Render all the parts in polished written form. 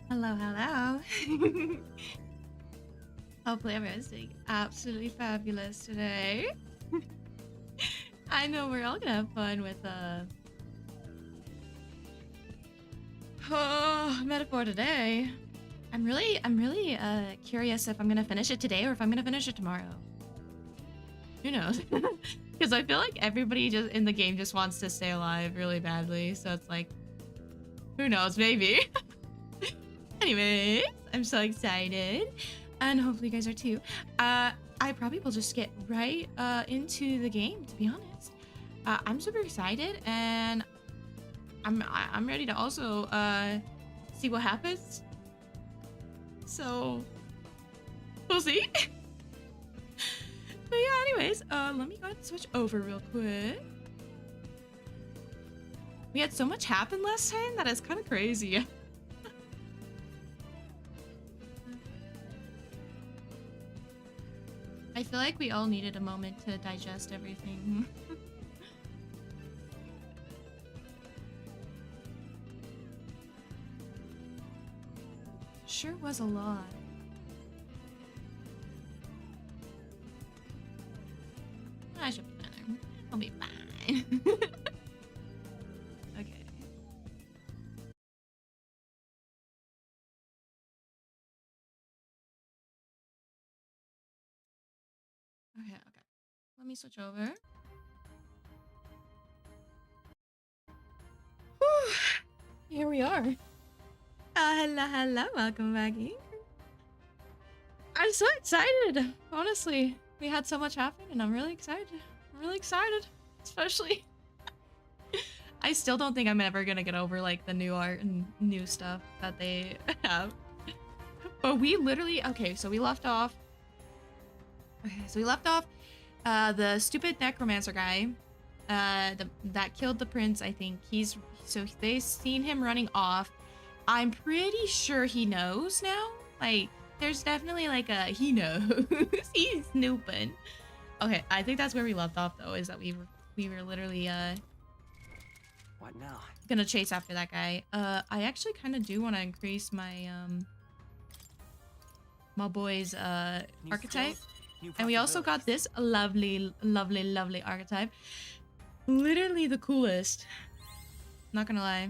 Hello, hello. Hopefully everyone's doing absolutely fabulous today. I know we're all gonna have fun with metaphor today. I'm really curious if I'm gonna finish it today or if I'm gonna finish it tomorrow. Who knows? Because I feel like everybody just in the game just wants to stay alive really badly, so it's like, who knows, maybe. Anyways, I'm so excited, and hopefully you guys are too. I probably will just get right into the game, to be honest. I'm super excited, and I'm ready to also see what happens. So we'll see. But yeah, anyways, let me go ahead and switch over real quick. We had so much happen last time that is kind of crazy. I feel like we all needed a moment to digest everything. Sure was a lot. I should be better. I'll be fine. Okay. Okay. Let me switch over. Whew. Here we are. Hello. Welcome back here. I'm so excited. Honestly, we had so much happen, and I'm really excited. Especially. I still don't think I'm ever gonna get over like the new art and new stuff that they have. But we literally so we left off. The stupid necromancer guy, that killed the prince. I think they seen him running off. I'm pretty sure he knows now. Like, there's definitely like he knows. He's snooping. Okay, I think that's where we left off though, is that we were literally what now? Gonna chase after that guy. I actually kind of do want to increase my my boy's archetype. And we also got this lovely archetype. Literally the coolest. Not gonna lie.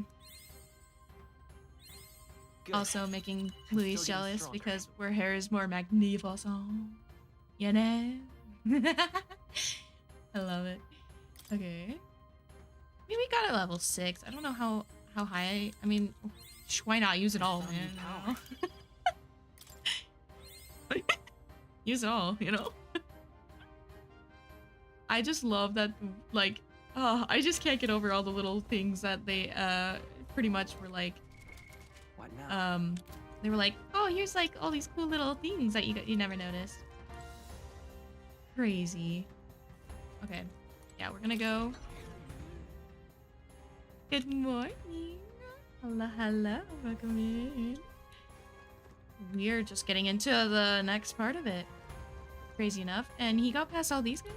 Good. Also making Luis jealous because her hair is more magnificent. You know? I love it. Okay. Maybe we got it level 6. I don't know how high. I mean, why not use it all, man? Use it all, you know? I just love that, like, I just can't get over all the little things that they pretty much were like, What now? they were like, oh, here's like all these cool little things that you never noticed. Crazy. Okay. Yeah, we're gonna go. Good morning. Hello, hello. Welcome in. We're just getting into the next part of it. Crazy enough. And he got past all these guys.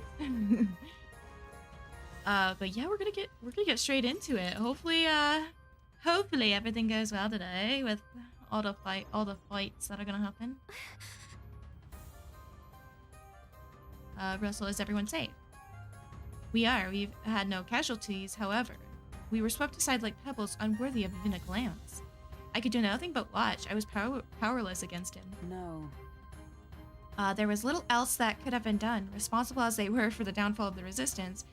But yeah, we're gonna get straight into it. Hopefully everything goes well today with all the fights that are gonna happen. Russell, is everyone safe? We are. We've had no casualties, however. We were swept aside like pebbles, unworthy of even a glance. I could do nothing but watch. I was powerless against him. No. There was little else that could have been done. Responsible as they were for the downfall of the resistance,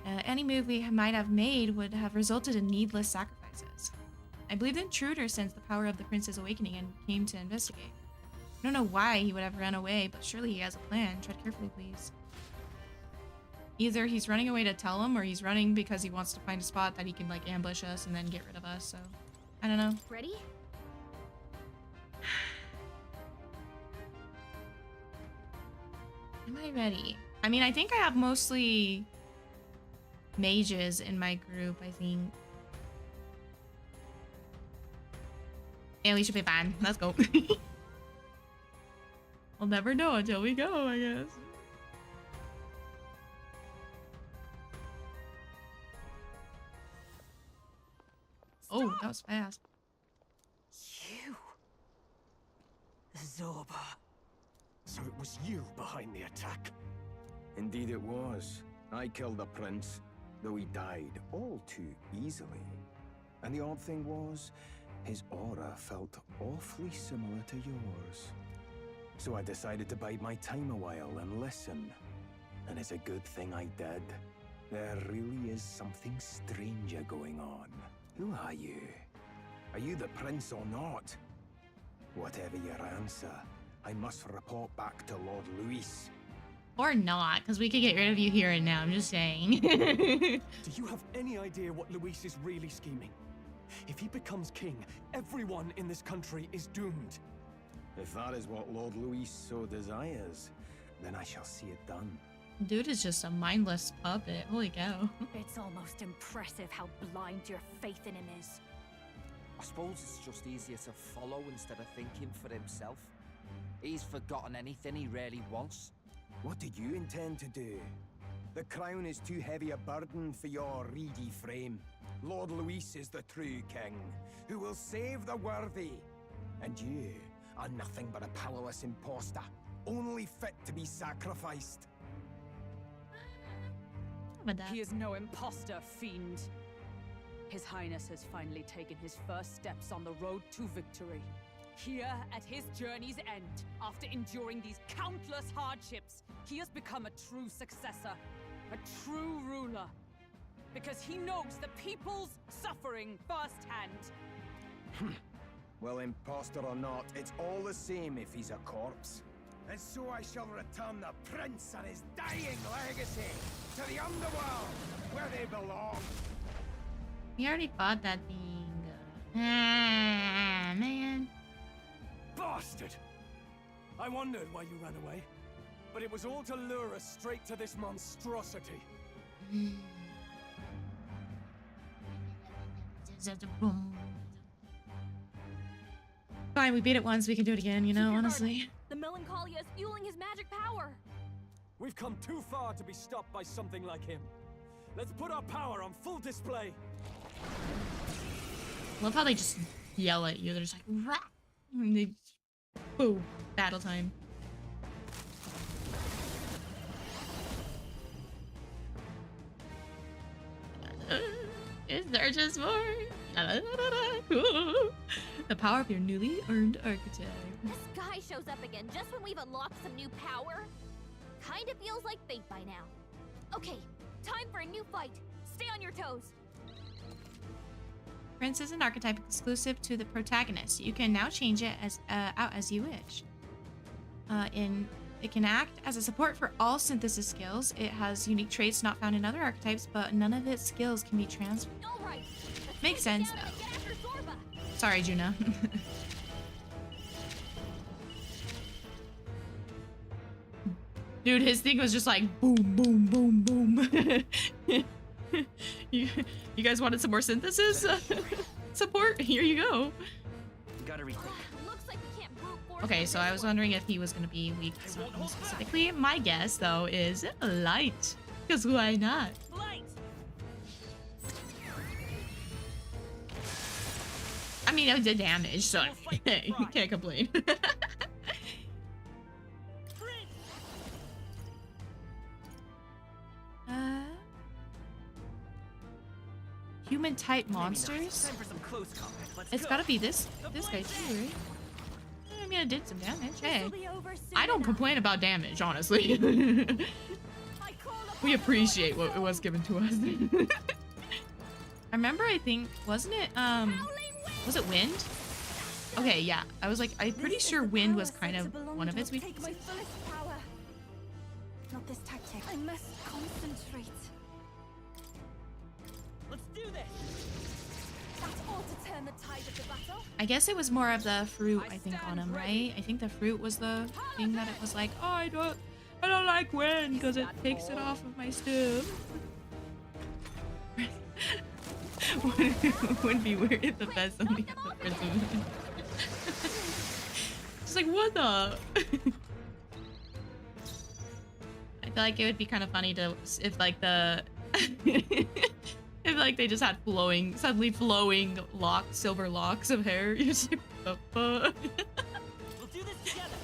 any move we might have made would have resulted in needless sacrifices. I believe the intruder sensed the power of the prince's awakening and came to investigate. I don't know why he would have run away, but surely he has a plan. Tread carefully, please. Either he's running away to tell him, or he's running because he wants to find a spot that he can, like, ambush us and then get rid of us, so... I don't know. Ready? Am I ready? I mean, I think I have mostly mages in my group, I think. Yeah, we should be fine. Let's go. We'll never know until we go, I guess. Oh, that was fast. You. Zorba. So it was you behind the attack? Indeed it was. I killed the prince, though he died all too easily. And the odd thing was, his aura felt awfully similar to yours. So I decided to bide my time a while and listen. And it's a good thing I did. There really is something stranger going on. Who are you? Are you the prince or not? Whatever your answer, I must report back to Lord Luis. Or not, because we could get rid of you here and now, I'm just saying. Do you have any idea what Luis is really scheming? If he becomes king, everyone in this country is doomed. If that is what Lord Luis so desires, then I shall see it done. Dude is just a mindless puppet. Holy cow. It's almost impressive how blind your faith in him is. I suppose it's just easier to follow instead of thinking for himself. He's forgotten anything he really wants. What did you intend to do? The crown is too heavy a burden for your reedy frame. Lord Luis is the true king, who will save the worthy. And you are nothing but a powerless imposter, only fit to be sacrificed. He is no imposter, fiend. His Highness has finally taken his first steps on the road to victory. Here, at his journey's end, after enduring these countless hardships, he has become a true successor, a true ruler. Because he knows the people's suffering firsthand. Well, imposter or not, it's all the same if he's a corpse. And so I shall return the prince and his dying legacy to the underworld, where they belong. We already fought that thing. Ah, man. Bastard! I wondered why you ran away, but it was all to lure us straight to this monstrosity. Fine, we beat it once, we can do it again, you know, honestly. The melancholia is fueling his magic power. We've come too far to be stopped by something like him. Let's put our power on full display. Love how they just yell at you. They're just like, rah! And they just, boom, battle time. Is there just more? The power of your newly earned archetype. This guy shows up again just when we've unlocked some new power. Kinda feels like fate by now. Okay, Time for a new fight. Stay on your toes. Prince is an archetype exclusive to the protagonist. You can now change it as out as you wish. It can act as a support for all synthesis skills. It has unique traits not found in other archetypes, but none of its skills can be transferred. All right. Makes sense though. Get after Zorba. Sorry, Juna. Dude, his thing was just like boom, boom, boom, boom. you guys wanted some more synthesis support? Here you go. Gotta rethink. Looks like we can't brute force. Okay, so I was wondering if he was gonna be weak to something specifically. My guess though is light, because why not? Light! I mean, it did damage, so you can't complain. Human type monsters? Time for some close combat. Let's It's go. gotta be this guy too, right? I mean, it did some damage. Hey, This'll be over soon I don't enough. complain about damage, honestly. I call upon We the appreciate Lord what of was given to us. I remember, I think, wasn't it, Howling wind. was it wind? Okay, yeah. I was like, I'm pretty This is sure the wind power was kind said of to belong one of to its take weaknesses. my fullest power. Not this tactic. I must concentrate. Let's do this. That's all to turn the tide of the battle. I guess it was more of the fruit, I think, on him, right? I think the fruit was the thing that it was like, oh, I don't like wind because it takes it off of my stuff. Wouldn't be weird if the best only had the prism. Just like, what the? I feel like it would be kind of funny to if like the if like they just had suddenly flowing silver locks of hair. You're just like, what the fuck? We'll do this together.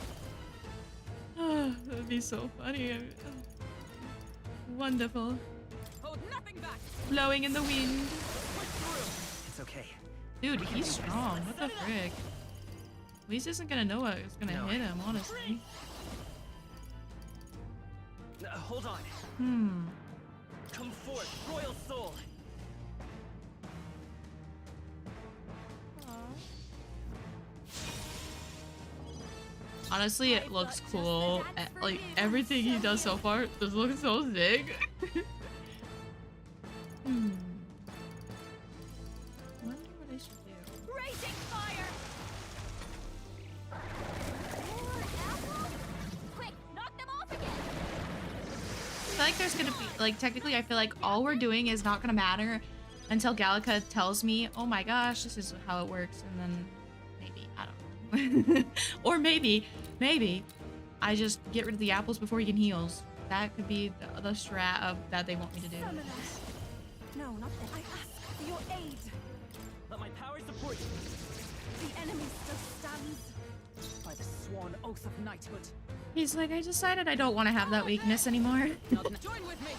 Oh, that'd be so funny. Wonderful. Hold nothing back! Blowing in the wind. It's okay. Dude, he's strong. What the frick? At least isn't gonna know what is gonna hit him, honestly. Hold on. Come forth, royal soul. Honestly, it looks cool. Like, everything he does so far just looks so sick. Wonder what I should do. Raging fire. More apples? Quick, knock them off again. I feel like there's gonna be, like, technically I feel like all we're doing is not gonna matter until Gallica tells me, oh my gosh, this is how it works, and then maybe, I don't know. Or maybe I just get rid of the apples before he can heals. That could be the strat of that they want me to do. Summon us. No, not this. I ask for your aid. Let my power support you. The enemy still stands. By the sworn oath of knighthood. He's like, I decided I don't want to have that weakness anymore. Join with me!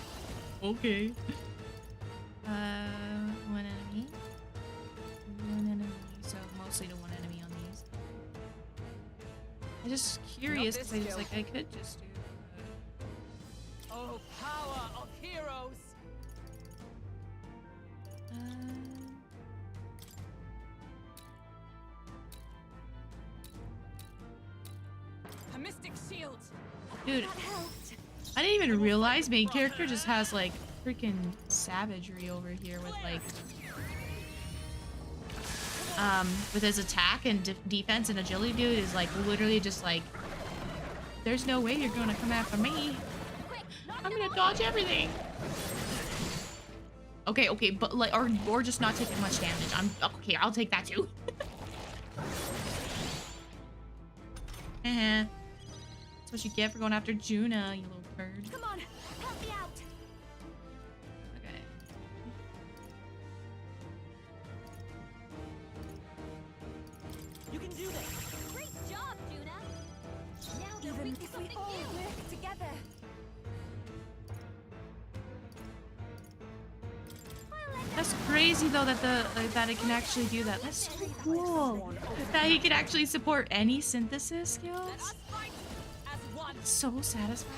Okay. One enemy. One enemy. So mostly to one enemy on these. I'm just curious because I just like I could just do. Oh, power of heroes! A mystic shield! Dude, That helped. I didn't even realize main character just has like freaking savagery over here with like with his attack and defense and agility. Dude is like literally just like, there's no way you're gonna come after me. Quick, knock I'm them gonna off dodge again. everything. Okay, but like, or just not taking much damage. I'm okay. I'll take that too. That's what you get for going after Juna, you little bird. Come on, help me out. Okay. You can do this. Great job, Juna. Now they're Even weak to if we something all new. work together. That's crazy though that that it can actually do that. That's so cool. That he can actually support any synthesis skills. Let us fight as one! So satisfying.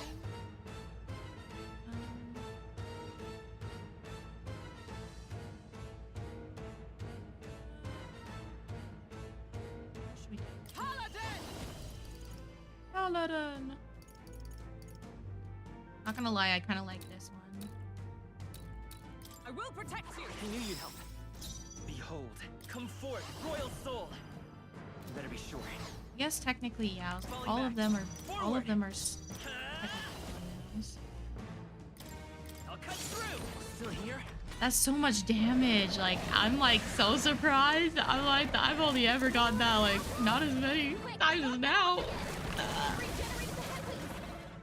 Not gonna lie, I kind of like this one. I will protect you! I knew you'd help. Behold, come forth, royal soul. You better be sure. I guess technically, yeah. All of them are technically males. I'll cut through. Still here? That's so much damage. Like, I'm like so surprised. I'm like, I've only ever gotten that like not as many times as now.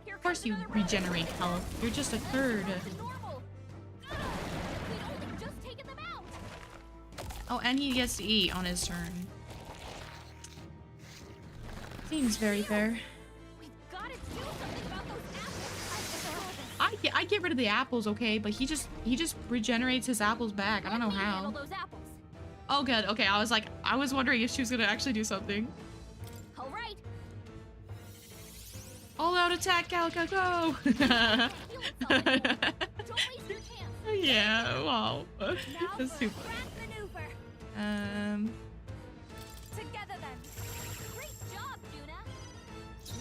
Of course you regenerate health. You're just a third. Oh, and he gets to eat on his turn. Seems very fair. I get rid of the apples, okay, but he just regenerates his apples back. I don't know how. Oh, good. Okay, I was wondering if she was gonna actually do something. All right. All out attack, Galka, go! Yeah, wow. That's super. Together then. Great job, Juna.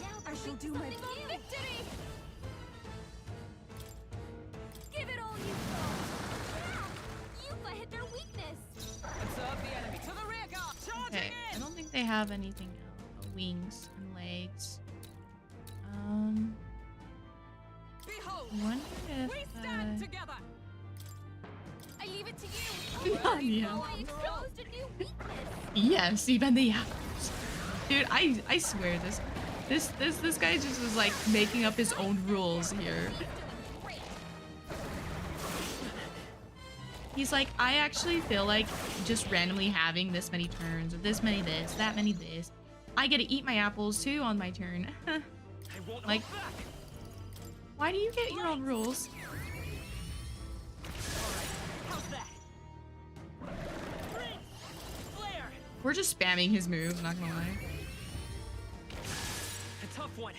Now I shall do my victory. Give it all you've got. Yuka hit their weakness. Observe the enemy. To the rear guard. Charging Okay, I in! don't think they have anything else. Wings and legs. Behold, I wonder if, we stand together. I leave it to you. Yeah. I exposed a new weakness. Yes, even the apples. Dude, I swear this guy just was like making up his own rules here. He's like, I actually feel like just randomly having this many turns, or this many this, that many this. I get to eat my apples too on my turn. Like, why do you get your own rules? We're just spamming his moves, not gonna lie. A tough one.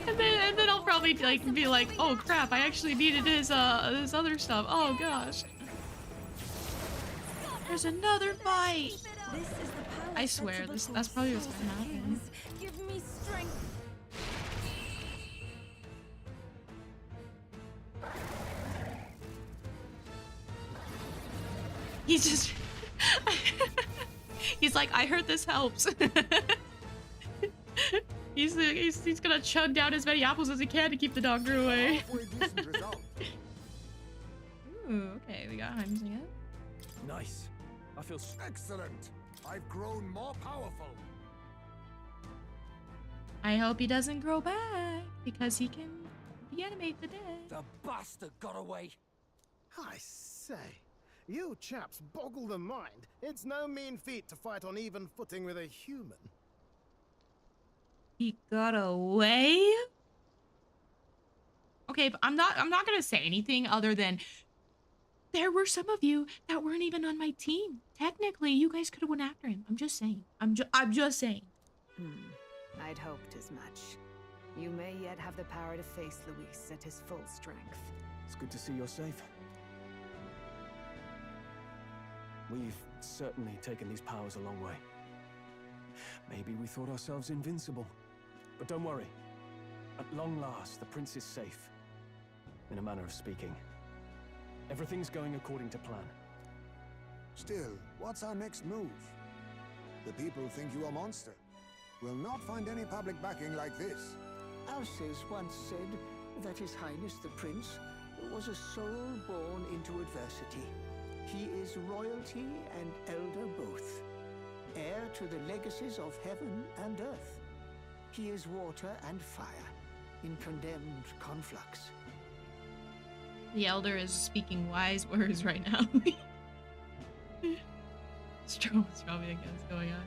And then I'll probably like be like, oh crap, I actually needed his this other stuff. Oh gosh. There's another fight. This is the power I swear, that's probably what's gonna happen. Give me strength. He's just he's like, I heard this helps. He's gonna chug down as many apples as he can to keep the doctor away. Ooh, okay, we got Heinz again. Nice. I feel Excellent. I've grown more powerful. I hope he doesn't grow back because he can reanimate the dead. The bastard got away. I say, you chaps boggle the mind. It's no mean feat to fight on even footing with a human. He got away? Okay, but I'm not gonna say anything other than there were some of you that weren't even on my team. Technically, you guys could have went after him. I'm just saying. I'm just saying. I'd hoped as much. You may yet have the power to face Luis at his full strength. It's good to see you're safe. We've certainly taken these powers a long way. Maybe we thought ourselves invincible. But don't worry. At long last, the prince is safe. In a manner of speaking. Everything's going according to plan. Still, what's our next move? The people think you a monster. Will not find any public backing like this. Alces once said that His Highness the Prince was a soul born into adversity. He is royalty and elder both, heir to the legacies of heaven and earth. He is water and fire, in condemned conflux. The elder is speaking wise words right now. Stroll's probably like, what's going on?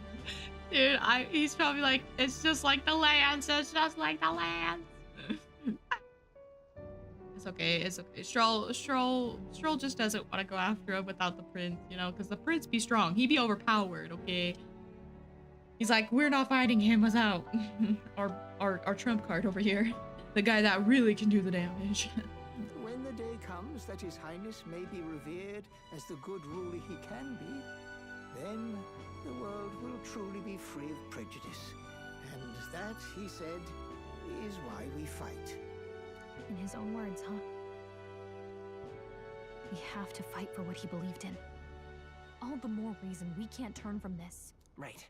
Dude, he's probably like, it's just like the lands, it's just like the lands. It's okay, it's okay. Stroll just doesn't want to go after him without the prince, you know, because the prince be strong. He be overpowered, okay? He's like, we're not fighting him without our trump card over here. The guy that really can do the damage. When the day comes that His Highness may be revered as the good ruler he can be, then the world will truly be free of prejudice. And that, he said, is why we fight. In his own words, huh? We have to fight for what he believed in. All the more reason we can't turn from this. Right.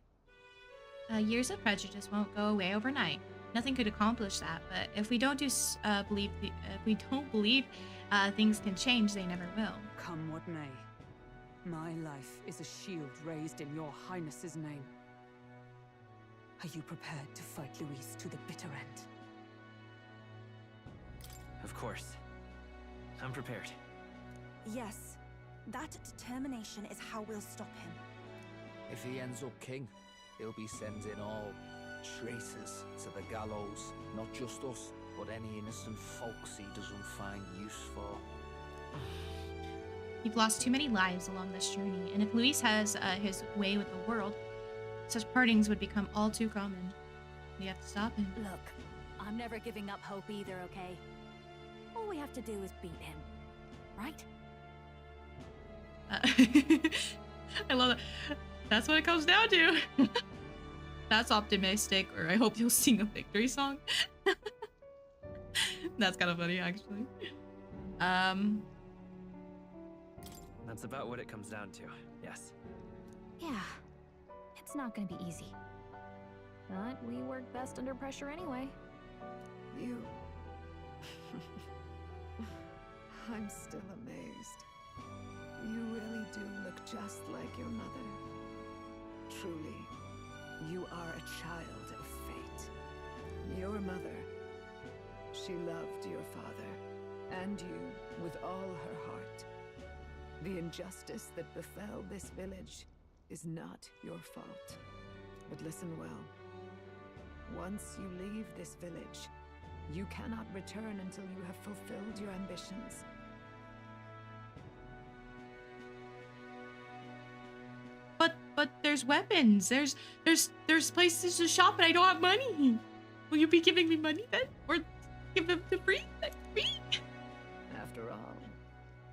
Years of prejudice won't go away overnight. Nothing could accomplish that. But if we don't believe things can change, they never will. Come what may, my life is a shield raised in your Highness's name. Are you prepared to fight Luis to the bitter end? Of course. I'm prepared. Yes. That determination is how we'll stop him. If he ends up king, he'll be sending all traitors to the gallows. Not just us, but any innocent folks he doesn't find use for. We've lost too many lives along this journey, and if Luis has his way with the world, such partings would become all too common. We have to stop him. Look, I'm never giving up hope either, okay? All we have to do is beat him, right? I love it. That's what it comes down to. That's optimistic, or I hope you'll sing a victory song. That's kind of funny, actually. That's about what it comes down to, yes. Yeah, it's not gonna be easy. But we work best under pressure anyway. You... I'm still amazed. You really do look just like your mother. Truly, you are a child of fate. Your mother, she loved your father, and you with all her heart. The injustice that befell this village is not your fault. But listen well. Once you leave this village, you cannot return until you have fulfilled your ambitions. But there's weapons. There's places to shop, and I don't have money. Will you be giving me money then, or give them to free? After all,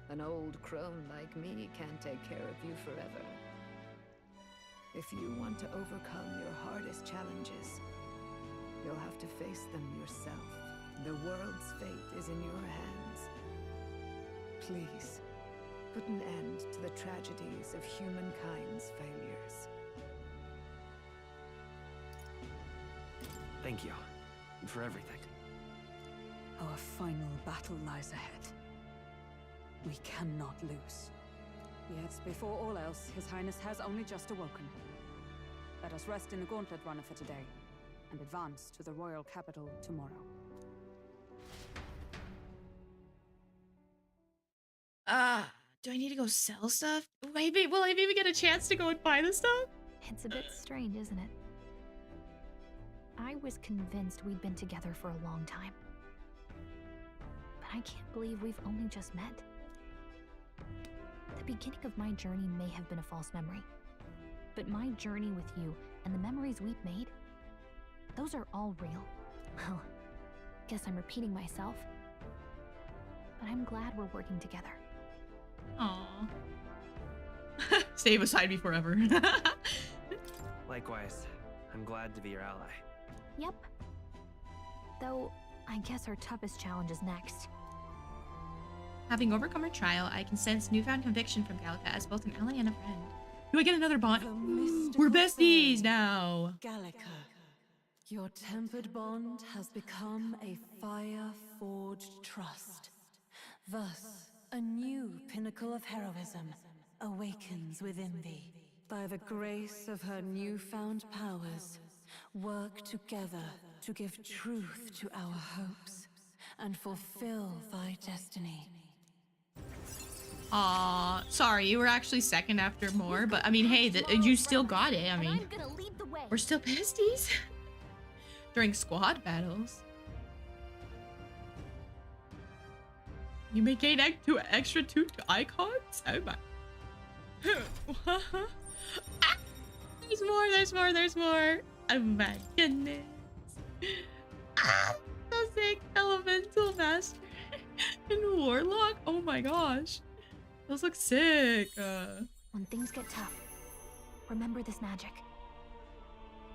an old crone like me can't take care of you forever. If you want to overcome your hardest challenges, you'll have to face them yourself. The world's fate is in your hands. Please, put an end to the tragedies of humankind's failures. Thank you for everything. Our final battle lies ahead. We cannot lose. Yet, before all else, His Highness has only just awoken. Let us rest in the Gauntlet Runner for today, and advance to the royal capital tomorrow. Do I need to go sell stuff? Will I maybe get a chance to go and buy the stuff? It's a bit strange, isn't it? I was convinced we'd been together for a long time. But I can't believe we've only just met. The beginning of my journey may have been a false memory. But my journey with you and the memories we've made, those are all real. Well, guess I'm repeating myself. But I'm glad we're working together. Aww. Stay beside me forever. Likewise, I'm glad to be your ally. Yep. Though, I guess our toughest challenge is next. Having overcome her trial, I can sense newfound conviction from Gallica as both an ally and a friend. Do I get another bond? We're besties now! Gallica, your tempered bond has become a fire-forged trust. Thus, a new pinnacle of heroism awakens within thee. By the grace of her newfound powers, work together to give truth to our hopes and fulfill thy destiny. Aw, sorry, you were actually second after more, but I mean, hey, you still got it. I mean, we're still besties during squad battles. You may gain extra 2 icons? Oh my. There's more. Oh my goodness. So sick. Elemental Master and Warlock. Oh my gosh. Those look sick. When things get tough, remember this magic.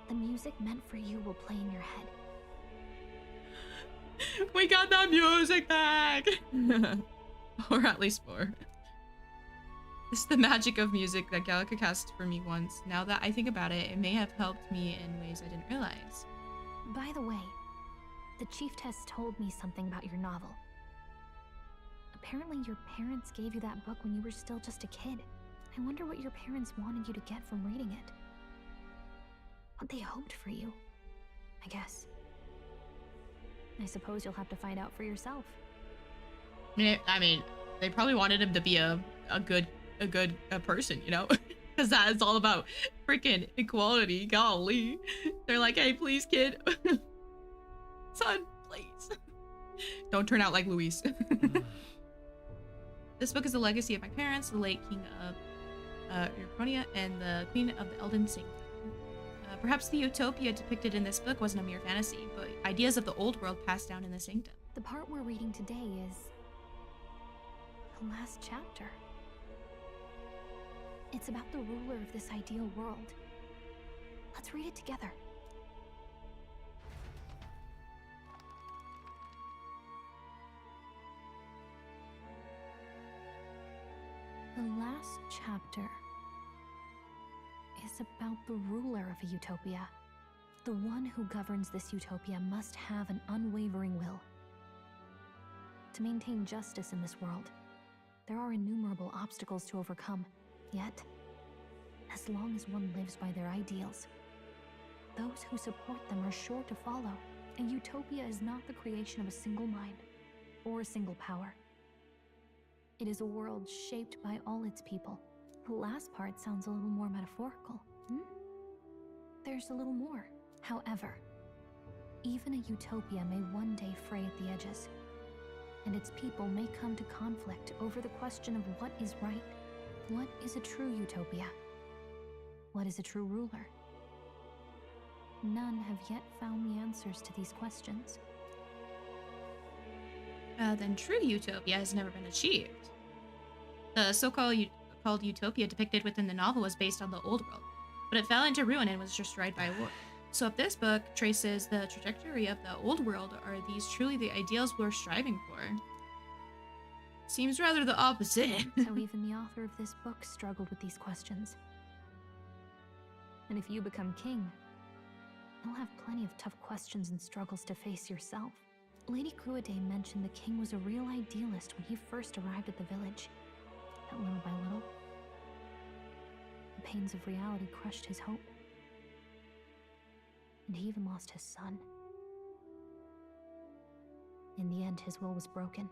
The music meant for you will play in your head. We got the music back! Or at least 4. This is the magic of music that Gallica cast for me once. Now that I think about it, it may have helped me in ways I didn't realize. By the way, the chiefess told me something about your novel. Apparently your parents gave you that book when you were still just a kid. I wonder what your parents wanted you to get from reading it. What they hoped for you, I guess. I suppose you'll have to find out for yourself. I mean, they probably wanted him to be a good person, you know? Because that is all about freaking equality. Golly. They're like, hey, please, kid. Son, please. Don't turn out like Luis. This book is the legacy of my parents, the late king of Urconia and the queen of the Elden Sanctum. Perhaps the utopia depicted in this book wasn't a mere fantasy, but ideas of the old world passed down in the sanctum. The part we're reading today is the last chapter. It's about the ruler of this ideal world. Let's read it together. The last chapter is about the ruler of a utopia. The one who governs this utopia must have an unwavering will. To maintain justice in this world, there are innumerable obstacles to overcome. Yet, as long as one lives by their ideals, those who support them are sure to follow. A utopia is not the creation of a single mind or a single power. It is a world shaped by all its people. The last part sounds a little more metaphorical. There's a little more. However, even a utopia may one day fray at the edges, and its people may come to conflict over the question of what is right. What is a true utopia? What is a true ruler? None have yet found the answers to these questions. Then true utopia has never been achieved. The so-called utopia depicted within the novel was based on the old world, but it fell into ruin and was destroyed by war. So if this book traces the trajectory of the old world, are these truly the ideals we're striving for? Seems rather the opposite. So even the author of this book struggled with these questions. And if you become king, you'll have plenty of tough questions and struggles to face yourself. Lady Gruade mentioned the king was a real idealist when he first arrived at the village. But little by little, the pains of reality crushed his hope. And he even lost his son. In the end, his will was broken.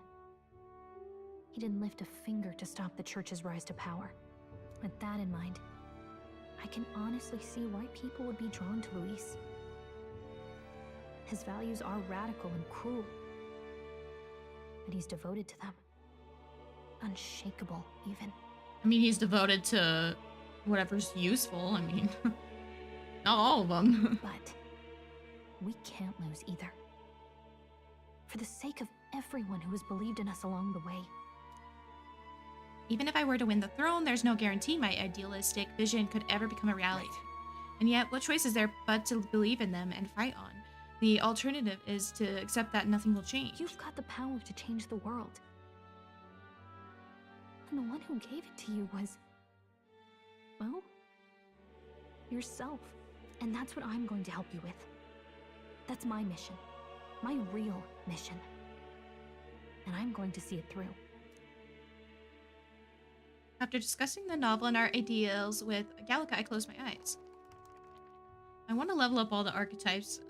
He didn't lift a finger to stop the church's rise to power. With that in mind, I can honestly see why people would be drawn to Luis. His values are radical and cruel, but he's devoted to them. Unshakable, even. I mean, he's devoted to whatever's useful. I mean, not all of them. But we can't lose either. For the sake of everyone who has believed in us along the way. Even if I were to win the throne, there's no guarantee my idealistic vision could ever become a reality. And yet, what choice is there but to believe in them and fight on? The alternative is to accept that nothing will change. You've got the power to change the world. And the one who gave it to you was, well, yourself. And that's what I'm going to help you with. That's my mission. My real mission. And I'm going to see it through. After discussing the novel and our ideals with Gallica, I closed my eyes. I want to level up all the archetypes.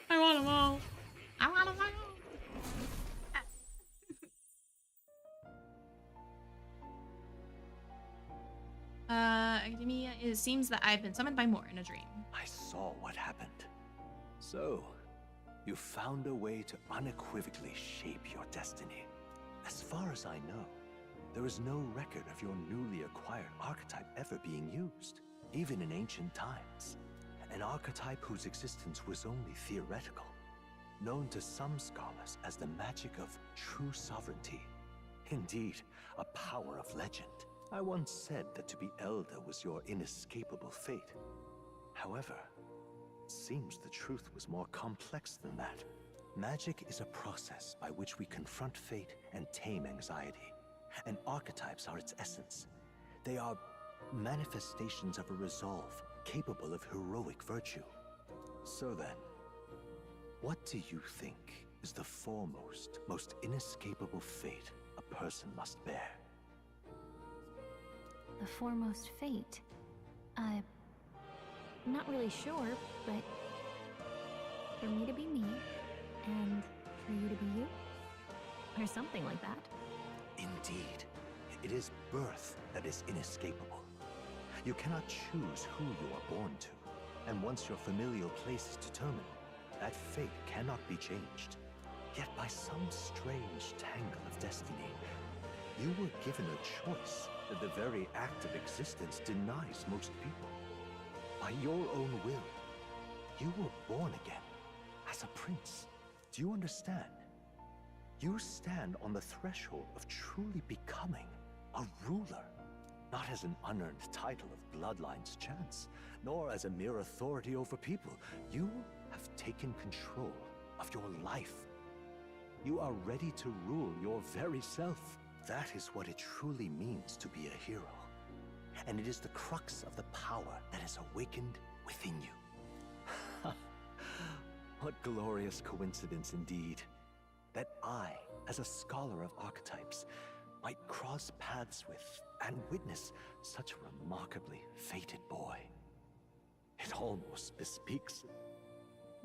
I want them all. I want them all. Academia, it seems that I've been summoned by Moore in a dream. I saw what happened. So, you found a way to unequivocally shape your destiny. As far as I know, there is no record of your newly acquired archetype ever being used, even in ancient times. An archetype whose existence was only theoretical, known to some scholars as the magic of true sovereignty. Indeed, a power of legend. I once said that to be elder was your inescapable fate. However, it seems the truth was more complex than that. Magic is a process by which we confront fate and tame anxiety. And archetypes are its essence. They are manifestations of a resolve capable of heroic virtue. So then, what do you think is the foremost, most inescapable fate a person must bear? The foremost fate? I'm not really sure, but for me to be me, and for you to be you? Or something like that. Indeed. It is birth that is inescapable. You cannot choose who you are born to, and once your familial place is determined, that fate cannot be changed. Yet by some strange tangle of destiny, you were given a choice that the very act of existence denies most people. By your own will, you were born again as a prince. Do you understand? You stand on the threshold of truly becoming a ruler, not as an unearned title of bloodline's chance, nor as a mere authority over people. You have taken control of your life. You are ready to rule your very self. That is what it truly means to be a hero. And it is the crux of the power that is awakened within you. What glorious coincidence indeed, that I, as a scholar of archetypes, might cross paths with and witness such a remarkably fated boy. It almost bespeaks...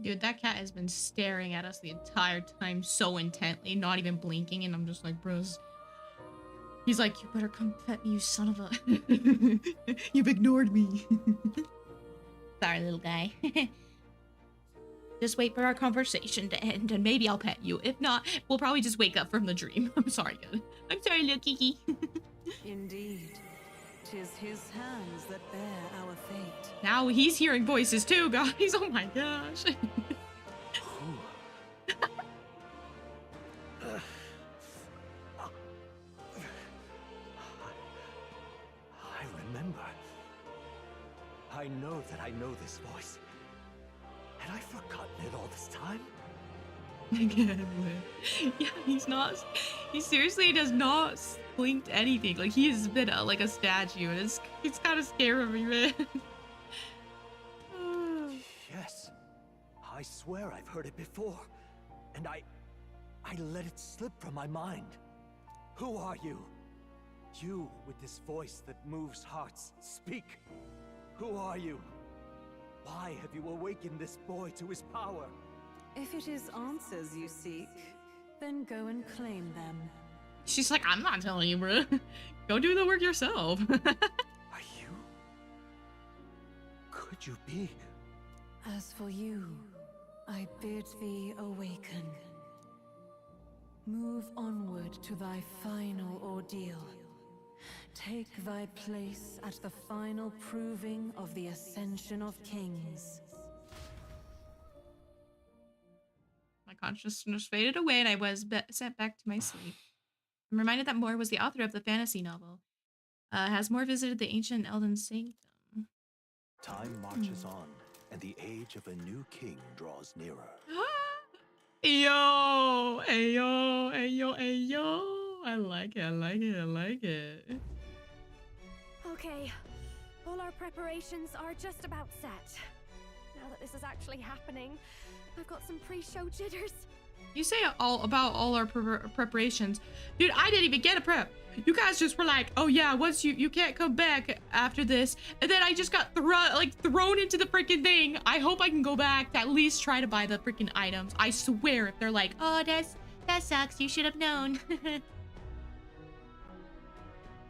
Dude, that cat has been staring at us the entire time so intently, not even blinking, and I'm just like, bros. He's like, you better come pet me, you son of a... You've ignored me. Sorry, little guy. Just wait for our conversation to end, and maybe I'll pet you. If not, we'll probably just wake up from the dream. I'm sorry, kid. I'm sorry, little Kiki. Indeed. 'Tis his hands that bear our fate. Now he's hearing voices too, guys. Oh my gosh. I remember. I know that I know this voice. Had I forgotten it all this time? Yeah, he seriously does not blink anything. Like, he has been like a statue, and it's kind of scary, man. Yes, I swear I've heard it before, and I let it slip from my mind. Who are you? You with this voice that moves hearts, speak. Who are you? Why have you awakened this boy to his power? If it is answers you seek, then go and claim them. She's like, I'm not telling you, bro. Go do the work yourself. Are you? Could you be? As for you, I bid thee awaken. Move onward to thy final ordeal. Take thy place at the final proving of the ascension of kings. My consciousness faded away, and I was sent back to my sleep. I'm reminded that Moore was the author of the fantasy novel. Has Moore visited the ancient Elden Sanctum? Time marches on, and the age of a new king draws nearer. Yo, ayo, ayo, ayo. I like it, I like it, I like it. Okay, all our preparations are just about set. Now that this is actually happening, I've got some pre-show jitters. You say all about all our preparations. Dude, I didn't even get a prep. You guys just were like, oh yeah, once you can't come back after this. And then I just got thrown into the freaking thing. I hope I can go back to at least try to buy the freaking items. I swear, if they're like, oh, that sucks, you should have known.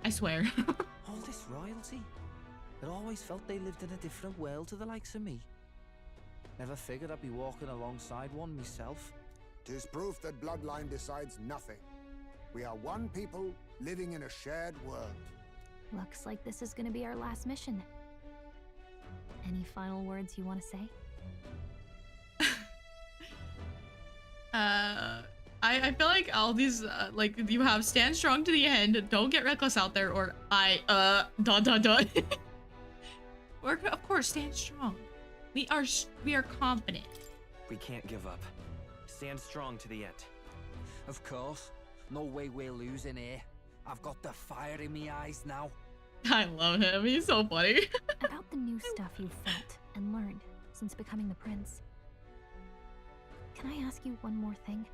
I swear. All this royalty? It always felt they lived in a different world to the likes of me. Never figured I'd be walking alongside one myself. 'Tis proof that bloodline decides nothing. We are one people living in a shared world. Looks like this is gonna be our last mission. Any final words you want to say? I feel like all these, like, you have stand strong to the end, don't get reckless out there, or or, of course, stand strong. We are confident. We can't give up. Stand strong to the end. Of course. No way we're losing here. I've got the fire in my eyes now. I love him. He's so funny. About the new stuff you've felt and learned since becoming the prince. Can I ask you one more thing?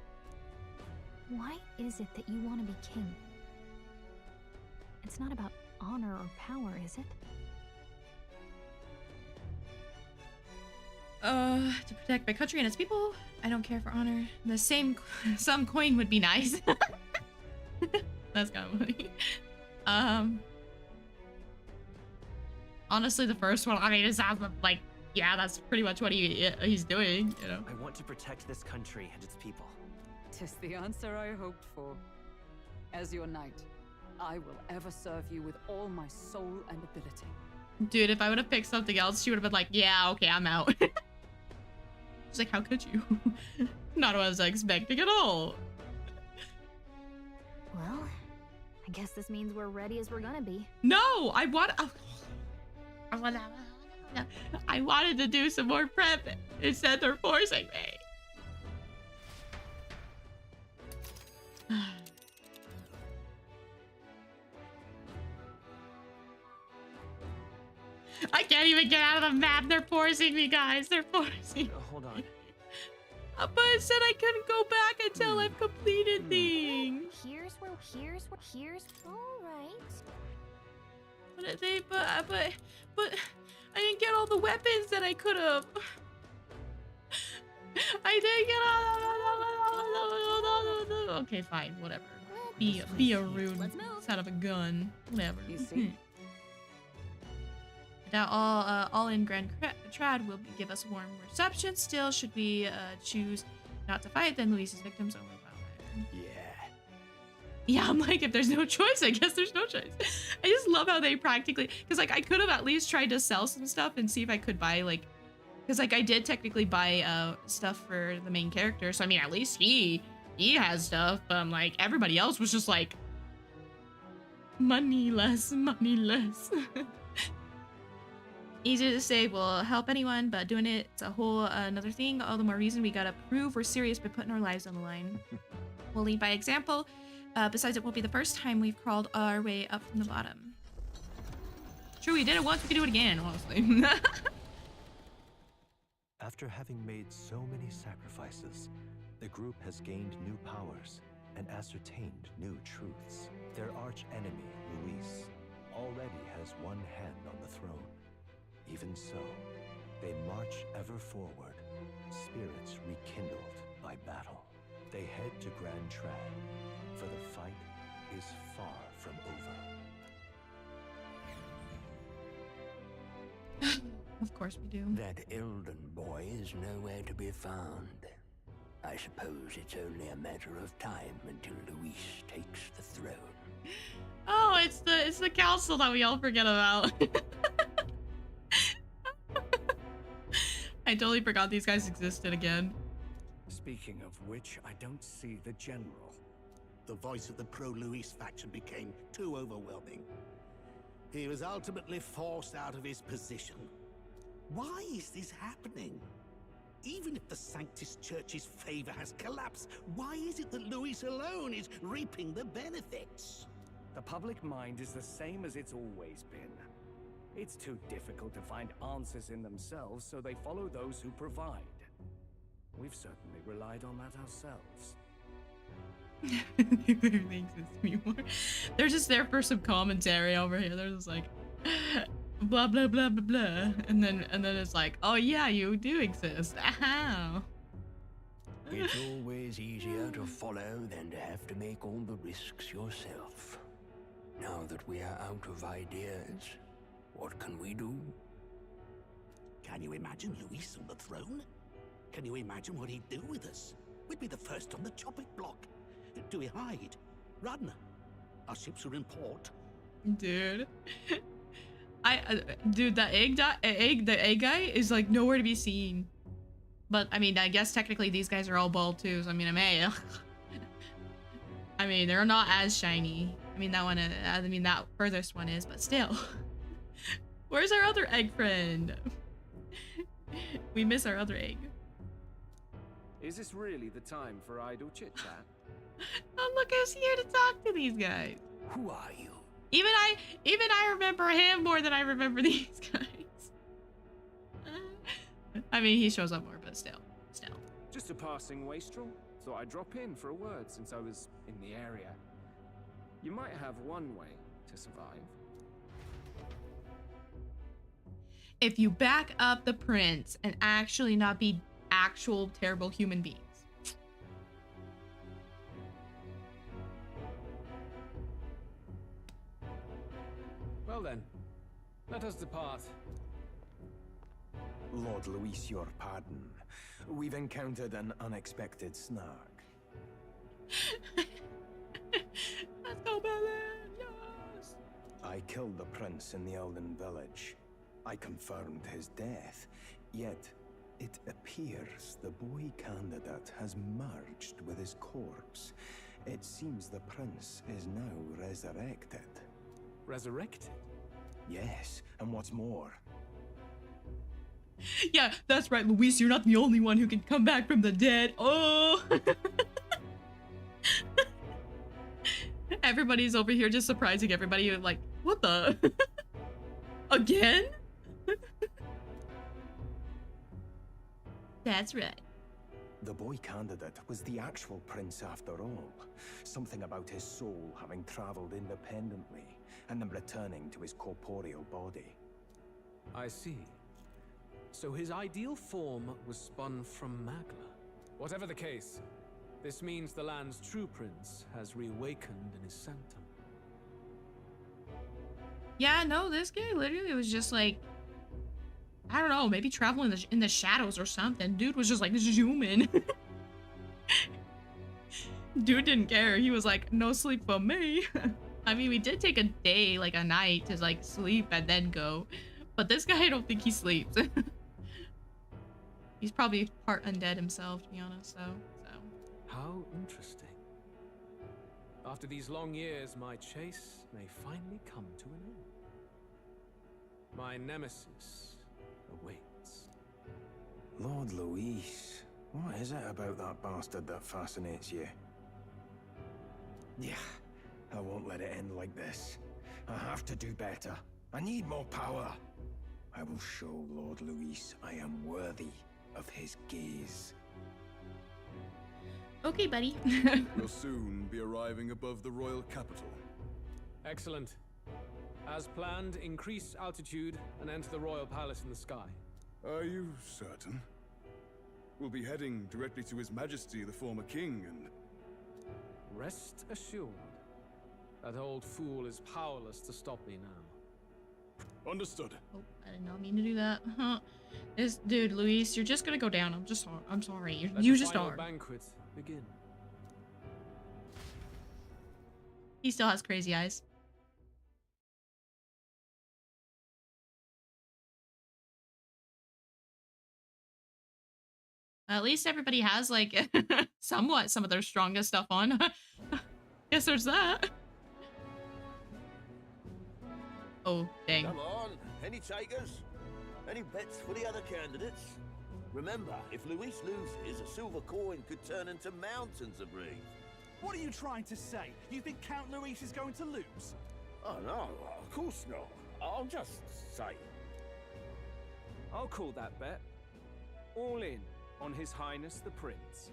Why is it that you want to be king? It's not about honor or power, is it? To protect my country and its people. I don't care for honor. Some coin would be nice. That's kind of funny. Honestly, the first one, I mean, it sounds like, yeah, that's pretty much what he's doing, you know? I want to protect this country and its people. 'Tis the answer I hoped for. As your knight, I will ever serve you with all my soul and ability. Dude, if I would have picked something else, she would have been like, yeah, okay, I'm out. She's like, how could you? Not what I was expecting at all. Well, I guess this means we're ready as we're gonna be. No, I wanted to do some more prep. Instead, they're forcing me. I can't even get out of the map. They're forcing me, guys. They're forcing. Hold on. But it said I couldn't go back until I've completed things. Here's all right. But I didn't get all the weapons that I could have. I didn't get all. Okay, fine, whatever. Be a rude son of a gun. Whatever. You see? Now all in Grand Trad will give us a warm reception. Still, should we choose not to fight, then Luis's victims only matter. Yeah, I'm like, if there's no choice, I guess there's no choice. I just love how they practically, because like I could have at least tried to sell some stuff and see if I could buy like, because like I did technically buy stuff for the main character. So I mean, at least he has stuff. Like everybody else was just like, money less. Easy to say will help anyone, but doing it's a whole another thing. All the more reason we gotta prove we're serious by putting our lives on the line. We'll lead by example. Besides, it won't be the first time we've crawled our way up from the bottom. True, we did it once, we can do it again, honestly. After having made so many sacrifices, the group has gained new powers and ascertained new truths. Their arch-enemy, Luis, already has one hand on the throne. Even so, they march ever forward, spirits rekindled by battle. They head to Grand Trad, for the fight is far from over. Of course we do. That Elden boy is nowhere to be found. I suppose it's only a matter of time until Luis takes the throne. Oh, it's the council that we all forget about. I totally forgot these guys existed again. Speaking of which, I don't see the general. The voice of the pro-Luis faction became too overwhelming. He was ultimately forced out of his position. Why is this happening? Even if the Sanctus Church's favor has collapsed, why is it that Luis alone is reaping the benefits? The public mind is the same as it's always been. It's too difficult to find answers in themselves, so they follow those who provide. We've certainly relied on that ourselves. Everything exists anymore. They're just there for some commentary over here. They're just like blah blah blah blah blah, and then it's like, oh yeah, you do exist. Ow. It's always easier to follow than to have to make all the risks yourself. Now that we are out of ideas, what can we do? Can you imagine Luis on the throne? Can you imagine what he'd do with us? We'd be the first on the chopping block. Do we hide? Run? Our ships are in port. Dude. Dude, the egg guy is like nowhere to be seen. But I mean, I guess technically these guys are all bald too, so I mean, I mean, they're not as shiny. I mean, that one, I mean, that furthest one is, but still. Where's our other egg friend? We miss our other egg. Is this really the time for idle chit-chat? Oh, look who's here to talk to these guys. Who are you? Even I remember him more than I remember these guys. I mean, he shows up more, but still. Just a passing wastrel. Thought I'd drop in for a word since I was in the area. You might have one way to survive. If you back up the prince and actually not be actual terrible human beings. Well then, let us depart. Lord Luis, your pardon. We've encountered an unexpected snag. Let's go, Belen! Yes! I killed the prince in the Elden village. I confirmed his death, yet it appears the boy candidate has merged with his corpse. It seems the prince is now resurrected. Resurrected? Yes, and what's more... Yeah, that's right, Luis. You're not the only one who can come back from the dead. Oh! Everybody's over here just surprising everybody. Like, what the? Again? That's right. The boy candidate was the actual prince after all. Something about his soul having traveled independently and then returning to his corporeal body. I see. So his ideal form was spun from Magla. Whatever the case, this means the land's true prince has reawakened in his sanctum. Yeah, no, this guy literally was just like, I don't know, maybe traveling in the shadows or something. Dude was just like, this is human. Dude didn't care. He was like, no sleep for me. I mean, we did take a day, like a night, to like sleep and then go. But this guy, I don't think he sleeps. He's probably part undead himself, to be honest, so. How interesting. After these long years, my chase may finally come to an end. My nemesis awaits. Lord Luis, what is it about that bastard that fascinates you? Yeah, I won't let it end like this. I have to do better. I need more power. I will show Lord Luis I am worthy of his gaze. Okay, buddy. We'll soon be arriving above the royal capital. Excellent. As planned, increase altitude and enter the royal palace in the sky. Are you certain? We'll be heading directly to His Majesty, the former king, and... Rest assured, that old fool is powerless to stop me now. Understood. Oh, I did not mean to do that. This dude, Luis, you're just gonna go down. I'm sorry. You just are. Banquet begin. He still has crazy eyes. At least everybody has like somewhat some of their strongest stuff on. Guess there's that. Oh, dang. Come on, any takers? Any bets for the other candidates? Remember, if Luis loses, a silver coin could turn into mountains of reef. What are you trying to say? You think Count Luis is going to lose? Oh no, of course not. I'll just say. I'll call that bet. All in on His Highness the Prince.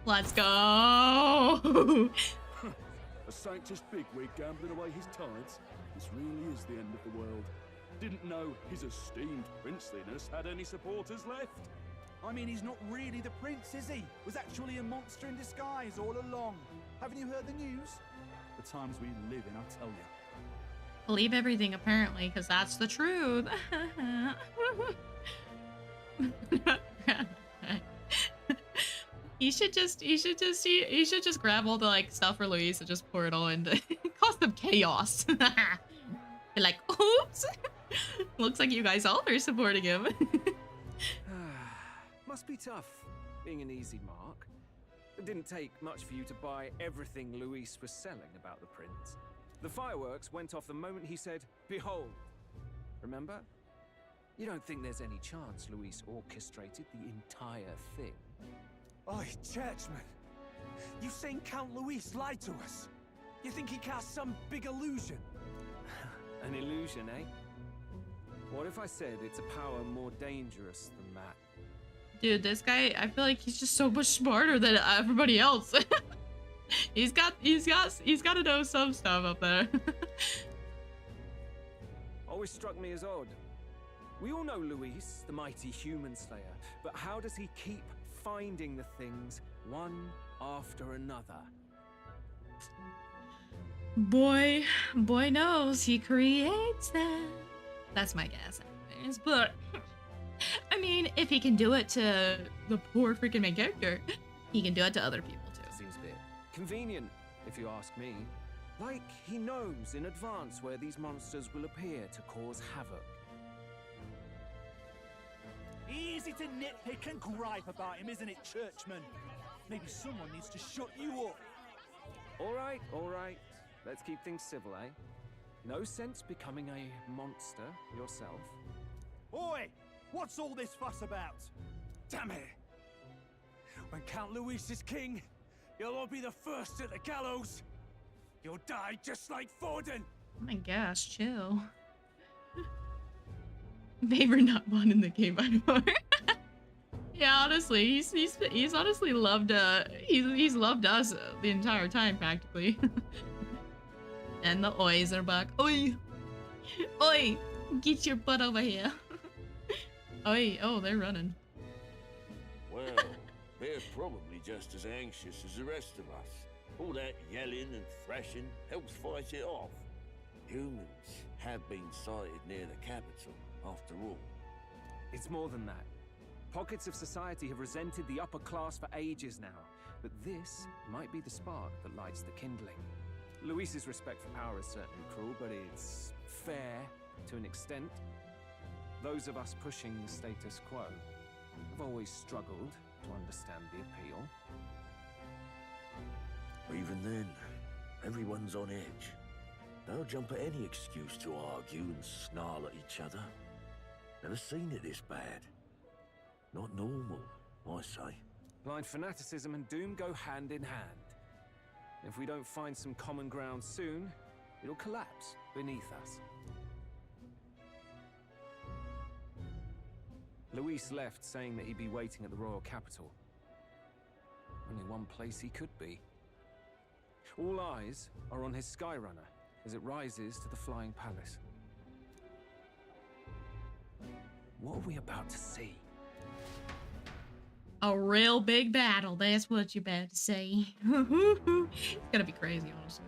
Let's go. A sanctus bigwig gambling away his tides? This really is the end of the world. Didn't know his esteemed princeliness had any supporters left. I mean, he's not really the prince, is he? Was actually a monster in disguise all along. Haven't you heard the news? The times we live in, I tell you. Believe everything, apparently, because that's the truth. He should just grab all the like stuff for Luis and just pour it all into cause them chaos. Be like, oops. Looks like you guys all are supporting him. Must be tough, being an easy mark. It didn't take much for you to buy everything Luis was selling about the prince. The fireworks went off the moment he said, "Behold." Remember? You don't think there's any chance Luis orchestrated the entire thing? Oi, churchman. You've seen Count Luis lie to us? You think he cast some big illusion? An illusion, eh? What if I said it's a power more dangerous than that? Dude, this guy, I feel like he's just so much smarter than everybody else. he's got to know some stuff up there. Always struck me as odd. We all know Luis, the mighty human slayer, but how does he keep finding the things one after another? Boy knows he creates them. That's my guess, anyways. But I mean, if he can do it to the poor freaking main character, he can do it to other people too. Seems a bit convenient, if you ask me. Like he knows in advance where these monsters will appear to cause havoc. Easy to nitpick and gripe about him, isn't it, churchman? Maybe someone needs to shut you up. All right. Let's keep things civil, eh? No sense becoming a monster yourself. Oi! What's all this fuss about? Damn it! When Count Luis is king, you'll all be the first at the gallows. You'll die just like Forden. Oh my gosh, chill. Favorite not one in the game anymore. Yeah, honestly, he's honestly loved he's loved us the entire time practically. And the oys are back. Oi! Oi! Get your butt over here. Oi! Oh, they're running. Well, they're probably just as anxious as the rest of us. All that yelling and thrashing helps fight it off. Humans have been sighted near the capital, after all. It's more than that. Pockets of society have resented the upper class for ages now, but this might be the spark that lights the kindling. Luis's respect for power is certainly cruel, but it's fair to an extent. Those of us pushing the status quo have always struggled to understand the appeal. Even then, everyone's on edge. They'll jump at any excuse to argue and snarl at each other. Never seen it this bad. Not normal, I say. Blind fanaticism and doom go hand in hand. If we don't find some common ground soon, it'll collapse beneath us. Luis left saying that he'd be waiting at the royal capital. Only one place he could be. All eyes are on his Skyrunner as it rises to the flying palace. What are we about to see? A real big battle, that's what you're about to say. It's gonna be crazy, honestly.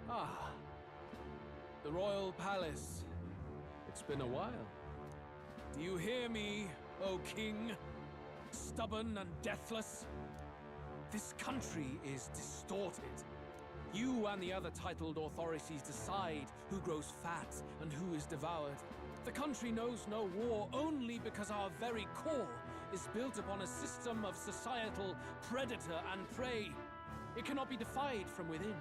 Ah, the royal palace. It's been a while. Do you hear me, O king? Stubborn and deathless? This country is distorted. You and the other titled authorities decide who grows fat and who is devoured. The country knows no war only because our very core is built upon a system of societal predator and prey. It cannot be defied from within.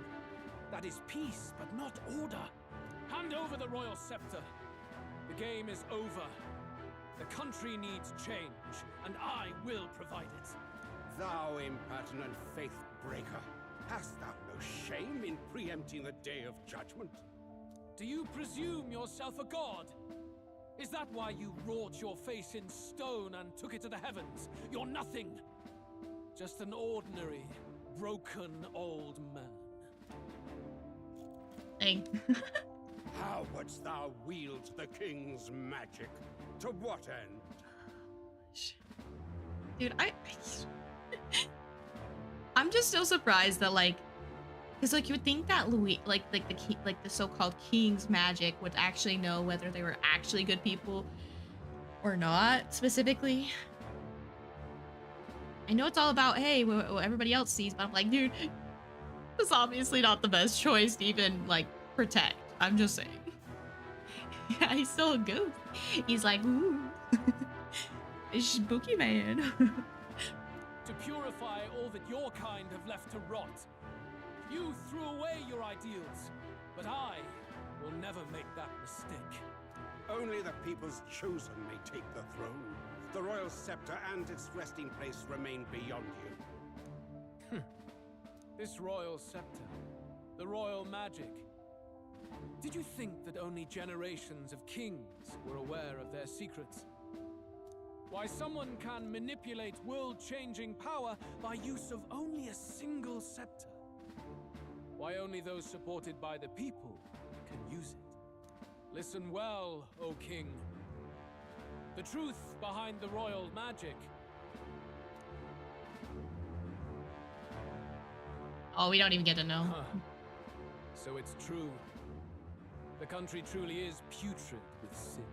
That is peace, but not order. Hand over the royal scepter. The game is over. The country needs change, and I will provide it. Thou impertinent faith breaker, hast thou no shame in preempting the day of judgment? Do you presume yourself a god? Is that why you wrought your face in stone and took it to the heavens? You're nothing. Just an ordinary, broken old man. Hey. How wouldst thou wield the king's magic? To what end? Dude, I'm just so surprised that, like, because, like, you would think that Louis, like the so-called king's magic would actually know whether they were actually good people or not, specifically. I know it's all about, hey, what everybody else sees, but I'm like, dude, it's obviously not the best choice to even, like, protect. I'm just saying. Yeah, he's still a ghost. He's like, ooh. It's spooky, man. To purify all that your kind have left to rot. You threw away your ideals, but I will never make that mistake. Only the people's chosen may take the throne. The royal scepter and its resting place remain beyond you. This royal scepter, the royal magic. Did you think that only generations of kings were aware of their secrets? Why someone can manipulate world-changing power by use of only a single scepter? Why only those supported by the people can use it? Listen well, O king. The truth behind the royal magic. Oh, we don't even get to know. So it's true. The country truly is putrid with sin.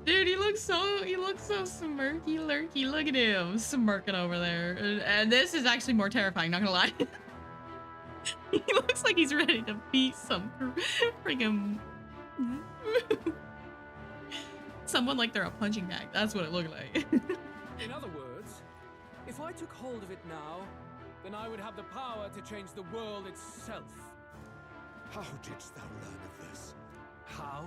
Dude, he looks so smirky lurky. Look at him smirking over there. And this is actually more terrifying, not gonna lie. He looks like he's ready to beat some friggin' someone like they're a punching bag. That's what it looked like. In other words, if I took hold of it now, then I would have the power to change the world itself. How didst thou learn of this? How?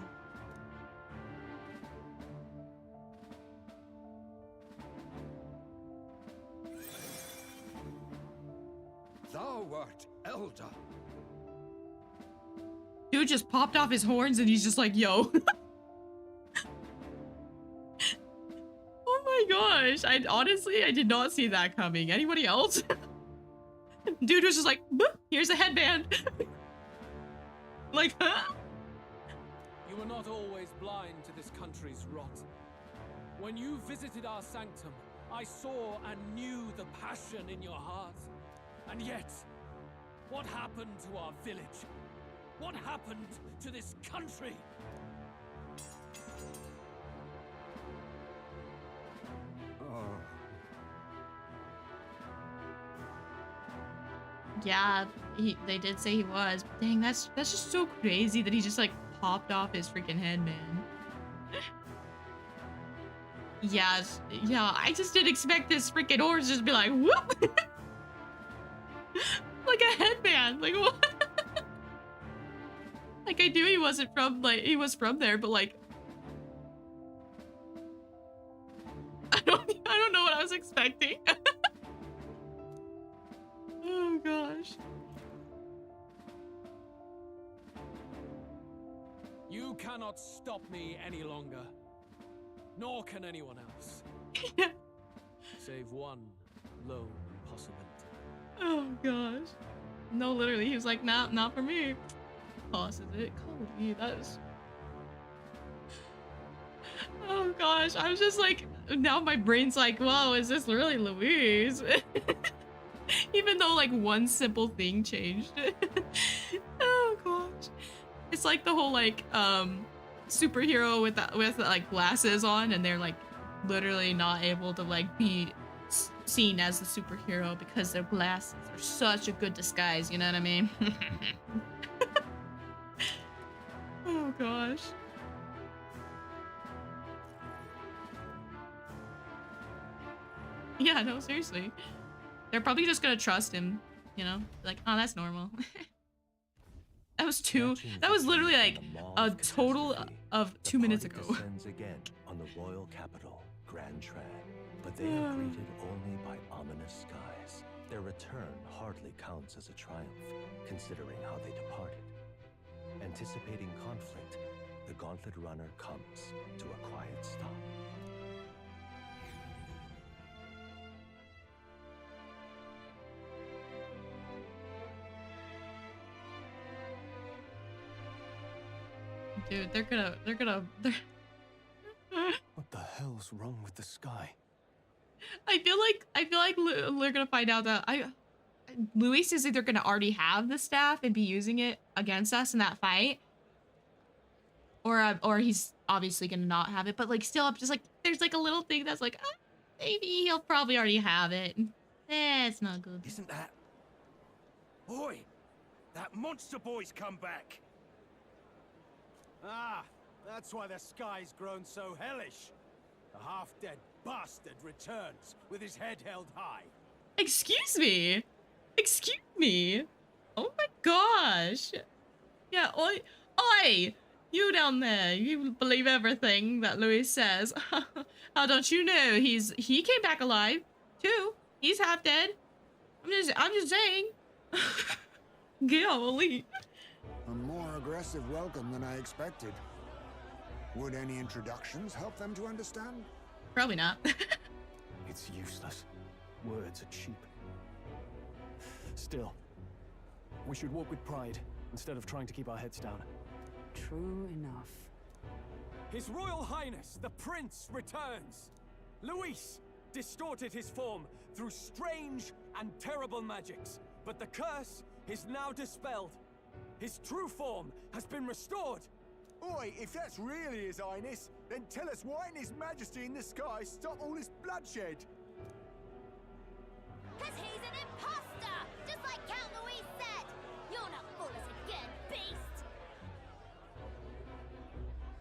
Thou art elder. Dude just popped off his horns and he's just like, yo. Oh my gosh. I did not see that coming. Anybody else? Dude was just like, boop, here's a headband. Like, huh? You were not always blind to this country's rot. When you visited our sanctum, I saw and knew the passion in your heart. And yet, what happened to our village? What happened to this country? Yeah, they did say he was. But dang, that's just so crazy that he just like popped off his freaking head, man. Yeah, I just didn't expect this freaking horse to just be like, whoop! Like a headband, like what? Like I knew he wasn't from, like, he was from there, but like, I don't know what I was expecting. Oh gosh. You cannot stop me any longer. Nor can anyone else. Save one lone possibility. Oh gosh. No, literally, he was like, nah, not for me. Tosses it. Holy, that is... Oh gosh, I was just like, now my brain's like, whoa, is this really Louise? Even though like one simple thing changed. Oh gosh. It's like the whole like superhero with like glasses on, and they're like literally not able to like be seen as the superhero because their glasses are such a good disguise, you know what I mean? Oh gosh. Yeah, no, seriously. They're probably just gonna trust him, you know? Like, oh, that's normal. That was literally like a total of 2 minutes ago. Descends again on the royal capital, Grand Tran, but they are greeted only by ominous skies. Their return hardly counts as a triumph, considering how they departed. Anticipating conflict, the Gauntlet Runner comes to a quiet stop. Dude, they're gonna What the hell's wrong with the sky? I feel like we're gonna find out that Luis is either gonna already have the staff and be using it against us in that fight, or he's obviously gonna not have it. But like, still, I'm just like, there's like a little thing that's like, maybe he'll probably already have it. It's not good. Isn't that... Boy, that monster boy's come back. Ah, that's why the sky's grown so hellish. The half-dead bastard returns with his head held high. Excuse me. Excuse me. Oh my gosh. Yeah, oi. You down there, you believe everything that Louis says. How don't you know he came back alive too? He's half dead. I'm just saying. Golly. A more aggressive welcome than I expected. Would any introductions help them to understand? Probably not. It's useless. Words are cheap. Still, we should walk with pride instead of trying to keep our heads down. True enough. His Royal Highness, the Prince, returns! Luis distorted his form through strange and terrible magics, but the curse is now dispelled. His true form has been restored! Oi, if that's really His Highness, then tell us why in His Majesty in the sky stop all this bloodshed? Cause he's an imposter! Just like Count Louis said! You'll not fool us again, beast!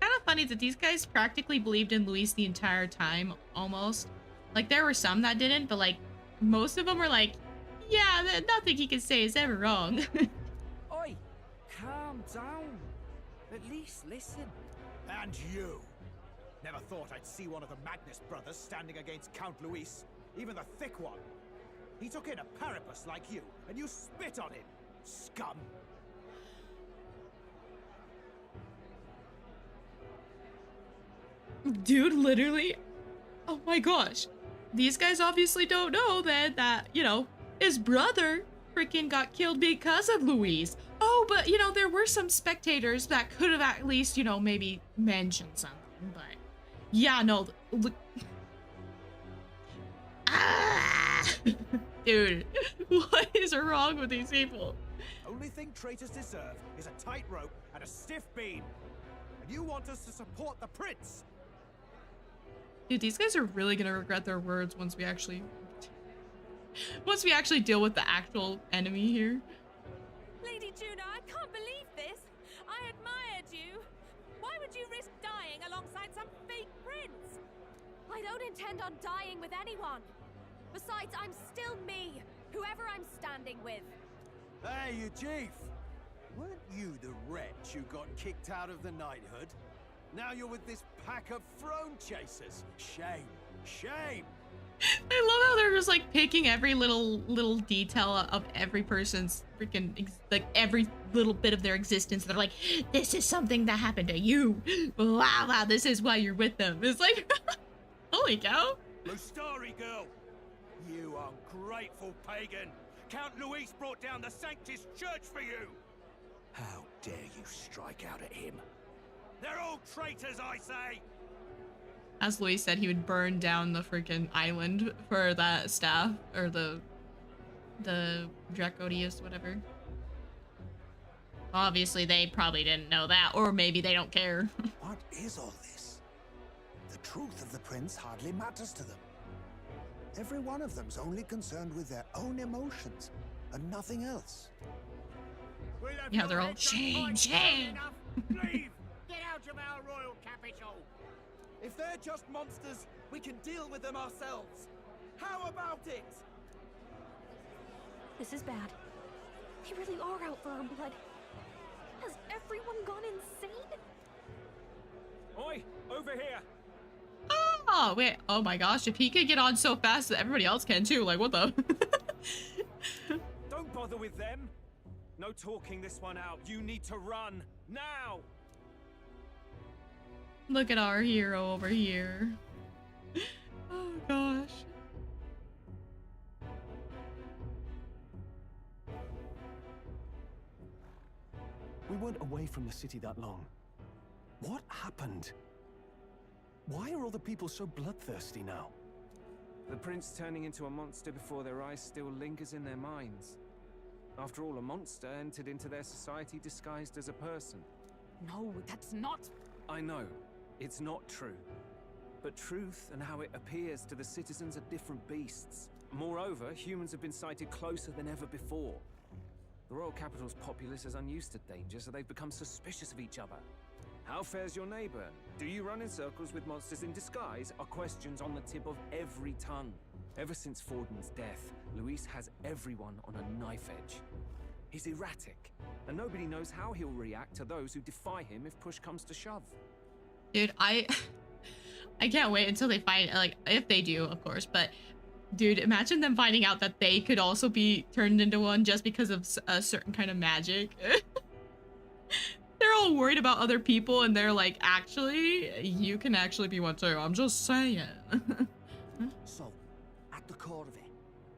Kind of funny that these guys practically believed in Luis the entire time, almost. Like, there were some that didn't, but like, most of them were like, yeah, nothing he can say is ever wrong. Oi, calm down. At least listen. And you! Never thought I'd see one of the Magnus brothers standing against Count Luis, even the thick one. He took in a parapus like you, and you spit on him, scum! Dude, literally, oh my gosh. These guys obviously don't know that you know, his brother freaking got killed because of Luis. Oh, but, you know, there were some spectators that could have at least, you know, maybe mentioned something, but... Yeah, no, look... Ah! Dude, what is wrong with these people? Only thing traitors deserve is a tight rope and a stiff beam. And you want us to support the prince? Dude, these guys are really gonna regret their words once we actually deal with the actual enemy here. Lady Juna, I can't believe this. I admired you. Why would you risk dying alongside some fake prince? I don't intend on dying with anyone. Besides, I'm still me, whoever I'm standing with. Hey, you chief! Weren't you the wretch who got kicked out of the knighthood? Now you're with this pack of throne chasers. Shame. Shame! I love how they're just like picking every little detail of every person's freaking like every little bit of their existence. They're like, this is something that happened to you. Wow, this is why you're with them. It's like, holy cow. Lustari girl, you ungrateful pagan. Count Luis brought down the Sanctus Church for you. How dare you strike out at him? They're all traitors, I say. As Luis said, he would burn down the freaking island for that staff, or the Dracodius, whatever. Obviously, they probably didn't know that, or maybe they don't care. What is all this? The truth of the prince hardly matters to them. Every one of them's only concerned with their own emotions, and nothing else. Yeah, they're all shame, shame. Leave! Get out of our royal capital! If they're just monsters, we can deal with them ourselves. How about it? This is bad. They really are out for our blood. Has everyone gone insane? Oi, over here. Oh, wait. Oh my gosh, if he could get on so fast that everybody else can too, like what the? Don't bother with them. No talking this one out. You need to run now. Look at our hero over here. Oh gosh. We weren't away from the city that long. What happened? Why are all the people so bloodthirsty now? The prince turning into a monster before their eyes still lingers in their minds. After all, a monster entered into their society disguised as a person. No, that's not... I know. It's not true. But truth and how it appears to the citizens are different beasts. Moreover, humans have been sighted closer than ever before. The royal capital's populace is unused to danger, so they've become suspicious of each other. How fares your neighbor? Do you run in circles with monsters in disguise? Are questions on the tip of every tongue. Ever since Forden's death, Luis has everyone on a knife edge. He's erratic, and nobody knows how he'll react to those who defy him if push comes to shove. Dude, I can't wait until they find, like, if they do, of course, but dude, imagine them finding out that they could also be turned into one just because of a certain kind of magic. They're all worried about other people, and they're like, actually, you can actually be one too. I'm just saying. So, at the core of it,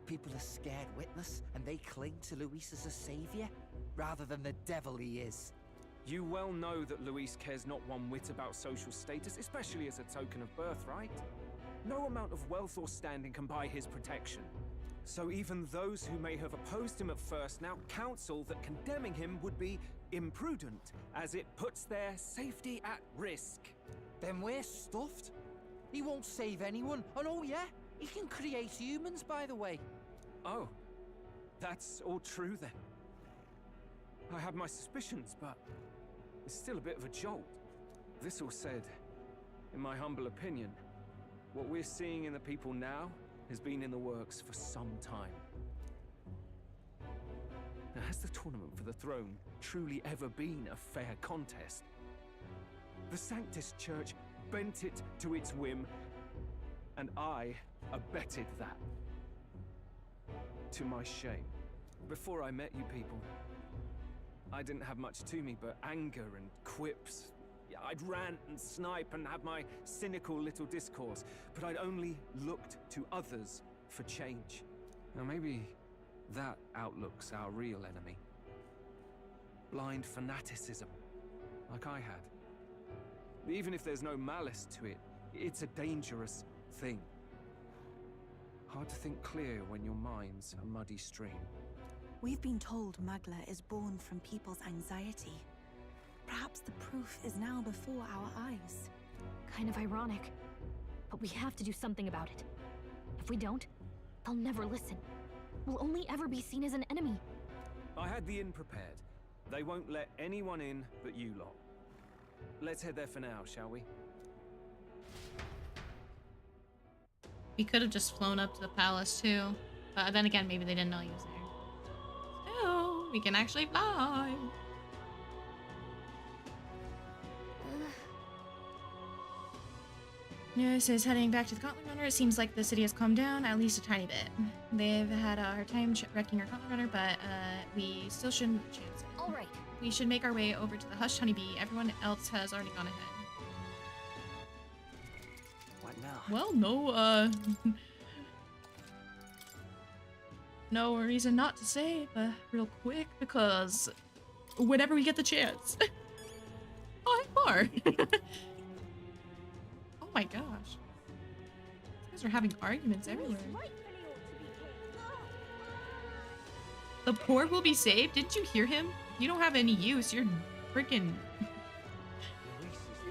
people are scared witless, and they cling to Luis as a savior, rather than the devil he is. You well know that Luis cares not one whit about social status, especially as a token of birthright. No amount of wealth or standing can buy his protection. So even those who may have opposed him at first now counsel that condemning him would be imprudent, as it puts their safety at risk. Then we're stuffed. He won't save anyone, and oh yeah, he can create humans, by the way. Oh, that's all true then. I have my suspicions, but it's still a bit of a jolt. This all said, in my humble opinion, what we're seeing in the people now has been in the works for some time. Now, has the tournament for the throne truly ever been a fair contest? The Sanctus Church bent it to its whim, and I abetted that. To my shame. Before I met you people, I didn't have much to me but anger and quips. I'd rant and snipe and have my cynical little discourse, but I'd only looked to others for change. Now maybe that outlook's our real enemy. Blind fanaticism, like I had. Even if there's no malice to it, it's a dangerous thing. Hard to think clear when your mind's a muddy stream. We've been told Magla is born from people's anxiety. Perhaps the proof is now before our eyes. Kind of ironic, but we have to do something about it. If we don't, they'll never listen. We'll only ever be seen as an enemy. I had the inn prepared. They won't let anyone in but you lot. Let's head there for now, shall we? We could have just flown up to the palace too. But then again, maybe they didn't know he was there. So, we can actually fly. News is heading back to the Gauntlet Runner. It seems like the city has calmed down, at least a tiny bit. They've had a hard time wrecking our Gauntlet Runner, but we still shouldn't chance it. All right. We should make our way over to the Hushed Honeybee. Everyone else has already gone ahead. What now? Well, no, no reason not to save real quick, because whenever we get the chance. Oh, I'm far. Oh my gosh. These guys are having arguments everywhere. The poor will be saved? Didn't you hear him? You don't have any use. You're freaking...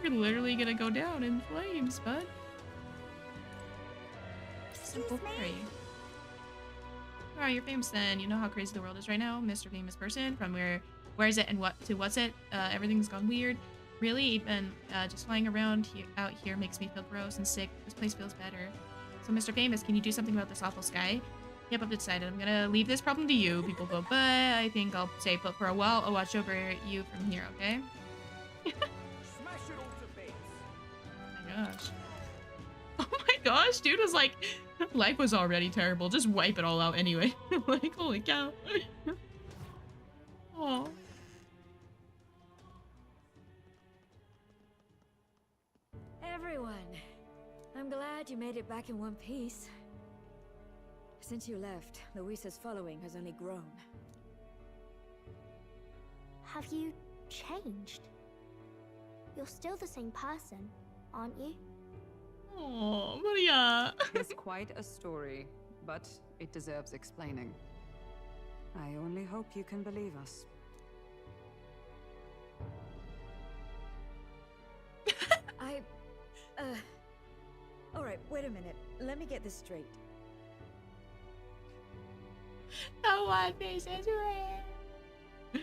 You're literally gonna go down in flames, bud. Simple fairy. Oh, you're famous then. You know how crazy the world is right now? Mr. Famous Person. From where is it and what to what's it? Everything's gone weird. Really, even just flying around out here makes me feel gross and sick. This place feels better. So, Mr. Famous, can you do something about this awful sky? Yep, I've decided. I'm gonna leave this problem to you. People go, but I think I'll stay put for a while. I'll watch over you from here, okay? Smash it all to bits. Oh my gosh. Oh my gosh, dude was like, life was already terrible. Just wipe it all out anyway. Like, holy cow. Oh. Everyone, I'm glad you made it back in one piece. Since you left, Luis's following has only grown. Have you changed? You're still the same person, aren't you? Oh, Maria. It's quite a story, but it deserves explaining. I only hope you can believe us. Alright, wait a minute. Let me get this straight. The one face is red.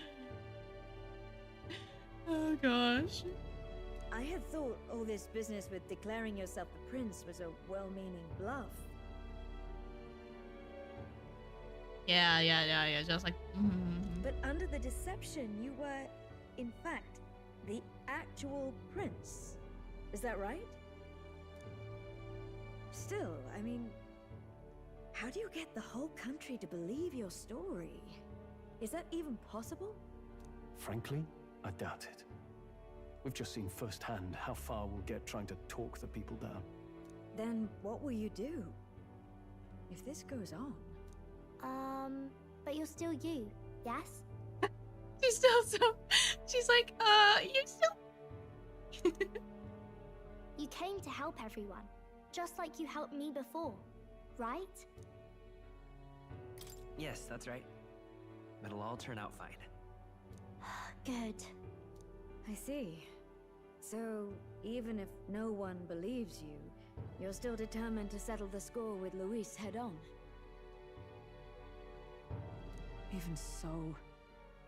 Oh gosh. I had thought all this business with declaring yourself the prince was a well-meaning bluff. Yeah. Just like, But under the deception, you were, in fact, the actual prince. Is that right? Still, I mean, how do you get the whole country to believe your story? Is that even possible? Frankly, I doubt it. We've just seen firsthand how far we'll get trying to talk the people down. Then what will you do? If this goes on? But you're still you, yes? She's still so... She's like, you still... You came to help everyone, just like you helped me before, right? Yes, that's right. It'll all turn out fine. Good. I see. So, even if no one believes you, you're still determined to settle the score with Luis head on? Even so,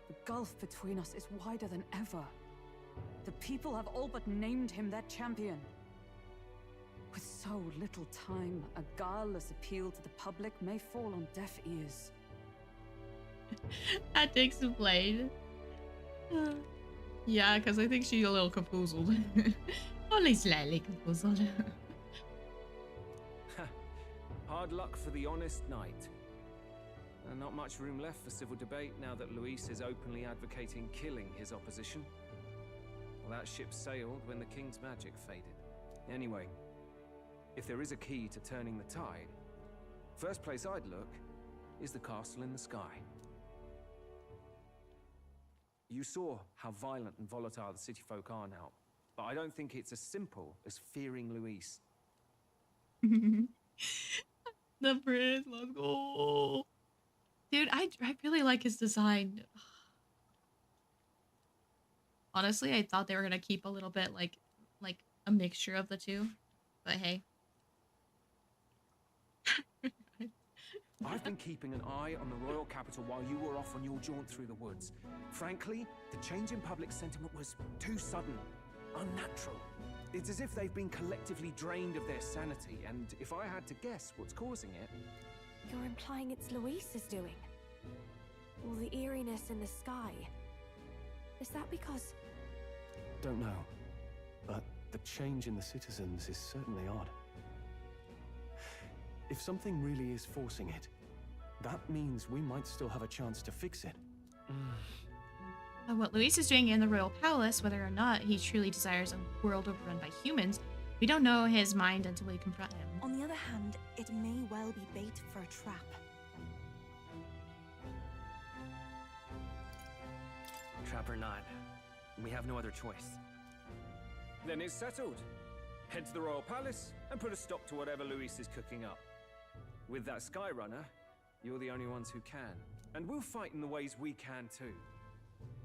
the gulf between us is wider than ever. The people have all but named him their champion. With so little time, a guileless appeal to the public may fall on deaf ears. That takes the blade. Yeah, because I think she's a little confuzzled. Only slightly confuzzled. Hard luck for the honest knight. And not much room left for civil debate now that Luis is openly advocating killing his opposition. Well, that ship sailed when the king's magic faded. Anyway, if there is a key to turning the tide, first place I'd look is the castle in the sky. You saw how violent and volatile the city folk are now, but I don't think it's as simple as fearing Luis. The prince, let's go. Dude, I really like his design. Honestly, I thought they were gonna keep a little bit like a mixture of the two, but hey. I've been keeping an eye on the royal capital while you were off on your jaunt through the woods. Frankly, the change in public sentiment was too sudden, unnatural. It's as if they've been collectively drained of their sanity, and if I had to guess what's causing it... You're implying it's Luis's doing? All the eeriness in the sky. Is that because... Don't know, but the change in the citizens is certainly odd. If something really is forcing it, that means we might still have a chance to fix it. What Luis is doing in the royal palace, whether or not he truly desires a world overrun by humans, we don't know his mind until we confront him. On the other hand, it may well be bait for a trap. Trap or not, we have no other choice. Then it's settled. Head to the royal palace and put a stop to whatever Luis is cooking up. With that Skyrunner, you're the only ones who can. And we'll fight in the ways we can too.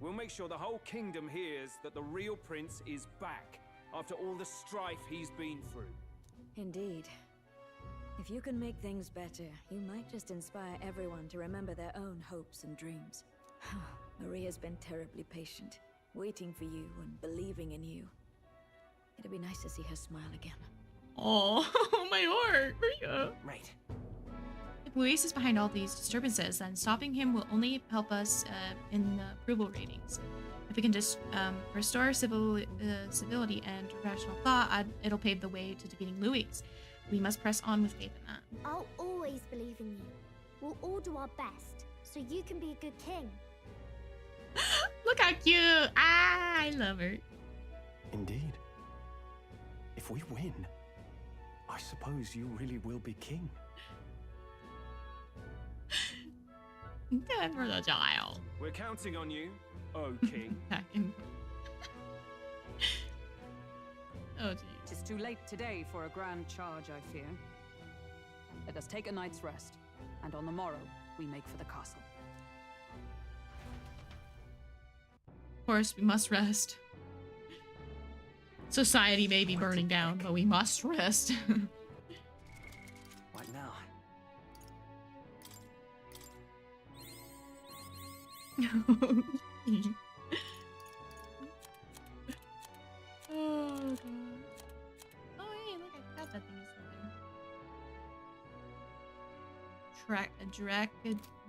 We'll make sure the whole kingdom hears that the real prince is back after all the strife he's been through. Indeed. If you can make things better, you might just inspire everyone to remember their own hopes and dreams. Maria's been terribly patient, waiting for you and believing in you. It'd be nice to see her smile again. Oh, my heart, Maria. Right. If Luis is behind all these disturbances, then stopping him will only help us in the approval ratings. If we can just restore civility and rational thought, it'll pave the way to defeating Luis. We must press on with faith in that. I'll always believe in you. We'll all do our best, so you can be a good king. Look how cute! Ah, I love her. Indeed. If we win, I suppose you really will be king. Good for the child. We're counting on you, oh king. Oh, geez. It's too late today for a grand charge, I fear. Let us take a night's rest, and on the morrow, we make for the castle. Of course, we must rest. Society may be burning down, but we must rest. What now? Oh, God. Oh, hey, look, I forgot that thing is still there.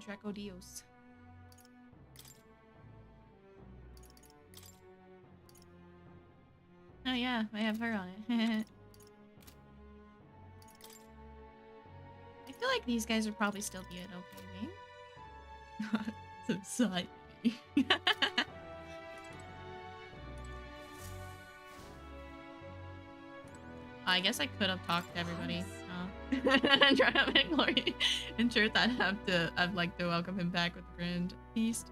Dracodios. Oh yeah, I have her on it. I feel like these guys would probably still be an okay name. Society. I guess I could have talked to everybody. And try to make glory. In truth, I'd like to welcome him back with a grand feast.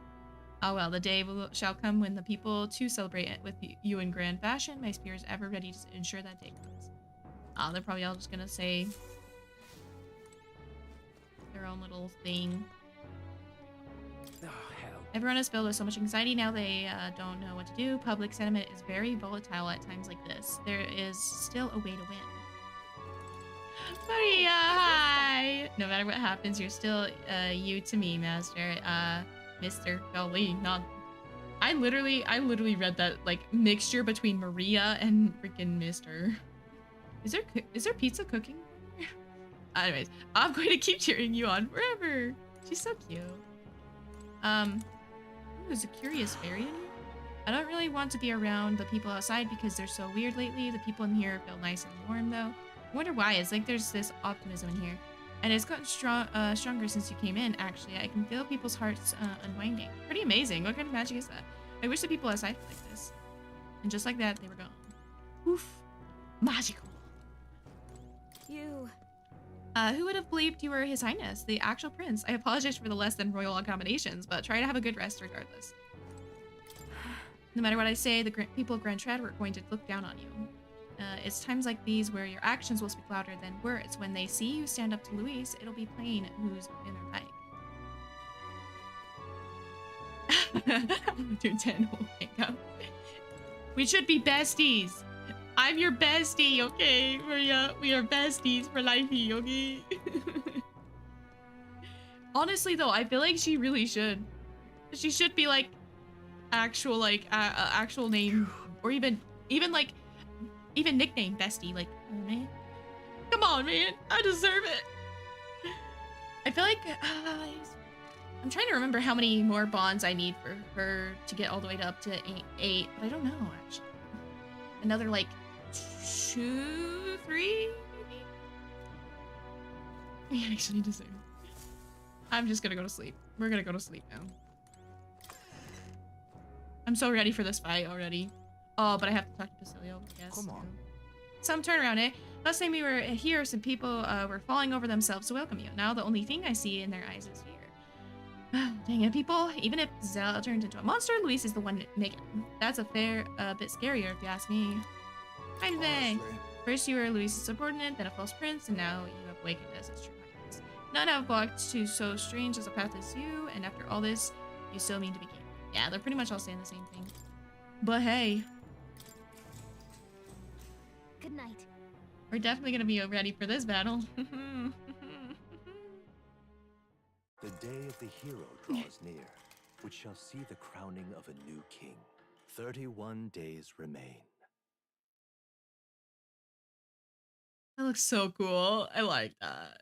Oh well, the day shall come when the people too celebrate it with you in grand fashion. My spear is ever ready to ensure that day comes. Oh, they're probably all just gonna say their own little thing. Oh, hell. Everyone is filled with so much anxiety now they don't know what to do. Public sentiment is very volatile at times like this. There is still a way to win. Maria, hi! No matter what happens, you're still you to me, Master. Mr. Golly, not... I literally read that, like, mixture between Maria and freaking Mr. Is there pizza cooking? Anyways, I'm going to keep cheering you on forever. She's so cute. There's a curious fairy in here. I don't really want to be around the people outside because they're so weird lately. The people in here feel nice and warm, though. I wonder why. It's like there's this optimism in here. And it's gotten stronger since you came in, actually. I can feel people's hearts unwinding. Pretty amazing. What kind of magic is that? I wish the people outside were like this. And just like that, they were gone. Oof. Magical. You... who would have believed you were His Highness, the actual prince? I apologize for the less than royal accommodations, but try to have a good rest regardless. No matter what I say, the people of Grand Trad were going to look down on you. It's times like these where your actions will speak louder than words. When they see you stand up to Luis, it'll be plain who's in their right. Dude, 10 will hang up. We should be besties. I'm your bestie, okay, Maria? We are besties for lifey, okay? Honestly, though, I feel like she really should. She should be like actual, like actual name, or even nickname bestie. Like, oh man, come on, man, I deserve it. I feel like I'm trying to remember how many more bonds I need for her to get all the way up to 8, but I don't know actually. Another like 2, 3 maybe? We actually deserve it. I'm just gonna go to sleep. We're gonna go to sleep now. I'm so ready for this fight already. Oh, but I have to talk to Basilio, I guess. Come on. Some turnaround, eh? Last time we were here, some people were falling over themselves to welcome you. Now the only thing I see in their eyes is fear. Dang it, people. Even if Zell turned into a monster, Luis is the one making him. That's a fair bit scarier if you ask me. I'm Vay. First you were Luis's subordinate, then a false prince, and now you have awakened as his true highness. None have walked to so strange as a path as you, and after all this, you still mean to be king. Yeah, they're pretty much all saying the same thing. But hey. Good night. We're definitely gonna be ready for this battle. The day of the hero draws near, which shall see the crowning of a new king. 31 days remain. That looks so cool. I like that.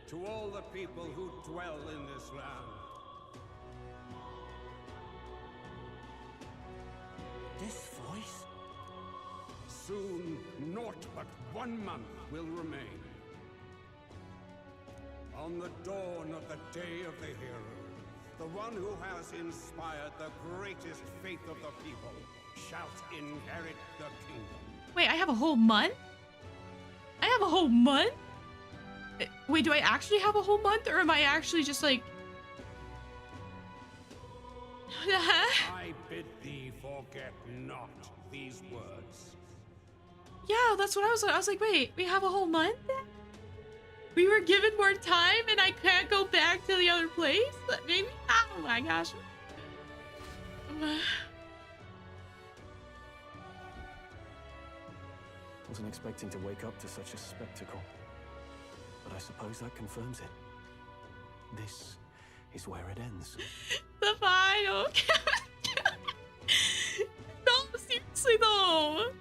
To all the people who dwell in this land. This voice? Soon, naught but 1 month will remain. On the dawn of the day of the hero, the one who has inspired the greatest faith of the people shall inherit the kingdom. Wait, I have a whole month? I have a whole month? Wait, do I actually have a whole month, or am I actually just like... I bid thee forget not these words. Yeah, that's what I was like, wait, we have a whole month? We were given more time and I can't go back to the other place? Maybe? Oh my gosh. Wasn't expecting to wake up to such a spectacle, but I suppose that confirms it. This is where it ends. The final. No, seriously though.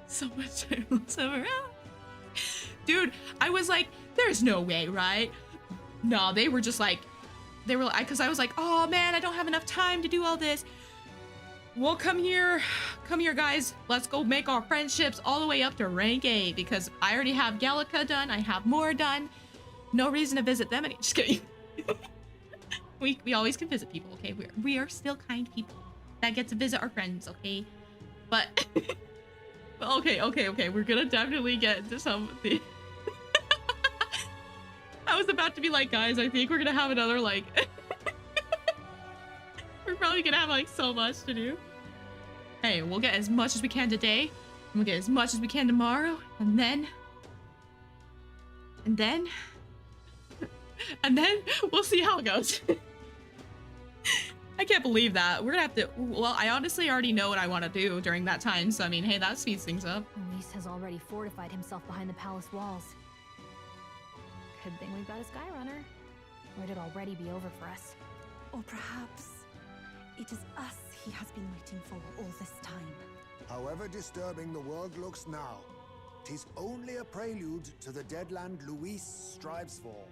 So much time around. Dude, I was like, there's no way, right? No, they were just like, they were, because I was like, oh man, I don't have enough time to do all this. Well, come here guys, let's go make our friendships all the way up to rank 8 because I already have Gallica done, I have more done. No reason to visit them just kidding. we always can visit people, okay? We are still kind people that get to visit our friends, okay? But okay, we're gonna definitely get into some of the I was about to be like, guys, I think we're gonna have another like we're probably gonna have like so much to do. Hey, we'll get as much as we can today, and we'll get as much as we can tomorrow, and then we'll see how it goes. I can't believe that. We're gonna have to, well, I honestly already know what I want to do during that time, so I mean, hey, that speeds things up. Luis has already fortified himself behind the palace walls. Good thing we've got a Skyrunner, or it'd already be over for us. Or perhaps it is us he has been waiting for all this time. However disturbing the world looks now, 'tis only a prelude to the deadland Luis strives for.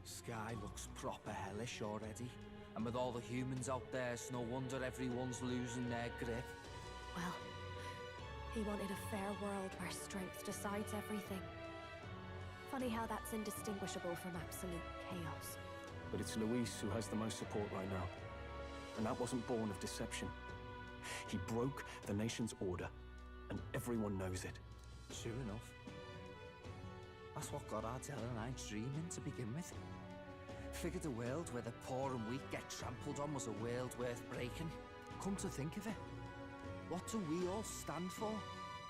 Sky looks proper hellish already. And with all the humans out there, it's no wonder everyone's losing their grip. Well, he wanted a fair world where strength decides everything. Funny how that's indistinguishable from absolute chaos. But it's Luis who has the most support right now. And that wasn't born of deception. He broke the nation's order, and everyone knows it. Sure enough. That's what got Ardell and I dreaming to begin with. Figured a world where the poor and weak get trampled on was a world worth breaking. Come to think of it, what do we all stand for,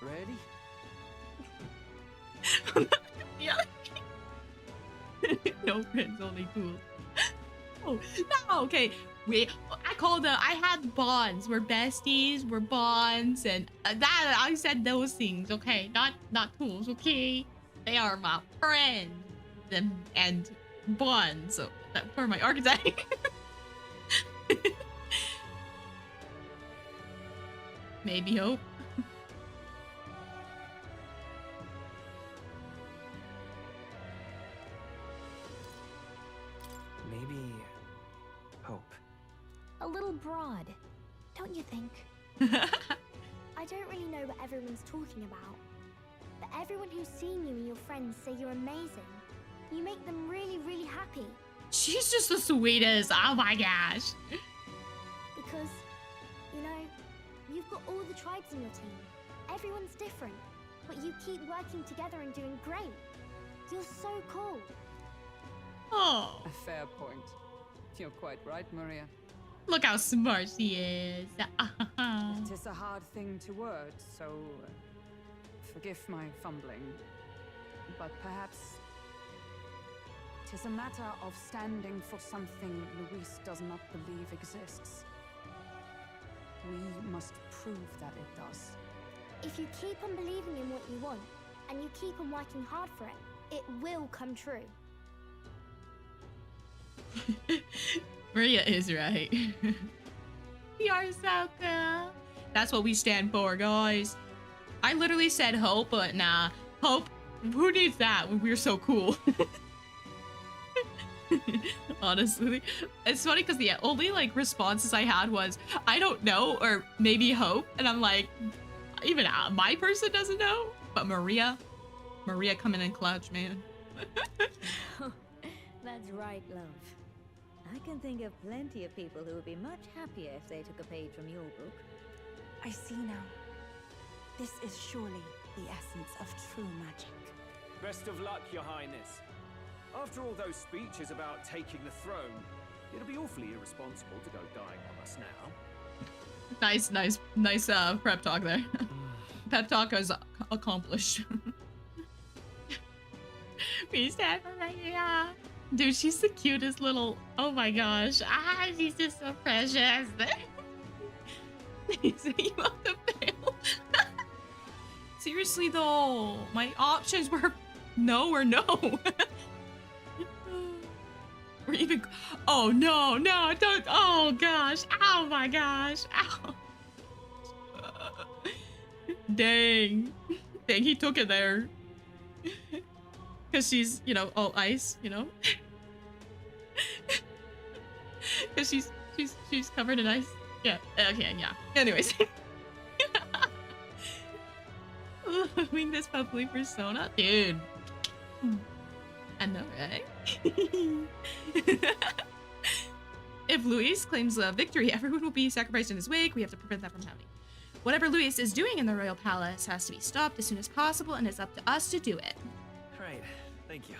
really? Yeah. No friends, only tools. Oh, no, okay. I had bonds. We're besties, we're bonds, and that I said those things, okay? Not tools, okay? They are my friends and bonds. So that for my archetype. Maybe hope. Maybe hope. A little broad, don't you think? I don't really know what everyone's talking about, but everyone who's seen you and your friends say you're amazing. You make them really, really happy. She's just the sweetest. Oh my gosh. Because, you know, you've got all the tribes in your team. Everyone's different, but you keep working together and doing great. You're so cool. Oh. A fair point. You're quite right, Maria. Look how smart she is. It is a hard thing to word, so forgive my fumbling. But perhaps it is a matter of standing for something Luis does not believe exists. We must prove that it does. If you keep on believing in what you want, and you keep on working hard for it, it will come true. Maria is right. We are so cool. That's what we stand for, guys. I literally said hope, but nah. Hope, who needs that when we're so cool? Honestly, it's funny because the only like responses I had was I don't know or maybe hope, and I'm like, even my person doesn't know, but Maria coming in clutch, man. That's right, love. I can think of plenty of people who would be much happier if they took a page from your book. I see now. This is surely the essence of true magic. Best of luck, Your Highness. After all those speeches about taking the throne, it'd be awfully irresponsible to go dying on us now. Nice prep talk there. Pep talk is accomplished. We stand for Maria. Dude, she's the cutest little, oh my gosh. She's just so precious. You have to fail. Seriously though, my options were no or no. Or even, oh no, don't, oh gosh, oh my gosh, ow. Dang, he took it there. Because she's, you know, all ice, you know? Because she's covered in ice. Yeah. Okay. Yeah. Anyways. Doing this public persona, dude. I know, right? If Luis claims victory, everyone will be sacrificed in his wake. We have to prevent that from happening. Whatever Luis is doing in the royal palace has to be stopped as soon as possible, and it's up to us to do it. Right. Thank you.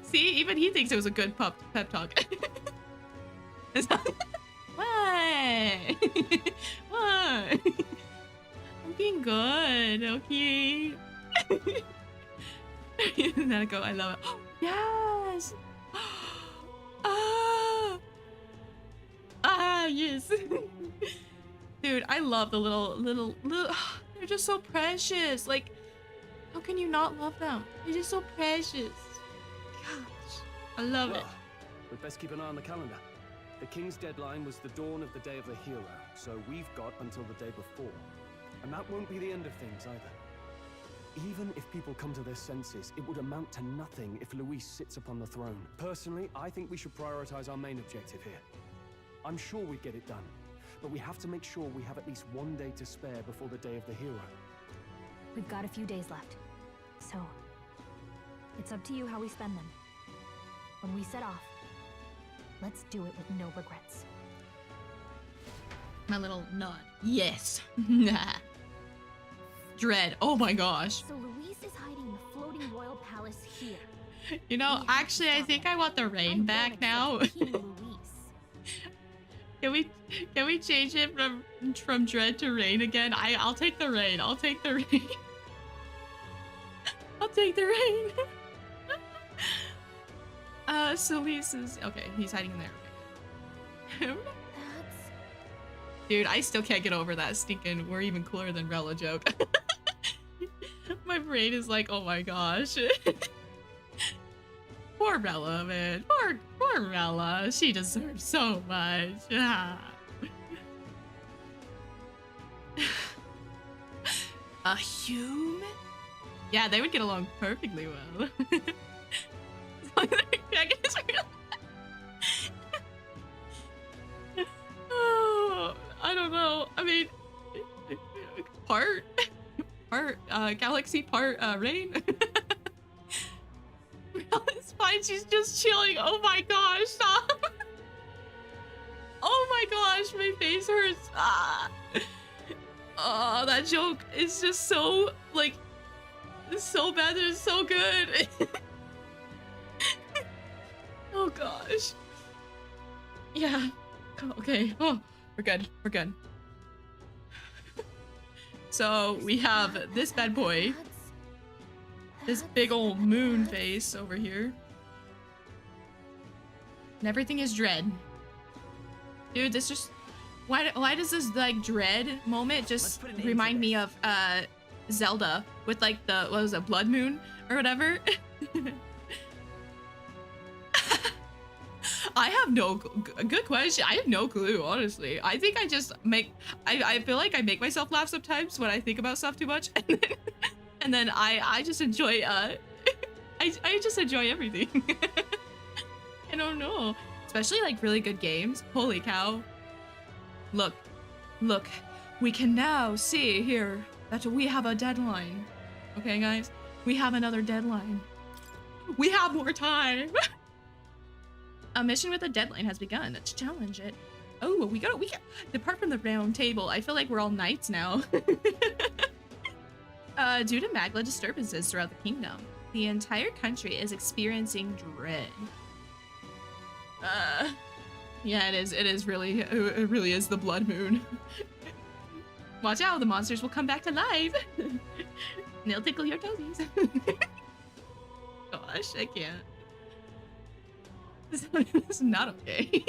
See, even he thinks it was a good pep talk. Why? Why? I'm being good, okay? Nanako, I love it. Yes! Yes. Dude, I love the little, they're just so precious. Like, how can you not love them? They're just so precious. Gosh, I love it. We'd best keep an eye on the calendar. The king's deadline was the dawn of the day of the hero, so we've got until the day before. And that won't be the end of things either. Even if people come to their senses, it would amount to nothing if Luis sits upon the throne. Personally, I think we should prioritize our main objective here. I'm sure we'd get it done, but we have to make sure we have at least one day to spare before the day of the hero. We've got a few days left, so it's up to you how we spend them. When we set off, let's do it with no regrets. My little nod. Yes. Dread. Oh my gosh. So Luis is hiding in the floating royal palace here. You know, actually, I think I want the rain back now. Can we change it from Dread to Rain again? I'll take the rain. I'll take the rain. I'll take the rain. So Lisa's okay. He's hiding in there. Okay. Dude, I still can't get over that stinking "we're even cooler than Rella" joke. My brain is like, oh my gosh. Poor Rella, man. Poor Rella. She deserves so much. A human? Yeah, they would get along perfectly well. Oh, I don't know. I mean, part galaxy, part rain. It's fine. She's just chilling. Oh my gosh, stop. Oh my gosh, my face hurts. Oh, that joke is just so, like, so bad that it's so good. Oh gosh. Yeah. Okay. Oh, we're good. We're good. So we have this bad boy. This big old moon face over here. And everything is dread. Dude, this just... Why does this, like, dread moment just remind me of, Zelda with, like, the, what was it, Blood Moon or whatever? I have no... Good question. I have no clue, honestly. I think I just make... I feel like I make myself laugh sometimes when I think about stuff too much. And then I just enjoy, I just enjoy everything. I don't know. Especially, like, really good games. Holy cow. Look. We can now see here that we have a deadline. Okay, guys? We have another deadline. We have more time. A mission with a deadline has begun. Let's challenge it. Oh, we got depart from the round table. I feel like we're all knights now. Due to Magla disturbances throughout the kingdom, the entire country is experiencing dread. Yeah, it really is the blood moon. Watch out, the monsters will come back to life. And they'll tickle your toesies. Gosh, I can't. This is not okay.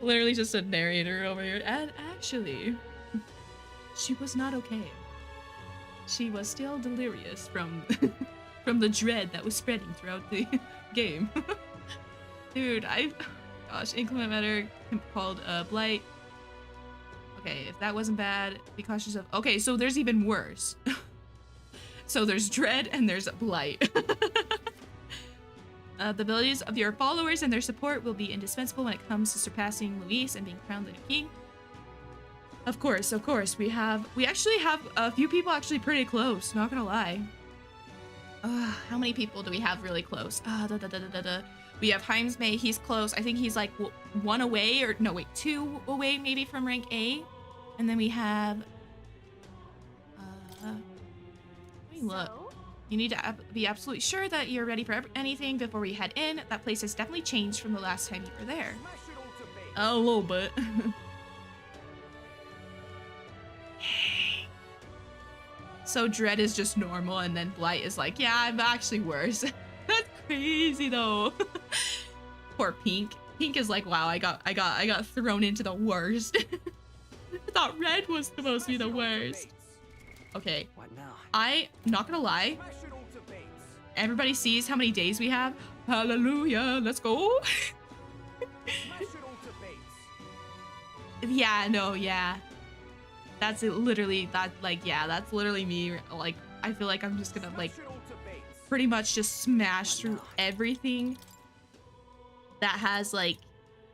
Literally just a narrator over here. And actually, she was not okay. She was still delirious from from the dread that was spreading throughout the game. Dude, gosh, inclement matter called blight. Okay, if that wasn't bad, be cautious of. Okay, so there's even worse. So there's dread and there's blight. The abilities of your followers and their support will be indispensable when it comes to surpassing Luis and being crowned the new king. Of course, we actually have a few people actually pretty close, not gonna lie. How many people do we have really close? We have Himes May, he's close. I think he's like 1 away, or no, wait, 2 away maybe from rank A. And then we have, let me look. You need to be absolutely sure that you're ready for anything before we head in. That place has definitely changed from the last time you were there. A little bit. So Dread is just normal, and then Blight is like, yeah, I'm actually worse. That's crazy though. Poor Pink. Pink is like, wow, I got thrown into the worst. I thought Red was supposed to be the worst. Okay. What now? I not gonna lie. Everybody sees how many days we have. Hallelujah. Let's go. Yeah, no, yeah. That's literally that, like, yeah, that's literally me. Like, I feel like I'm just gonna like pretty much just smash through everything that has like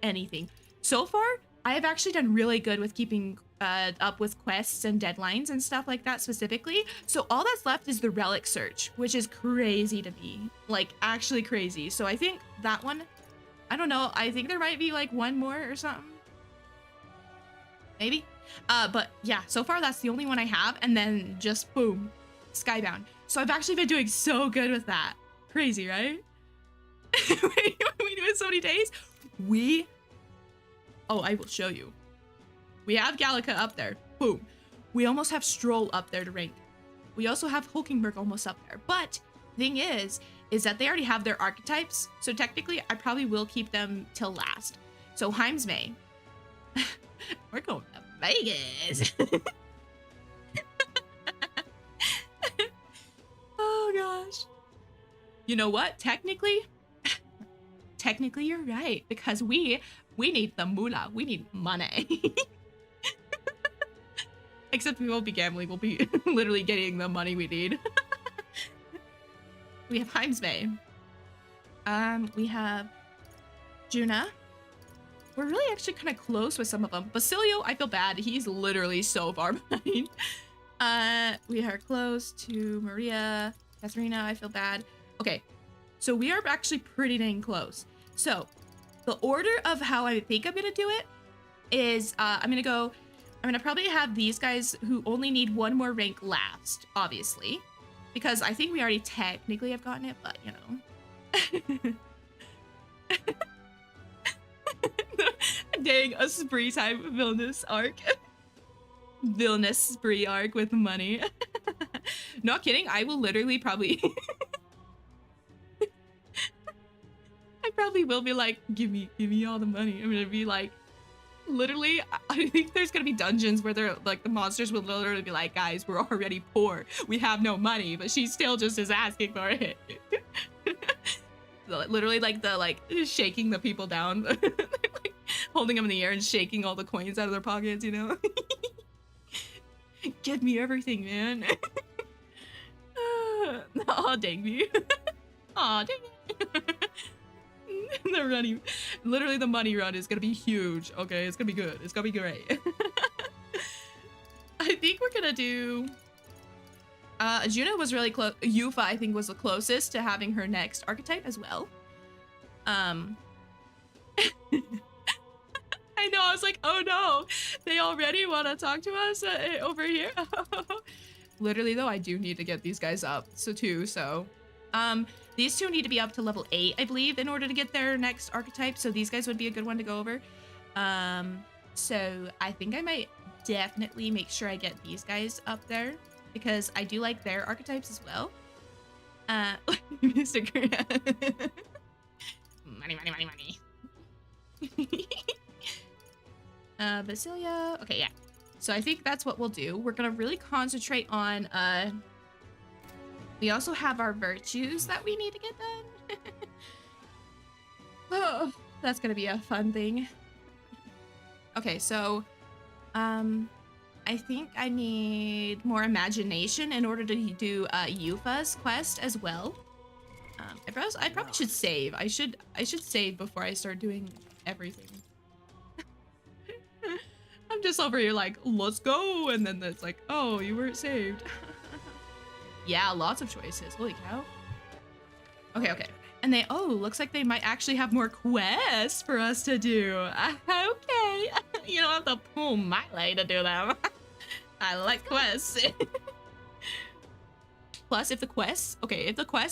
anything. So far, I have actually done really good with keeping up with quests and deadlines and stuff like that specifically. So all that's left is the relic search, which is crazy to me, like actually crazy. So I think that one, I don't know, I think there might be like one more or something, maybe. But yeah, so far that's the only one I have, and then just boom, Skybound. So I've actually been doing so good with that. Crazy, right? We do it so many days. Oh, I will show you. We have Gallica up there. Boom. We almost have Stroll up there to rank. We also have Hulkenberg almost up there. But thing is that they already have their archetypes. So technically, I probably will keep them till last. So Himes May. We're going to Vegas. Oh gosh. You know what? Technically you're right, because we need the moolah. We need money. Except we won't be gambling. We'll be literally getting the money we need. We have Himes May. We have Juna. We're really actually kind of close with some of them. Basilio, I feel bad. He's literally so far behind. We are close to Maria. Katharina, I feel bad. Okay, so we are actually pretty dang close. So the order of how I think I'm gonna do it is I'm gonna probably have these guys who only need one more rank last, obviously, because I think we already technically have gotten it, but you know. Dang, a spree type villainous arc. Villainous spree arc with money. Not kidding, I will literally probably I probably will be like, give me all the money. I'm gonna be like, literally, I think there's gonna be dungeons where they're like, the monsters will literally be like, guys, we're already poor, we have no money, but she still just is asking for it. Literally like shaking the people down. Like, holding them in the air and shaking all the coins out of their pockets, you know. Give me everything, man. Oh dang me. Oh dang it. The running, literally the money run is gonna be huge. Okay, it's gonna be good. It's gonna be great. I think we're gonna do Juno was really close. Yufa, I think, was the closest to having her next archetype as well. I know, I was like, oh no, they already want to talk to us over here. Literally though, I do need to get these guys up, so these two need to be up to level 8, I believe, in order to get their next archetype, so these guys would be a good one to go over. So I think I might definitely make sure I get these guys up there, because I do like their archetypes as well. Mr. Money. Basilia. Okay, yeah. So I think that's what we'll do. We're gonna really concentrate on we also have our virtues that we need to get done. Oh, that's gonna be a fun thing. Okay, so I think I need more imagination in order to do Yufa's quest as well. I probably should save. I should save before I start doing everything. I'm just over here like, let's go, and then it's like, oh, you weren't saved. Yeah, lots of choices. Holy cow. Okay, okay. And they, oh, looks like they might actually have more quests for us to do. Okay. You don't have to pull my leg to do them. I like quests. Plus, if the quests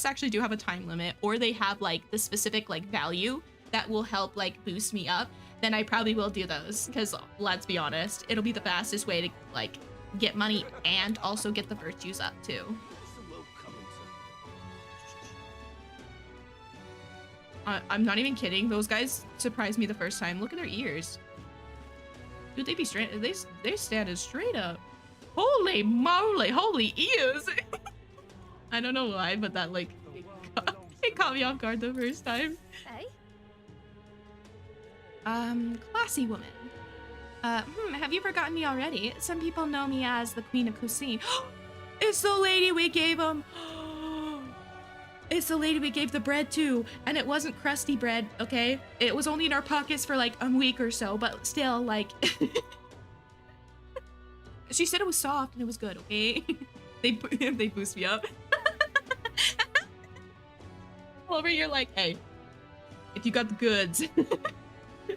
actually do have a time limit, or they have like the specific like value that will help like boost me up, then I probably will do those. Because let's be honest, it'll be the fastest way to like get money and also get the virtues up too. I'm not even kidding. Those guys surprised me the first time. Look at their ears. Dude, they be straight. They stand as straight up. Holy moly! Holy ears! I don't know why, but that like it caught me off guard the first time. Hey. Classy woman. Have you forgotten me already? Some people know me as the Queen of Cuisine. It's the lady we gave them. It's the lady we gave the bread to, and it wasn't crusty bread, okay? It was only in our pockets for like a week or so, but still, like... She said it was soft and it was good, okay? they boost me up. Over here like, hey, if you got the goods,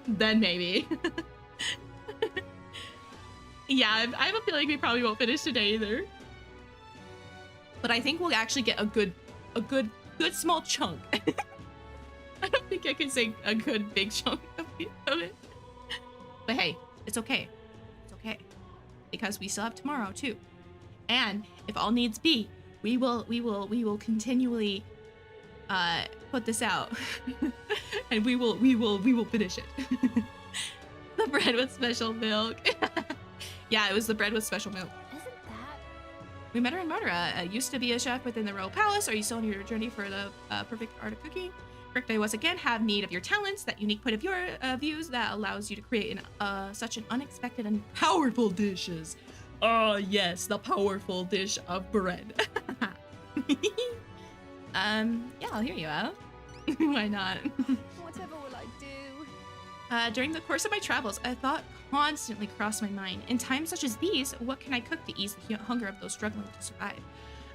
then maybe. Yeah, I have a feeling we probably won't finish today either. But I think we'll actually get a good small chunk. I don't think I can say a good big chunk of it. But hey, it's okay. It's okay. Because we still have tomorrow too. And if all needs be, we will continually put this out. And we will finish it. The bread with special milk. Yeah, it was the bread with special milk. We met her in Martara. Used to be a chef within the royal palace. Are you still on your journey for the perfect art of cooking? Correct, I once again have need of your talents, that unique point of your views that allows you to create such an unexpected and powerful dishes. Yes, the powerful dish of bread. Yeah, I'll hear you out. Why not? Whatever will I do? During the course of my travels, a thought constantly crossed my mind. In times such as these, what can I cook to ease the hunger of those struggling to survive?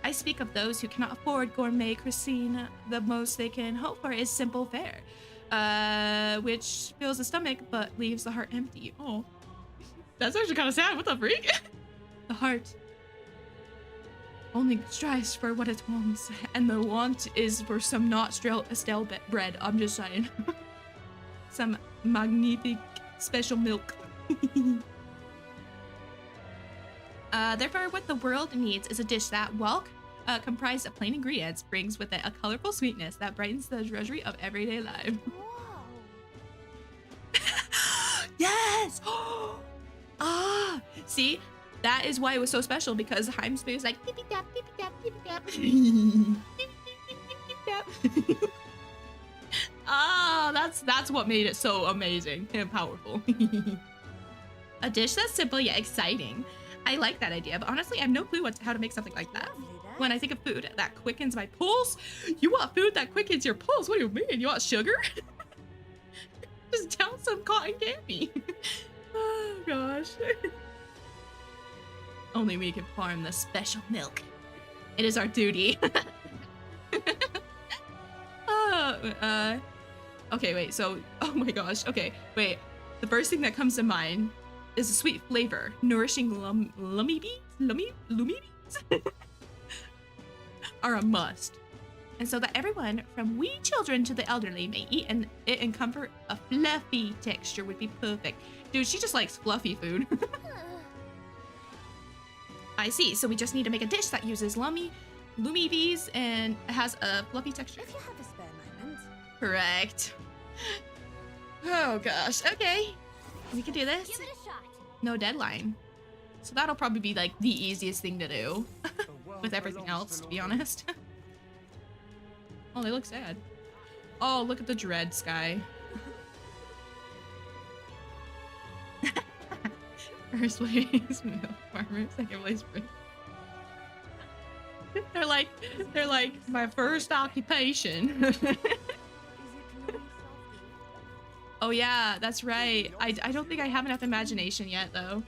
I speak of those who cannot afford gourmet cuisine. The most they can hope for is simple fare, which fills the stomach but leaves the heart empty. Oh, that's actually kind of sad. What the freak? The heart only strives for what it wants, and the want is for some not stale bread. I'm just saying. Some magnifique special milk. Therefore, what the world needs is a dish that, while comprised of plain ingredients, brings with it a colorful sweetness that brightens the drudgery of everyday life. Yes! See? That is why it was so special, because Heim's was like, tippy tap, tippy tap, tippy tap. That's what made it so amazing and powerful. A dish that's simple yet exciting. I like that idea, but honestly, I have no clue how to make something like that. When I think of food that quickens my pulse, you want food that quickens your pulse? What do you mean? You want sugar? Just down some cotton candy. Oh gosh. Only we can farm the special milk. It is our duty. Okay, wait, so, oh my gosh, okay, wait. The first thing that comes to mind is a sweet flavor, nourishing lummy beans are a must. And so that everyone, from wee children to the elderly, may eat it in comfort, a fluffy texture would be perfect. Dude, she just likes fluffy food. I see, so we just need to make a dish that uses lummy bees and has a fluffy texture. If you have a spare moment. Correct. Oh gosh, okay. We can do this. Give it a shot. No deadline. So that'll probably be like the easiest thing to do with everything else, to be honest. Oh, they look sad. Oh, look at the dread sky. First place milk farmer, second place fruit. they're like my first occupation. Oh yeah, that's right. I don't think I have enough imagination yet though.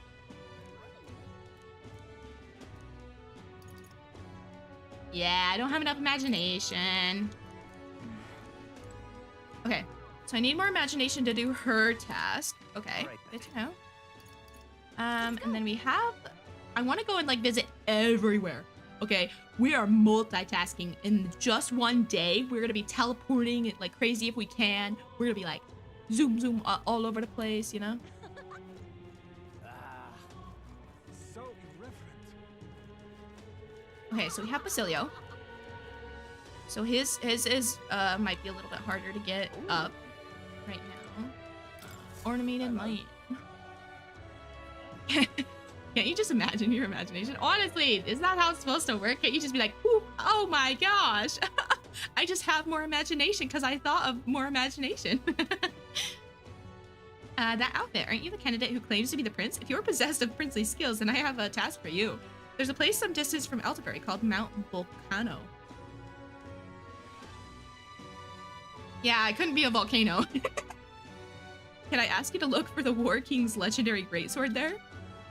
Yeah, I don't have enough imagination. Okay, so I need more imagination to do her task. Okay, good to know. And then we have, I want to go and like visit everywhere. Okay, we are multitasking in just one day. We're gonna be teleporting it like crazy if we can. We're gonna be like zoom all over the place, you know? So irreverent. Okay, so we have Basilio. So his is might be a little bit harder to get up right now. Ornamented light. Can't you just imagine your imagination? Honestly, is that how it's supposed to work? Can't you just be like, ooh, oh my gosh. I just have more imagination because I thought of more imagination. That outfit, aren't you the candidate who claims to be the prince? If you're possessed of princely skills, then I have a task for you. There's a place some distance from Elderberry called Mount Volcano. Yeah, I couldn't be a volcano. Can I ask you to look for the War King's legendary greatsword there?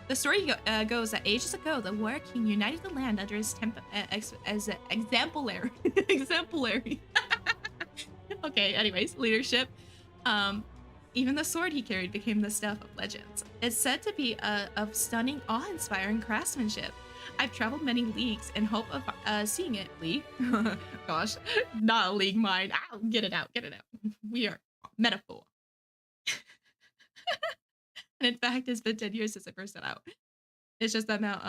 The story goes that ages ago, the War King united the land under his exemplary. Exemplary. Okay, anyways, leadership. Even the sword he carried became the stuff of legends. It's said to be of stunning, awe-inspiring craftsmanship. I've traveled many leagues in hope of seeing it. League? Gosh, not a league mine. Ow, get it out, get it out. We are metaphor. And in fact, it's been 10 years since I first set out. It's just that Mount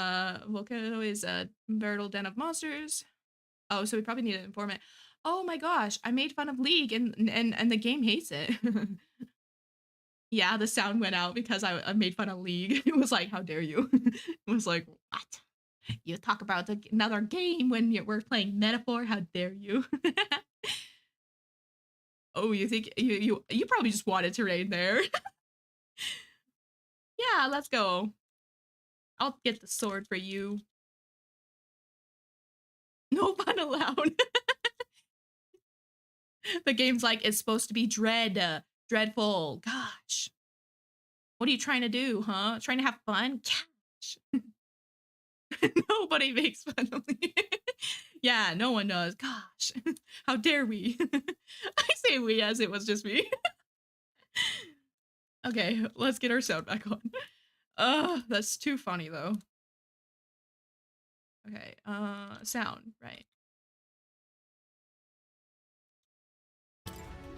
Volcano is a veritable den of monsters. Oh, so we probably need an informant. Oh my gosh, I made fun of League and the game hates it. Yeah, the sound went out because I made fun of League. It was like, how dare you? It was like, what? You talk about another game when we're playing Metaphor? How dare you? Oh, you think you probably just wanted to raid there. Yeah, let's go. I'll get the sword for you. No fun allowed. The game's like, it's supposed to be dreadful. Gosh. What are you trying to do, huh? Trying to have fun? Gosh. Nobody makes fun of me. Yeah, no one does. Gosh. How dare we? I say we as it was just me. Okay, let's get our sound back on. That's too funny though. Okay, sound, right.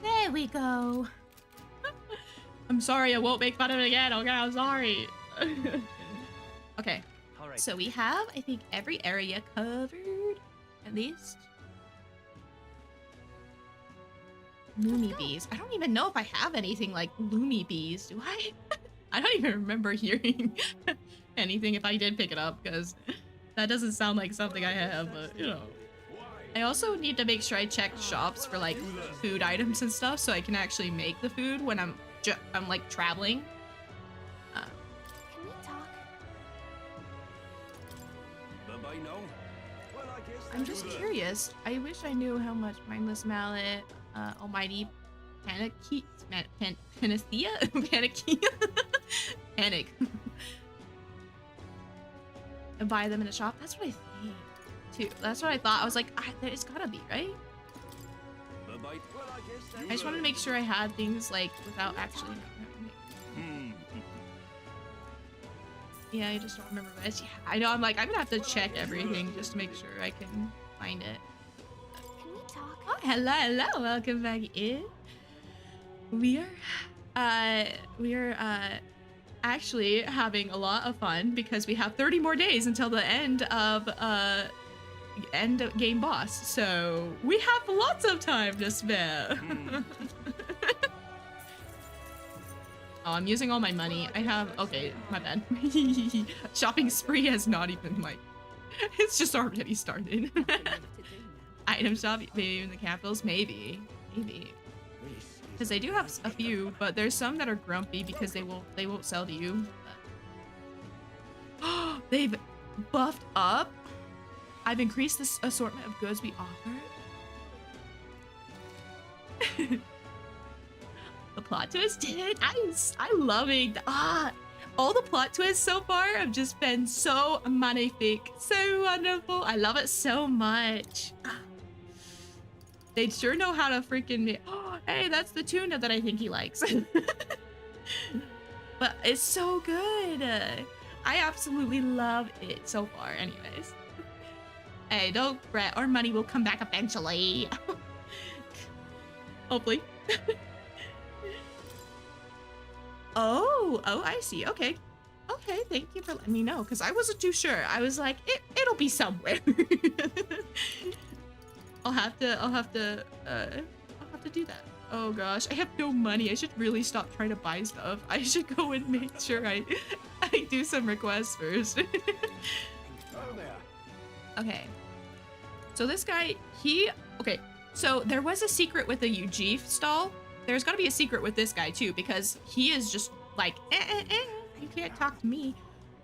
There we go. I'm sorry, I won't make fun of it again. Okay, I'm sorry. Okay, All right. So we have, I think, every area covered, at least. Loomy bees. I don't even know if I have anything like loomy bees, do I? I don't even remember hearing anything if I did pick it up, because that doesn't sound like something I have, but, you know. I also need to make sure I check shops for, like, food items and stuff so I can actually make the food when I'm like, traveling. Can we talk? I'm just curious. I wish I knew how much Mindless Mallet, Almighty Panacea? Panacea? Panic. And buy them in a shop? That's what I think, too. That's what I thought. I was like, it's gotta be, right? I just wanted to make sure I had things, like, without actually having it. Yeah, I just don't remember this. Yeah, I know, I'm like, I'm gonna have to check everything just to make sure I can find it. Can we talk? Oh, hello, welcome back in. We are actually having a lot of fun because we have 30 more days until the end of game boss. So we have lots of time to spare. Oh, I'm using all my money. I have, okay, my bad. Shopping spree has not even, like, it's just already started. Item shop, maybe in the capitals, maybe. Because I do have a few, but there's some that are grumpy because they won't sell to you. They've buffed up. I've increased this assortment of goods we offer. The plot twist, dude. I'm loving all the plot twists so far have just been so magnifique, so wonderful. I love it so much. They sure know how to freaking hey, that's the tuna that I think he likes. But it's so good. I absolutely love it so far anyways. Hey, don't fret, our money will come back eventually. Hopefully. Oh, I see. Okay, thank you for letting me know, because I wasn't too sure. I was like, it'll be somewhere. I'll have to do that. Oh gosh, I have no money. I should really stop trying to buy stuff. I should go and make sure I do some requests first. Okay. So this guy, okay. So there was a secret with the UG stall. There's got to be a secret with this guy too, because he is just like, you can't talk to me.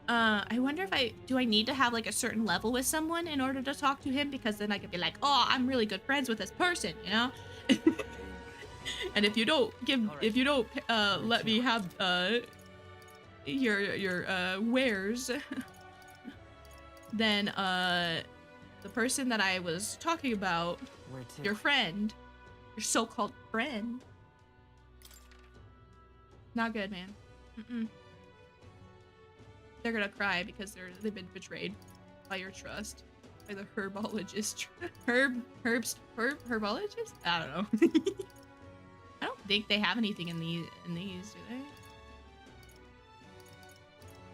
I wonder if do I need to have like a certain level with someone in order to talk to him? Because then I could be like, oh, I'm really good friends with this person, you know? And if you don't let me have your wares, then the person that I was talking about, your friend, your so-called friend, not good, man. They're gonna cry because they've been betrayed by your trust, by the herbologist. Herbologist? I don't know. I don't think they have anything in these, do they?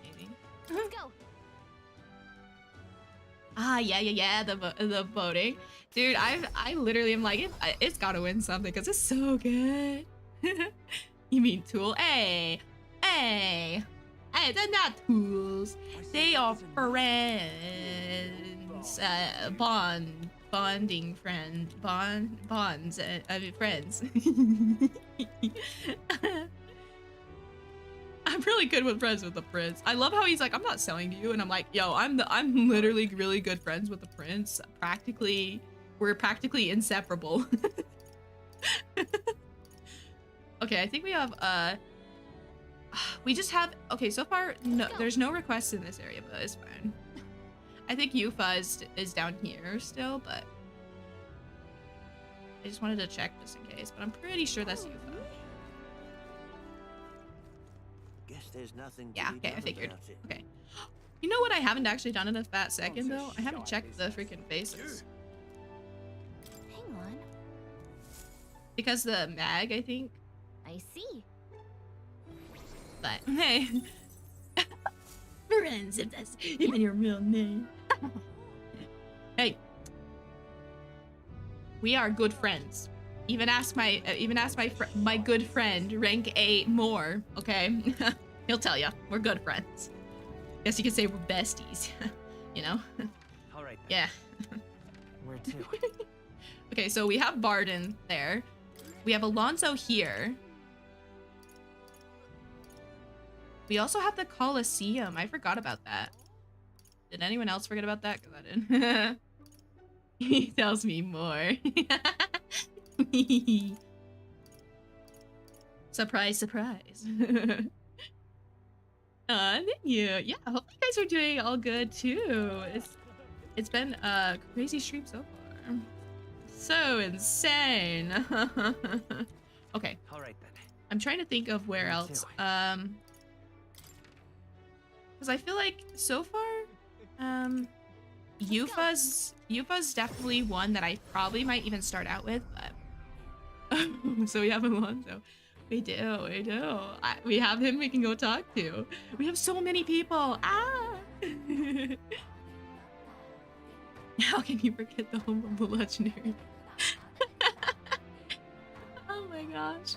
Maybe. Let's go. Ah, yeah, the voting. Dude, I literally am like, it's gotta win something because it's so good. You mean Tool? Hey, they're not tools. They are friends. Bonding friends. Bonds. I mean, friends. I'm really good with friends with the prince. I love how he's like, I'm not selling to you, and I'm like, yo, I'm literally really good friends with the prince. We're practically inseparable. Okay, I think we have we just have, okay, so far no, there's no requests in this area, but it's fine. I think Yufa is down here still, but I just wanted to check just in case, but I'm pretty sure that's Yufa. Guess there's nothing. Yeah, okay, I figured. Okay. You know what I haven't actually done in a fat second though? I haven't checked the freaking faces. Hang on. Because the mag, I think. I see. But hey. Friends, if that's even your real name. Hey. We are good friends. Even ask my good friend rank A more, okay? He'll tell you we're good friends. Guess you could say we're besties, you know? All right. Yeah. Where to? Okay, so we have Barden there. We have Alonso here. We also have the Colosseum. I forgot about that. Did anyone else forget about that? Because I didn't. He tells me more. Surprise, surprise. Thank you. Yeah, I hope you guys are doing all good too. It's been a crazy stream so far. So insane. Okay. All right then. I'm trying to think of where else. Because I feel like so far, Yufa's definitely one that I probably might even start out with, but so we have Alonso. We do. We have him we can go talk to. We have so many people. Ah! How can you forget the home of the legendary? Oh my gosh.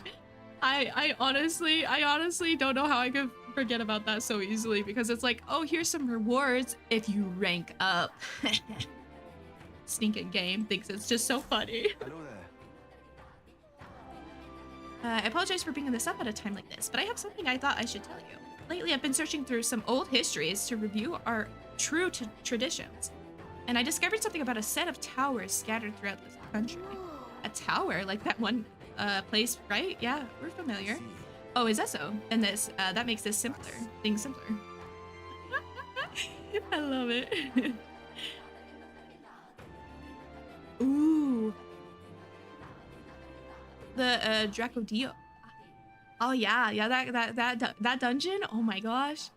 I honestly don't know how I could forget about that so easily, because it's like, oh, here's some rewards if you rank up. Stinking game thinks it's just so funny. Hello there. I apologize for bringing this up at a time like this, but I have something I thought I should tell you. Lately, I've been searching through some old histories to review our true traditions. And I discovered something about a set of towers scattered throughout the country. A tower, like that one place, right? Yeah, we're familiar. Oh, is that so? And this that makes this simpler. Things simpler. I love it. Ooh. The Dracodio. Oh yeah, that dungeon. Oh my gosh.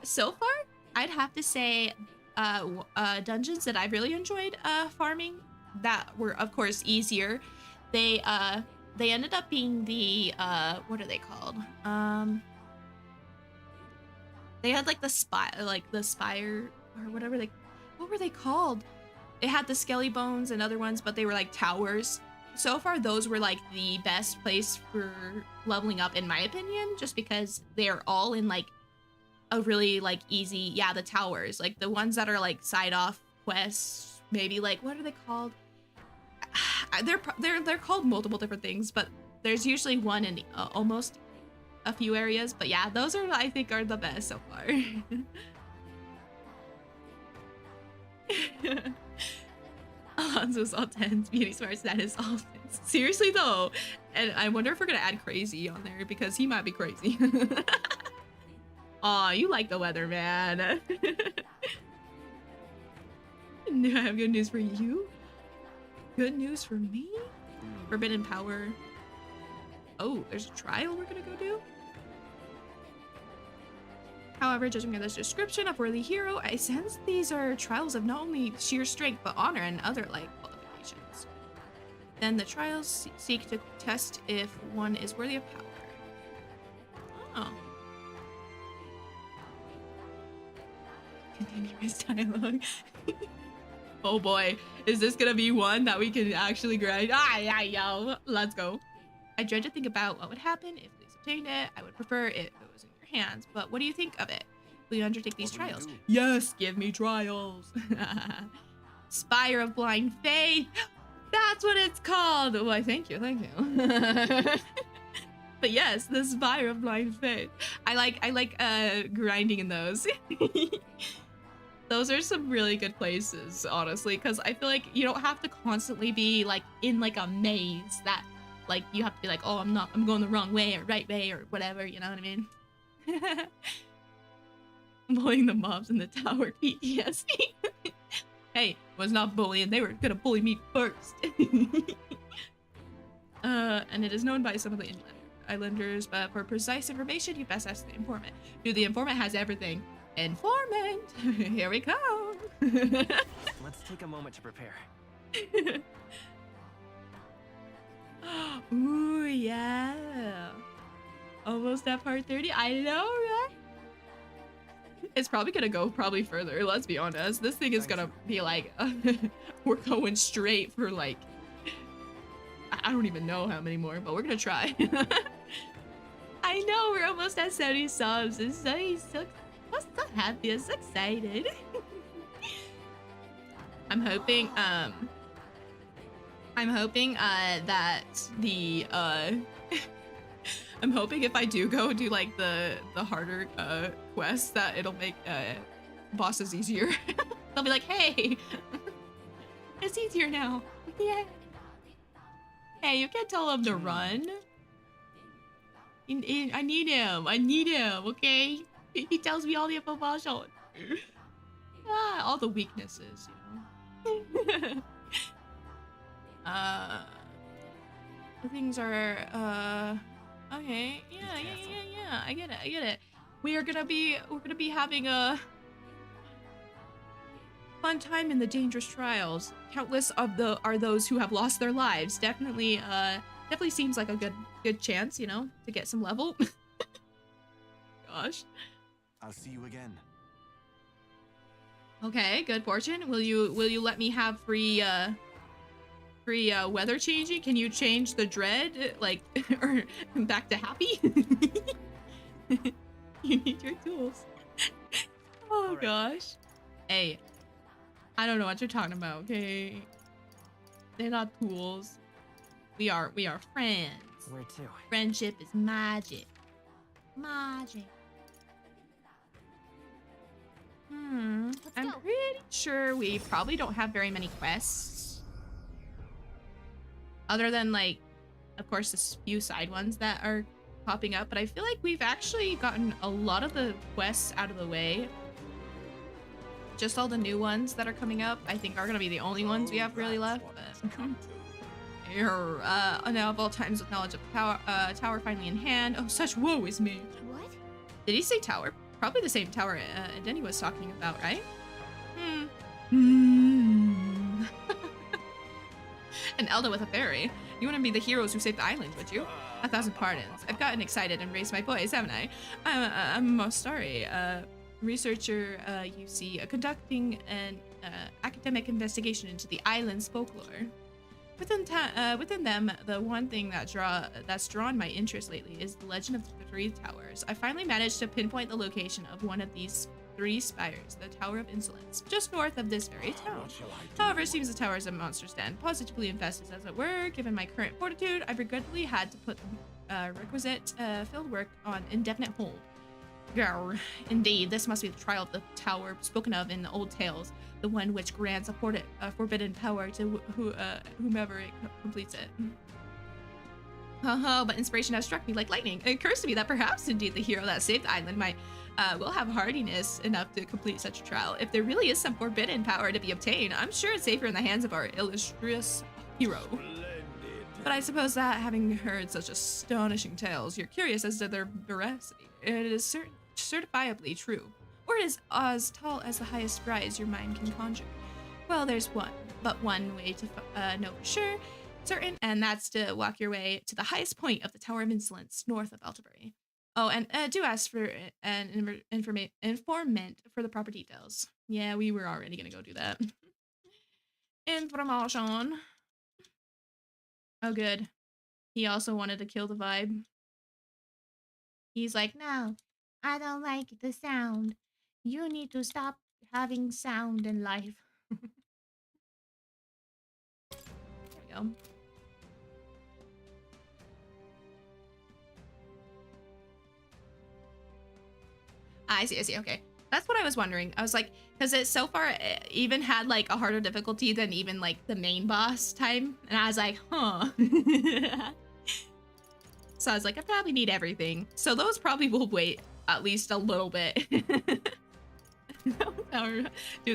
So far, I'd have to say dungeons that I've really enjoyed farming that were of course easier. They ended up being the what are they called? They had like the spire or whatever what were they called? They had the skelly bones and other ones, but they were like towers. So far, those were like the best place for leveling up in my opinion, just because they're all in like a really like easy, the towers, like the ones that are like side off quests, maybe like, what are they called? They're called multiple different things, but there's usually one in almost a few areas. But yeah, those are, I think, are the best so far. Alonso's all 10s, beauty smarts, that is all 10s. Seriously though, and I wonder if we're gonna add crazy on there because he might be crazy. Aw, you like the weather, man. I have good news for you. Good news for me? Forbidden power. Oh, there's a trial we're gonna go do? However, judging by this description of worthy hero, I sense these are trials of not only sheer strength, but honor and other like qualifications. Then the trials seek to test if one is worthy of power. Oh. Continuous dialogue. Oh boy, is this gonna be one that we can actually grind? Yo, let's go. I dread to think about what would happen if Lisa obtained it. I would prefer if it was in your hands, but what do you think of it? Will you undertake these trials? Yes, give me trials. Spire of Blind Faith. That's what it's called. Why, thank you. But yes, the Spire of Blind Faith. I like grinding in those. Those are some really good places, honestly, because I feel like you don't have to constantly be like in like a maze that like you have to be like, oh, I'm going the wrong way or right way or whatever, you know what I mean? Bullying the mobs in the tower, PTSD. Hey, was not bullying, they were gonna bully me first. And it is known by some of the islanders, but for precise information, you best ask the informant. Dude, the informant has everything. Informant! Here we come! Let's take a moment to prepare. Ooh, yeah. Almost at part 30. I know, right? It's probably gonna go further, let's be honest. This thing is gonna be like, we're going straight for like, I don't even know how many more, but we're gonna try. I know, we're almost at 70 subs. And Sunny's so happy, I'm so excited. I'm hoping that the I'm hoping if I do go do like the harder quests that it'll make bosses easier. They'll be like, hey, it's easier now. Yeah. Hey, you can't tell him to run. I need him, okay? He tells me all the information. All the weaknesses, you know. Things are okay. Yeah. I get it. We're gonna be having a fun time in the dangerous trials. Countless are those who have lost their lives. Definitely seems like a good chance, you know, to get some level. Gosh. I'll see you again. Okay, good fortune. Will you let me have free weather changing? Can you change the dread like or back to happy? You need your tools. Oh gosh. Hey, I don't know what you're talking about, okay? They're not tools. We are friends. Where to? Friendship is magic. Magic. I'm pretty sure we probably don't have very many quests. Other than, like, of course, this few side ones that are popping up. But I feel like we've actually gotten a lot of the quests out of the way. Just all the new ones that are coming up, I think, are going to be the only ones we have really left. But now of all times with knowledge of tower finally in hand. Oh, such woe is me. What? Did he say tower? Probably the same tower Denny was talking about, right? An Elda with a fairy. You wouldn't be the heroes who saved the island, would you? 1,000 pardons. I've gotten excited and raised my voice, haven't I? I'm most sorry. Researcher, you see, conducting an academic investigation into the island's folklore. Within them, the one thing that's drawn my interest lately is the legend of the 3 towers. I finally managed to pinpoint the location of one of these 3 spires, the Tower of Insolence, just north of this very town. However, it seems the tower is a monster's den, positively infested as it were. Given my current fortitude, I've regrettably had to put requisite field work on indefinite hold. Grr. Indeed, this must be the trial of the tower spoken of in the old tales, the one which grants a forbidden power to whomever it completes it. But inspiration has struck me like lightning. It occurs to me that perhaps indeed the hero that saved the island will have hardiness enough to complete such a trial. If there really is some forbidden power to be obtained, I'm sure it's safer in the hands of our illustrious hero. But I suppose that, having heard such astonishing tales, you're curious as to their veracity. It is certifiably true. Or it is as tall as the highest rise your mind can conjure. Well, there's one way to know for sure, certain, and that's to walk your way to the highest point of the Tower of Insolence, north of Altabury. Oh, and do ask for an informant for the proper details. Yeah, we were already gonna go do that. Information. Oh, good. He also wanted to kill the vibe. He's like, no, I don't like the sound. You need to stop having sound in life. There we go. I see, okay. That's what I was wondering. I was like, because it so far it even had like a harder difficulty than even like the main boss time. And I was like, huh. So I was like, I probably need everything. So those probably will wait at least a little bit. Dude,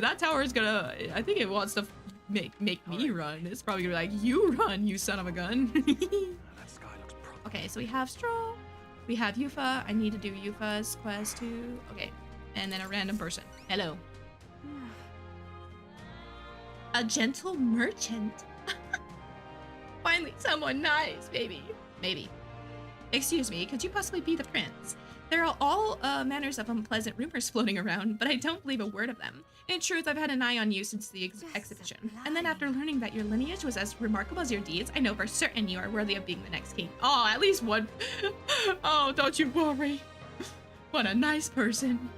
that tower is gonna, I think it wants to make me run. It's probably gonna be like, you run, you son of a gun. Okay, so we have Straw. We have Yufa. I need to do Yufa's quest too. Okay. And then a random person. Hello. A gentle merchant. Finally, someone nice, baby. Maybe. Excuse me, could you possibly be the prince? There are all manners of unpleasant rumors floating around, but I don't believe a word of them. In truth, I've had an eye on you since the exhibition. And then after learning that your lineage was as remarkable as your deeds, I know for certain you are worthy of being the next king. Oh, at least one. Oh, don't you worry. What a nice person.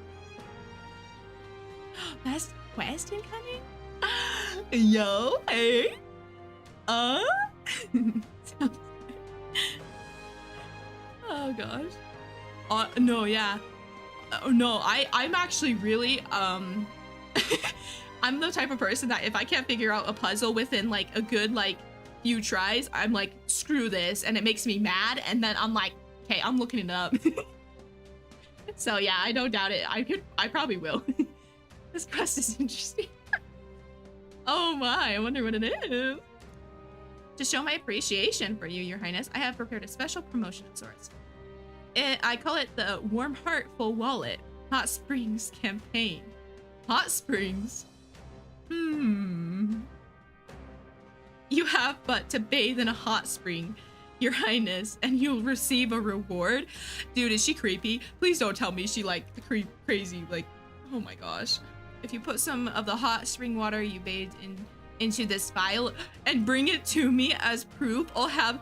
Best quest incoming? Yo, hey. Oh gosh. No, yeah. No, I'm actually really, I'm the type of person that if I can't figure out a puzzle within like a good like few tries, I'm like, screw this, and it makes me mad, and then I'm like, okay, I'm looking it up. So yeah, I don't doubt it. I probably will. This quest is interesting. Oh my, I wonder what it is. To show my appreciation for you, Your Highness, I have prepared a special promotion of sorts. I call it the Warm Heart Full Wallet Hot Springs campaign. Hot Springs? You have but to bathe in a hot spring, Your Highness, and you'll receive a reward. Dude, is she creepy? Please don't tell me she like the crazy, like, oh my gosh. If you put some of the hot spring water you bathed into this vial and bring it to me as proof, I'll have...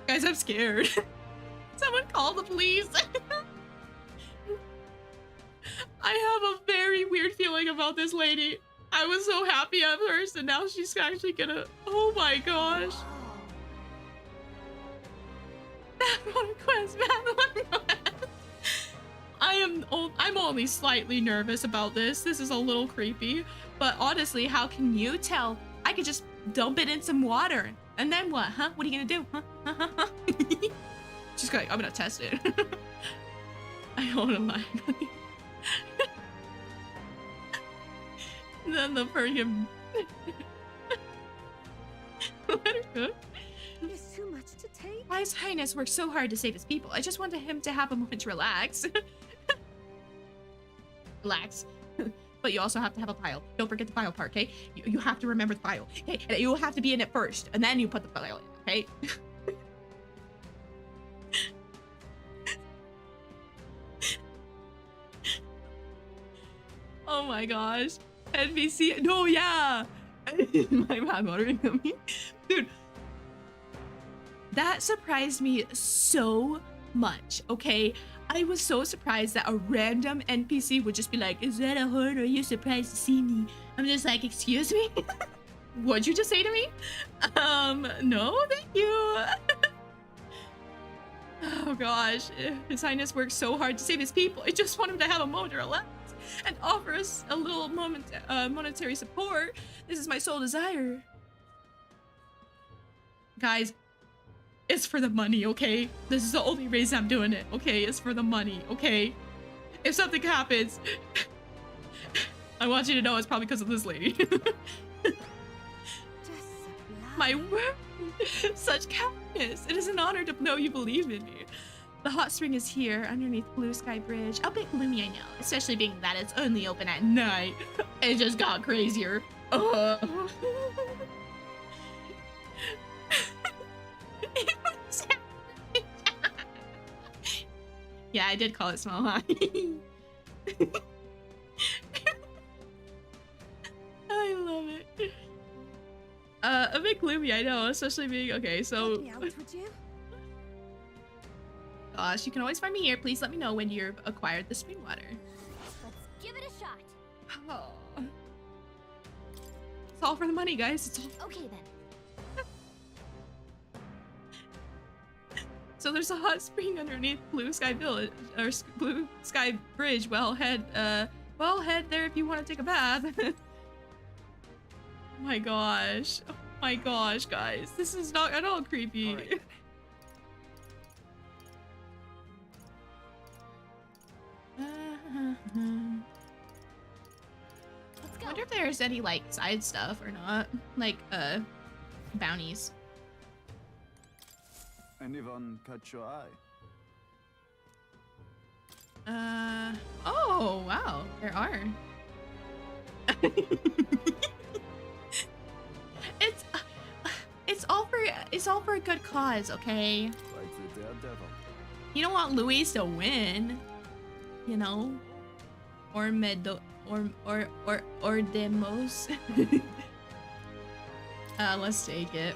Guys, I'm scared. Someone call the police. I have a very weird feeling about this lady. I was so happy at first, and now she's actually gonna... Oh my gosh. That one quest, man. I I'm only slightly nervous about this. This is a little creepy. But honestly, how can you tell? I could just dump it in some water. And then what, huh? What are you gonna do? Huh? She's going, I'm gonna test it. I don't wanna lie. Then the freaking let her cook. There's too much to take. Why His Highness worked so hard to save his people? I just wanted him to have a moment to relax. Relax. But you also have to have a pile. Don't forget the pile part, okay? You have to remember the pile. Okay, and you have to be in it first, and then you put the pile in, okay? Oh my gosh. NPC. No, yeah. My mouth watering at me. Dude. That surprised me so much, okay? I was so surprised that a random NPC would just be like, is that a horde or are you surprised to see me? I'm just like, excuse me? What'd you just say to me? No, thank you. Oh gosh, His Highness worked so hard to save his people. I just want him to have a moment to relax and offer us a little monetary support. This is my sole desire. Guys, it's for the money, okay? This is the only reason I'm doing it, okay? It's for the money, okay? If something happens, I want you to know it's probably because of this lady. My word, such kindness. It is an honor to know you believe in me. The hot spring is here underneath Blue Sky Bridge. A bit gloomy, I know, especially being that it's only open at night. It just got crazier. Yeah, I did call it small, huh? I love it. A bit gloomy, I know, especially being okay. So, gosh, you can always find me here. Please let me know when you've acquired the spring water. Let's give it a shot. Oh. It's all for the money, guys. It's all. Okay then. So there's a hot spring underneath Blue Sky Village or Blue Sky Bridge. Well, head there if you want to take a bath. Oh my gosh. Oh my gosh, guys. This is not at all creepy. Right. I wonder if there's any like side stuff or not. Like bounties. Anyone catch your eye? Oh wow, there are. It's all for a good cause, okay? Like the daredevil. You don't want Luis to win, you know? Or Demos. Let's take it.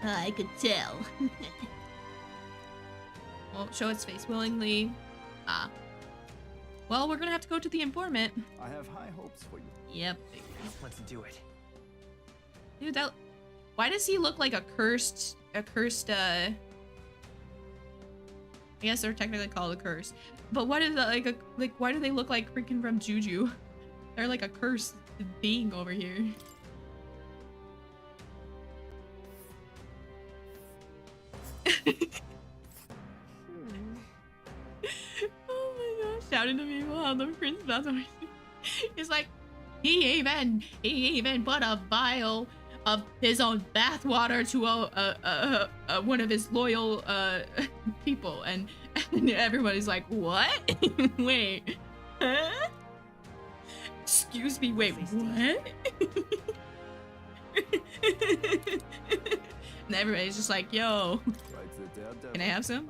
I could tell. Well, show its face willingly. Well, we're gonna have to go to the informant. I have high hopes for you. Yep. Let's do it. Dude, that. Why does he look like a cursed? I guess they're technically called a curse. But what is that like? Why do they look like freaking from Juju? They're like a cursed being over here. Oh my gosh! Shouting to people how the prince bathwater. It's like he even put a vial of his own bathwater to one of his loyal people, and everybody's like, what? Wait, huh? Excuse me, wait, what? And everybody's just like, yo, can I have some?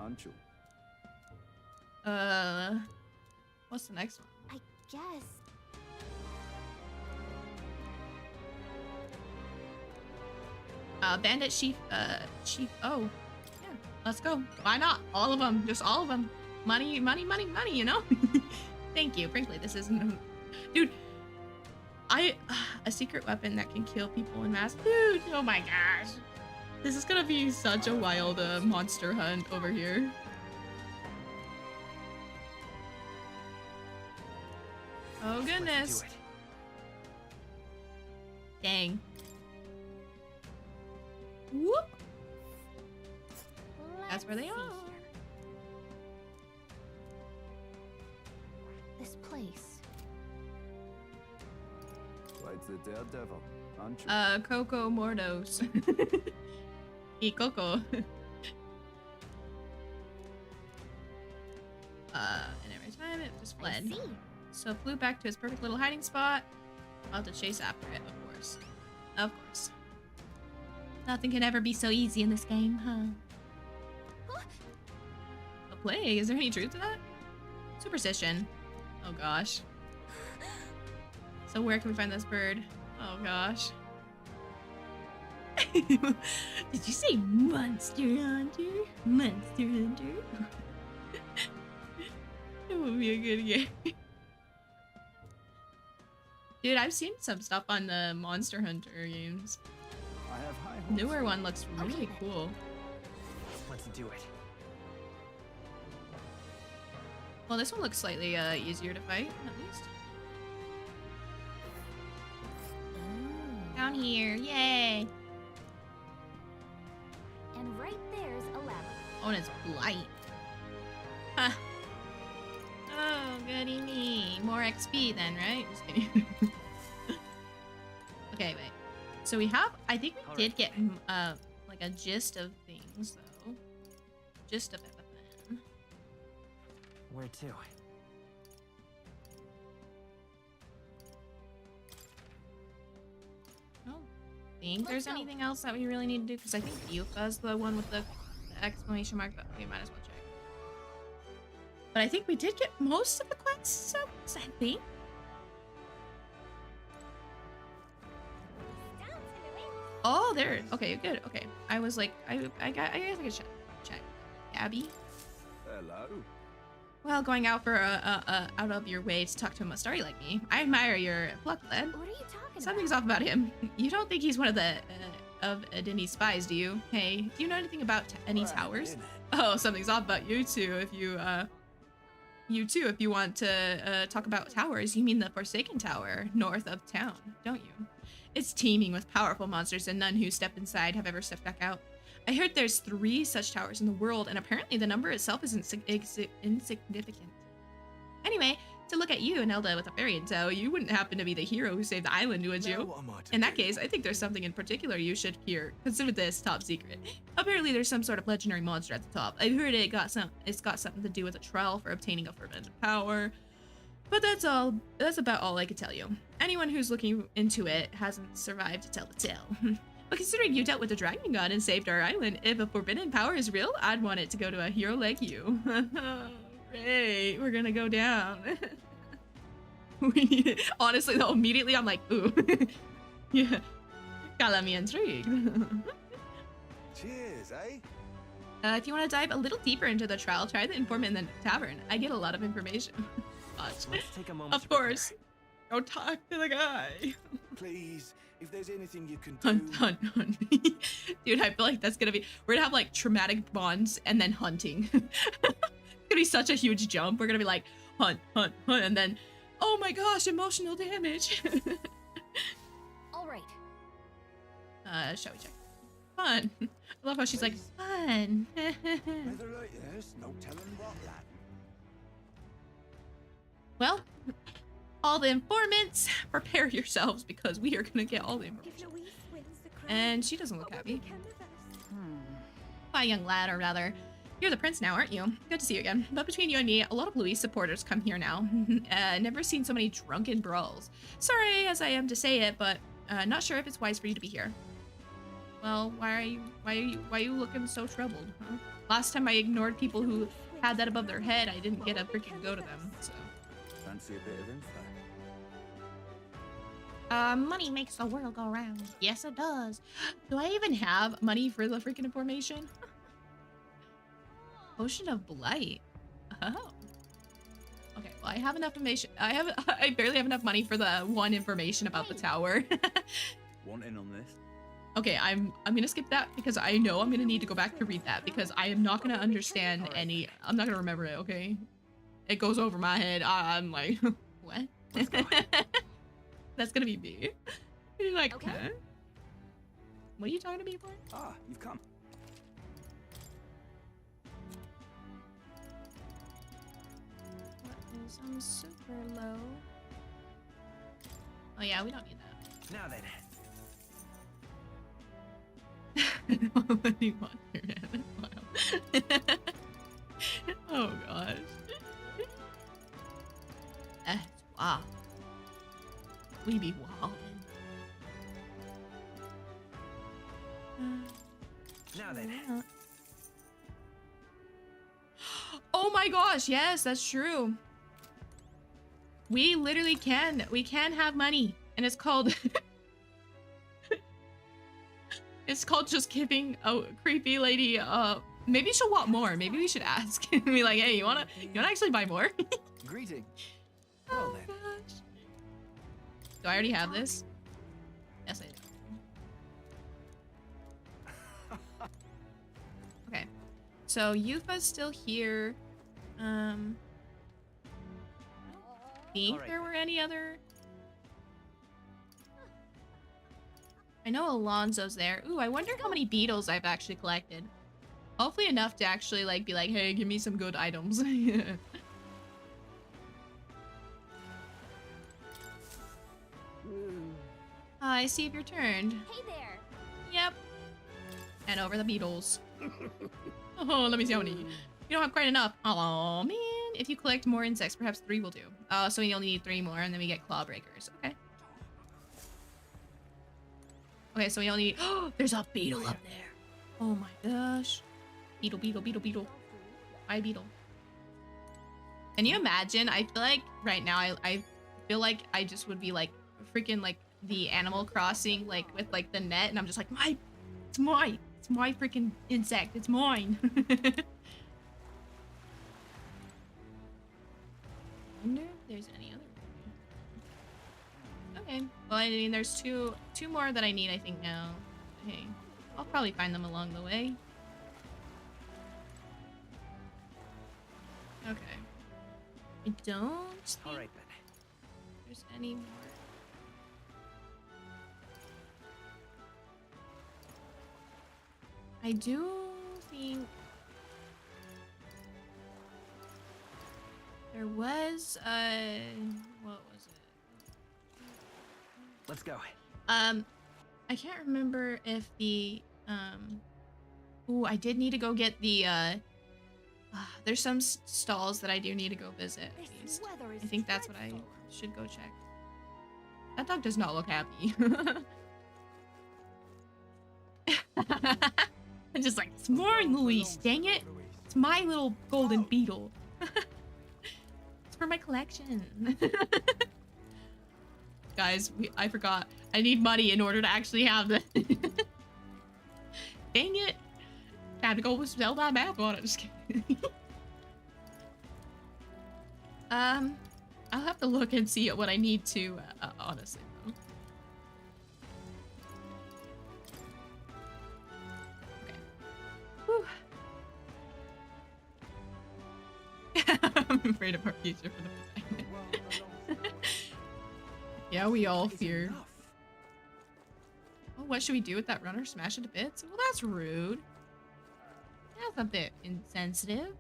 What's the next one? I guess. Bandit Chief, oh, yeah, let's go. Why not? All of them, just all of them. Money, money, money, money, you know? Thank you. Frankly, this isn't, dude, a secret weapon that can kill people in mass. Dude, oh my gosh. This is gonna be such a wild monster hunt over here. Oh goodness. Do it. Dang. Whoop. That's where they are. This place. Like the daredevil, aren't you? Coco Mordos. E Coco. And every time it just fled. So it flew back to its perfect little hiding spot. I'll have to chase after it, of course. Of course. Nothing can ever be so easy in this game, huh? A plague? Is there any truth to that? Superstition. Oh gosh. So where can we find this bird? Oh gosh. Did you say Monster Hunter? Monster Hunter? It would be a good game. Dude, I've seen some stuff on the Monster Hunter games. I have high hopes. Newer one looks really cool. Let's do it. Well, this one looks slightly easier to fight, at least. Down here, yay! And right there's a ladder. Oh, and it's blight. Huh. Oh, goody me. More XP then, right? Just kidding. Okay, wait. So we have, I think we did get like a gist of things, though. Gist of everything. Where to? I don't think there's anything else that we really need to do, because I think Yuka's the one with the exclamation mark, but we might as well check. But I think we did get most of the quests, I think. Oh, there. Okay, good. Okay, I was like, I guess I could check. Abby. Hello. Well, going out for out of your way to talk to a Mustari like me, I admire your pluck, lad. What are you talking Something's about? off about him. You don't think he's one of the of Denny's spies, do you? Hey, do you know anything about any towers? Oh, something's off about you too. If you want to talk about towers, you mean the Forsaken Tower north of town, don't you? It's teeming with powerful monsters, and none who step inside have ever stepped back out. I heard there's 3 such towers in the world, and apparently the number itself is insignificant. Anyway, to look at you, Nelda, with a fairy in tow, you wouldn't happen to be the hero who saved the island, would you? In that case, I think there's something in particular you should hear. Consider this top secret. Apparently there's some sort of legendary monster at the top. I've heard it's got something to do with a trial for obtaining a fermented power. But that's about all I could tell you. Anyone who's looking into it hasn't survived to tell the tale. But considering you dealt with the dragon god and saved our island, if a forbidden power is real, I'd want it to go to a hero like you. Great, we're gonna go down. We need it. Honestly though, immediately I'm like, ooh. Yeah, got me intrigued. Cheers, eh? If you want to dive a little deeper into the trial, try the informant in the tavern. I get a lot of information. Let's take a moment. Of course. Go talk to the guy. Please, if there's anything you can do. Hunt. Dude, I feel like that's gonna be, we're gonna have like traumatic bonds and then hunting. It's gonna be such a huge jump. We're gonna be like, hunt, and then, oh my gosh, emotional damage. All right. Shall we check? Fun. I love how she's like, fun. Weather like this, no telling what, lad. Well, all the informants, prepare yourselves because we are gonna get all the information. And she doesn't look happy. Hi, young lad, or rather, you're the prince now, aren't you? Good to see you again. But between you and me, a lot of Louis supporters come here now. Never seen so many drunken brawls. Sorry as I am to say it, but not sure if it's wise for you to be here. Well, why are you looking so troubled? Huh? Last time I ignored people who had that above their head, I didn't get a freaking go to them. So. Fancy a bit of info? Money makes the world go round. Yes, it does. Do I even have money for the freaking information? Potion of Blight. Oh. Okay, well, I have enough information. I barely have enough money for the one information about the tower. Want in on this? Okay, I'm gonna skip that because I know I'm gonna need to go back to read that because I am not gonna understand I'm not gonna remember it, okay? It goes over my head. I'm like, what? That's gonna be me. You're like, Okay. huh? What are you talking to me for? Ah, you've come. What is I'm super low? Oh yeah, we don't need that. Now then. What do you want here, man? Wow. Oh gosh. Wow. We be wildin'. Now then. Oh my gosh, yes, that's true. We literally can. We can have money. And it's called... it's called just giving a creepy lady, maybe she'll want more. Maybe we should ask. Be like, hey, you wanna actually buy more? Greeting. Oh gosh. Do I already have this? Yes, I do. Okay. So Yufa's still here. I don't think there were any other. I know Alonso's there. Ooh, I wonder how many beetles I've actually collected. Hopefully enough to actually like be like, hey, give me some good items. I see if you're turned. Hey there. Yep. And over the beetles. Oh, let me see how many. You don't have quite enough. Oh man. If you collect more insects, perhaps 3 will do. So we only need 3 more, and then we get claw breakers. Okay. Okay, so we only need. Oh, there's a beetle up there. Oh my gosh. Beetle, beetle, beetle, beetle. Hi, beetle. Can you imagine? I feel like right now, I feel like I just would be like freaking like the Animal Crossing, like with like the net, and I'm just like, it's mine. It's my freaking insect. It's mine. I wonder if there's any other one. Okay. Well, I mean, there's two more that I need, I think, now. Hey, I'll probably find them along the way. Okay. I don't think All right then. there's any more. I do think there was what was it? Let's go. I can't remember if the ooh, I did need to go get the there's some stalls that I do need to go visit at least. I think that's what I should go check. That dog does not look happy. I'm just like, it's mine, Luis, dang it. It's my little golden beetle. It's for my collection. Guys, I forgot. I need money in order to actually have this. Dang it. I have to go sell that map on it. Just kidding. I'll have to look and see what I need to, honestly, though. I'm afraid of our future for the protagonist. Yeah, we all fear. Oh, what should we do with that runner? Smash it to bits? Well, that's rude. That's a bit insensitive.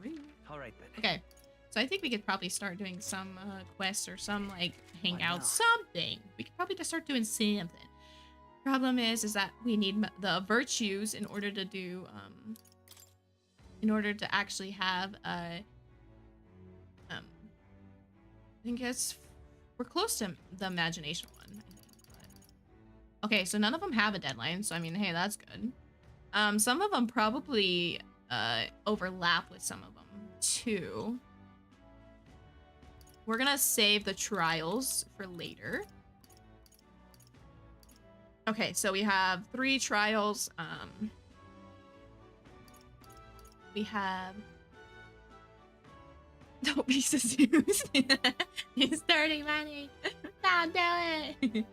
Rude. All right then. Okay, so I think we could probably start doing some quests or some like hangout, something. We could probably just start doing something. Problem is that we need the virtues in order to do in order to actually have I think we're close to the imagination one, I think, but... Okay, so none of them have a deadline, so I mean, hey, that's good. Some of them probably overlap with some of them too. We're gonna save the trials for later. Okay, so we have 3 trials. We have... Don't be so serious. He's dirty money. Don't do it.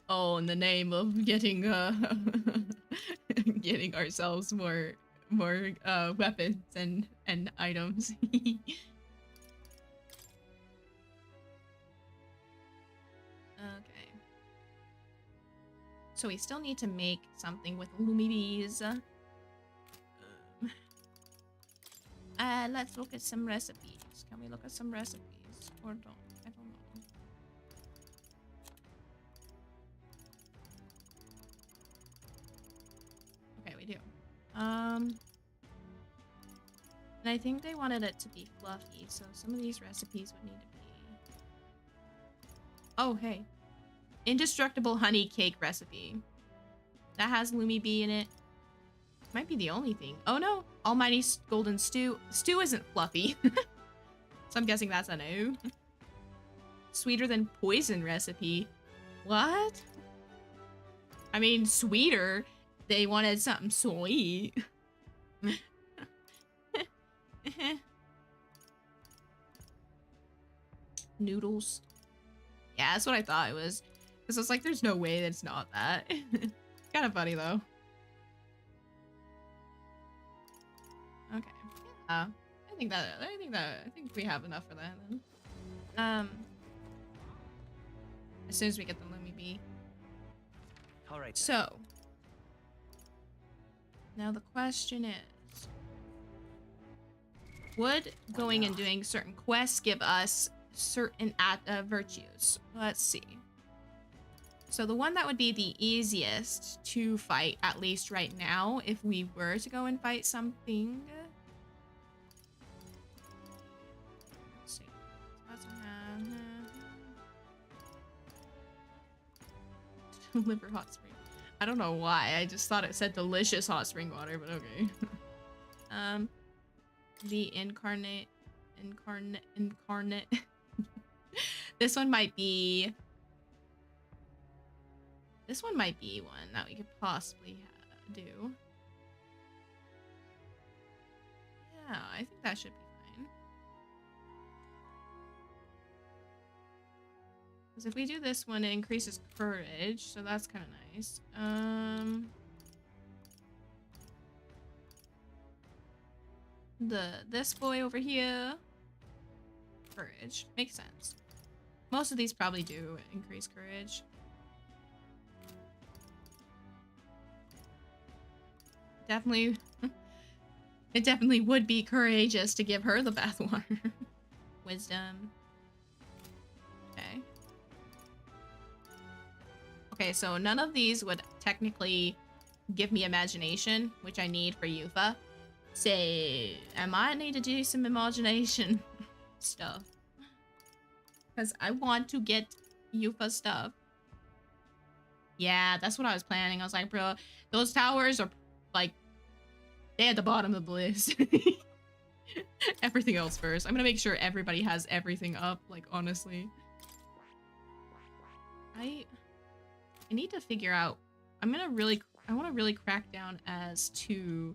Oh, in the name of getting getting ourselves more weapons and items. Okay. So we still need to make something with Lumi bees. Let's look at some recipes. Can we look at some recipes? Or don't? I don't know. Okay, we do. And I think they wanted it to be fluffy, so some of these recipes would need to be... Oh, hey. Indestructible honey cake recipe. That has Lumi bee in it. Might be the only thing. Oh no! Almighty golden stew. Stew isn't fluffy. So I'm guessing that's a no. Sweeter than poison recipe. What? I mean, sweeter. They wanted something sweet. Noodles. Yeah, that's what I thought it was. Because I was like, there's no way that it's not that. Kind of funny though. Okay. Yeah. I think we have enough for that then. As soon as we get the Lumi bee. Alright. So now the question is, would going and doing certain quests give us certain virtues? Let's see. So the one that would be the easiest to fight, at least right now, if we were to go and fight something. Let's see. Liver hot spring. I don't know why. I just thought it said delicious hot spring water, but okay. The incarnate. This one might be one that we could possibly do. Yeah, I think that should be fine. Because if we do this one, it increases courage, so that's kind of nice. This boy over here, courage, makes sense. Most of these probably do increase courage. Definitely, it definitely would be courageous to give her the bathwater. Wisdom. Okay. Okay, so none of these would technically give me imagination, which I need for Yufa. So I might need to do some imagination stuff. Because I want to get Yufa stuff. Yeah, that's what I was planning. I was like, bro, those towers are like, they at the bottom of the list. Everything else first. I'm gonna make sure everybody has everything up, like, honestly. I need to figure out, I want to really crack down as to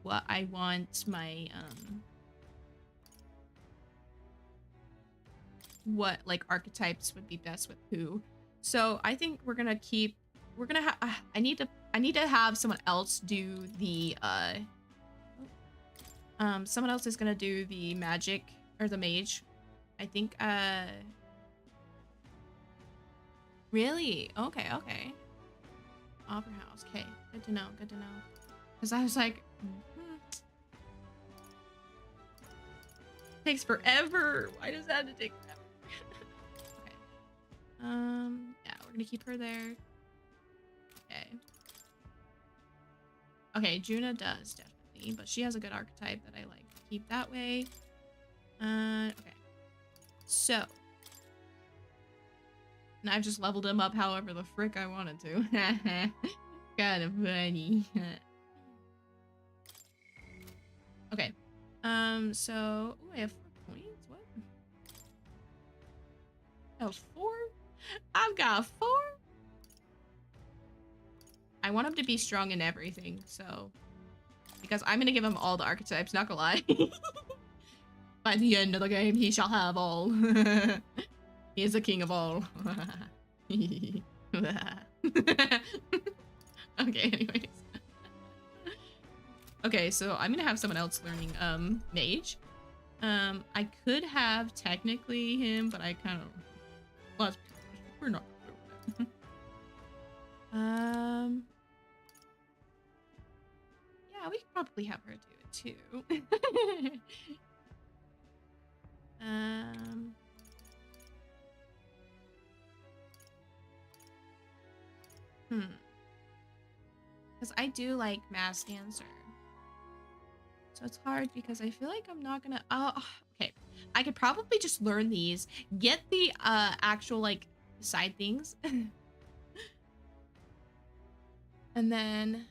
what I want my, what, like, archetypes would be best with who. So I think we're gonna have, I need to have someone else do the, someone else is gonna do the magic, or the mage. I think, really? Okay, okay. Opera House, okay. Good to know, good to know. Because I was like, takes forever. Why does that have to take forever? Okay. Yeah, we're gonna keep her there. Okay. Okay, Juna does, definitely. But she has a good archetype that I like. Keep that way. Okay. So. And I've just leveled him up however the frick I wanted to. Kind of funny. Okay. So... Ooh, I have 4 points? What? I have 4? I've got 4? I want him to be strong in everything, so... Because I'm gonna give him all the archetypes, not gonna lie. By the end of the game, he shall have all. He is the king of all. Okay, anyways. Okay, so I'm gonna have someone else learning mage. I could have technically him, but I kind of... Well, We're not gonna yeah, we could probably have her do it too. Because I do like Mass Dancer. So it's hard because I feel like I'm not gonna... Oh, okay. I could probably just learn these, get the actual, like, side things. And then...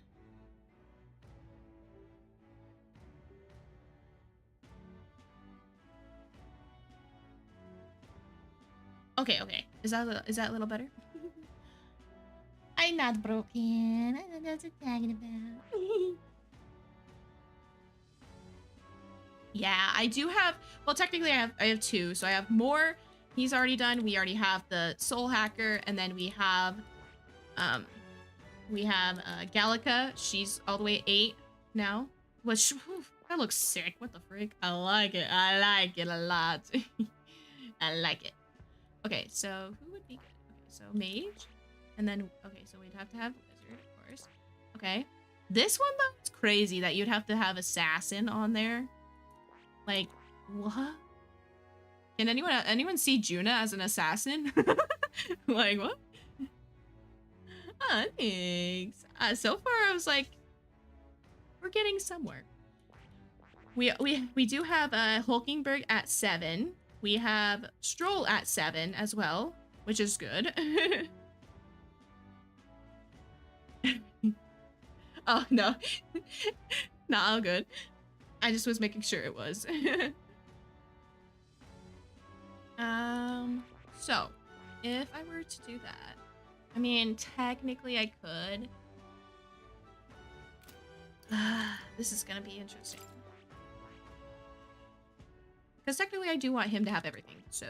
Okay, okay. Is that a little better? I'm not broken. I don't know what you're talking about. Yeah, I do have... Well, technically I have two. So I have more. He's already done. We already have the Soul Hacker. And then we have Gallica. She's all the way at 8 now. Which, whew, that looks sick. What the frick? I like it. I like it a lot. I like it. Okay, so who would be good? Okay, so Mage. And then, okay, so we'd have to have Wizard, of course. Okay. This one, though, it's crazy that you'd have to have Assassin on there. Like, what? Can anyone see Juna as an assassin? Like, what? Thanks. So far, I was like, we're getting somewhere. We do have Hulkenberg at 7. We have Stroll at 7 as well, which is good. Oh, no. Not all good. I just was making sure it was. So, if I were to do that, I mean, technically I could. This is gonna be interesting. Because technically I do want him to have everything, so.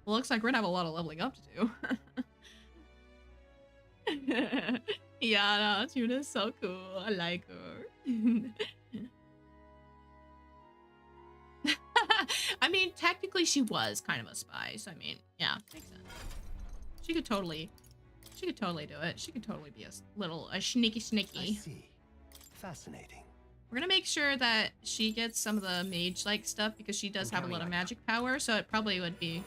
Well, looks like we're gonna have a lot of leveling up to do. Yeah, no, Tuna's so cool. I like her. I mean, technically she was kind of a spy, so I mean, yeah, makes sense. She could totally do it. She could totally be a sneaky. I see. Fascinating. We're gonna make sure that she gets some of the mage-like stuff because she does have a lot of magic power, so it probably would be...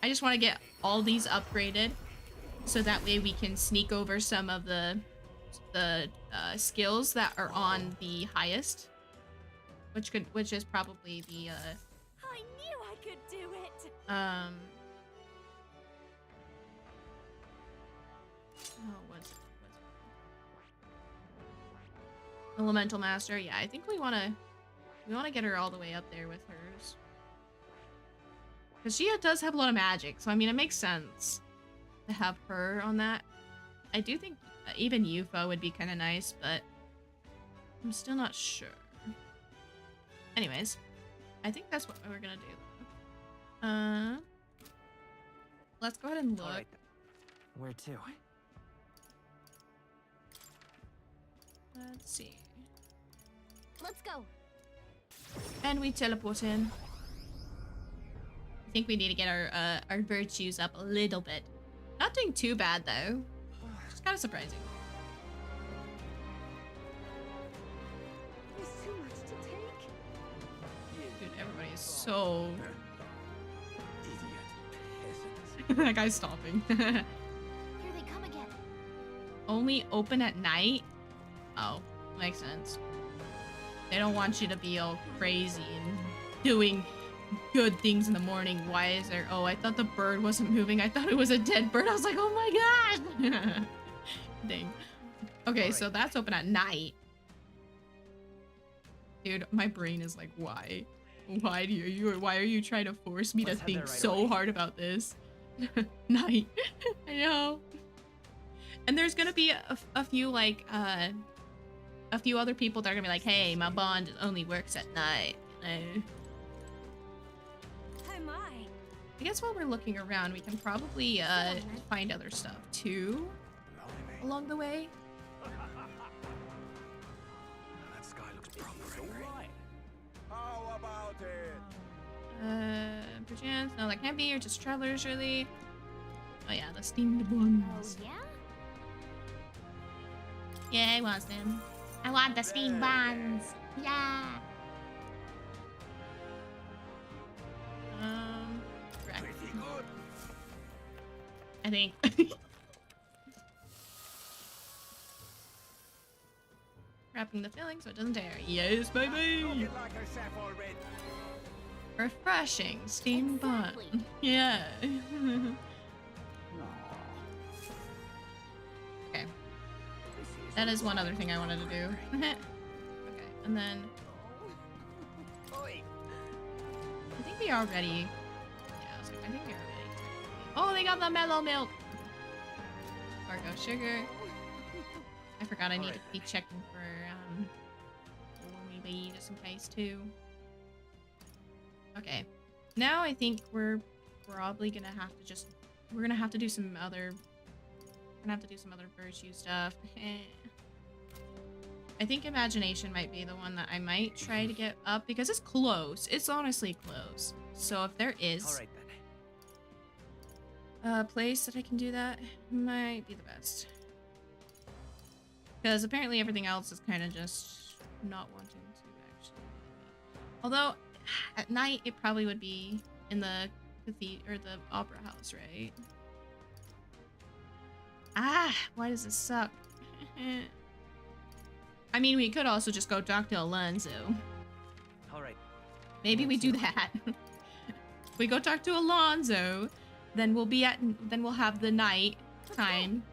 I just want to get all these upgraded so that way we can sneak over some of the skills that are on the highest, which is probably the I knew I could do it. what's it? Elemental Master. Yeah, I think we want to get her all the way up there with hers. Because she does have a lot of magic, so I mean, it makes sense to have her on that. I do think even UFO would be kind of nice, but I'm still not sure. Anyways, I think that's what we're gonna do. Let's go ahead and look. Right. Where to? Let's see. Let's go. And we teleport in. I think we need to get our virtues up a little bit. Not doing too bad though. Just kind of surprising. There's too much to take. Dude, everybody is so... Idiot. That guy's stomping. Here they come again. Only open at night? Oh, makes sense. They don't want you to be all crazy and doing good things in the morning. Why is there... Oh, I thought the bird wasn't moving. I thought it was a dead bird. I was like, oh my god! Dang. Okay, so that's open at night. Dude, my brain is like, why? Why are you trying to force me to think so hard about this? Night. I know. And there's gonna be a few like a few other people that are gonna be like, hey, my bond only works at night. I guess while we're looking around, we can probably find other stuff too along the way. That sky looks proper angry. How about it? that can't be. You're just travelers, surely. Oh yeah, the steamed buns. Oh, yeah? Yeah, I want them. I want the steamed buns. Yeah. Correct. I think. Wrapping the filling so it doesn't tear. Yes, baby. Refreshing steamed bun. Yeah. Okay. That is one other thing I wanted to do. Okay, and then I think we are ready. Yeah, I was like, I think we are ready. Oh, they got the mellow milk. Cargo sugar. I forgot I need to be checking for maybe just in case too. Okay, now I think we're probably gonna have to just do some other virtue stuff. I think imagination might be the one that I might try to get up because it's close. It's honestly close. So if there is a place that I can do that, might be the best. Because apparently everything else is kind of just not wanting to actually. Although at night it probably would be in the cathedral or the opera house, right? Ah, why does this suck? I mean, we could also just go talk to Alonso. Alright. Maybe we do that. If we go talk to Alonso, then we'll have the night time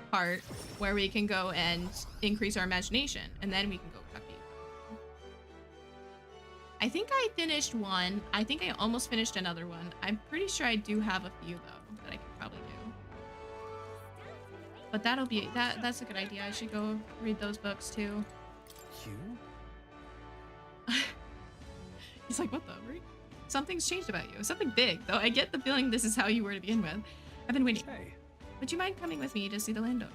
part where we can go and increase our imagination, and then we can go talk to you. I think I finished one. I think I almost finished another one. I'm pretty sure I do have a few though that I could probably do. But that'll be that's a good idea. I should go read those books too. You? He's like, what the? Something's changed about you. Something big, though. I get the feeling this is how you were to begin with. I've been waiting. Hey. Would you mind coming with me to see the landowner?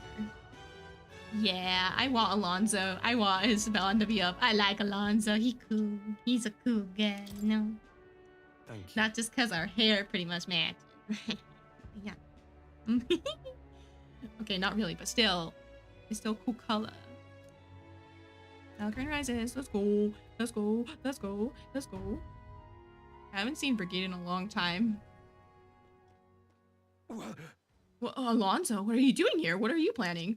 Yeah, I want Alonso. I want his bond to be up. I like Alonso. He's cool. He's a cool guy, you know? Thank you. Not just because our hair pretty much matches. Yeah. Okay, not really, but still. It's still cool color. Valkyrie rises. Let's go. Let's go. Let's go. Let's go. I haven't seen Brigade in a long time. Well, Alonso, what are you doing here? What are you planning?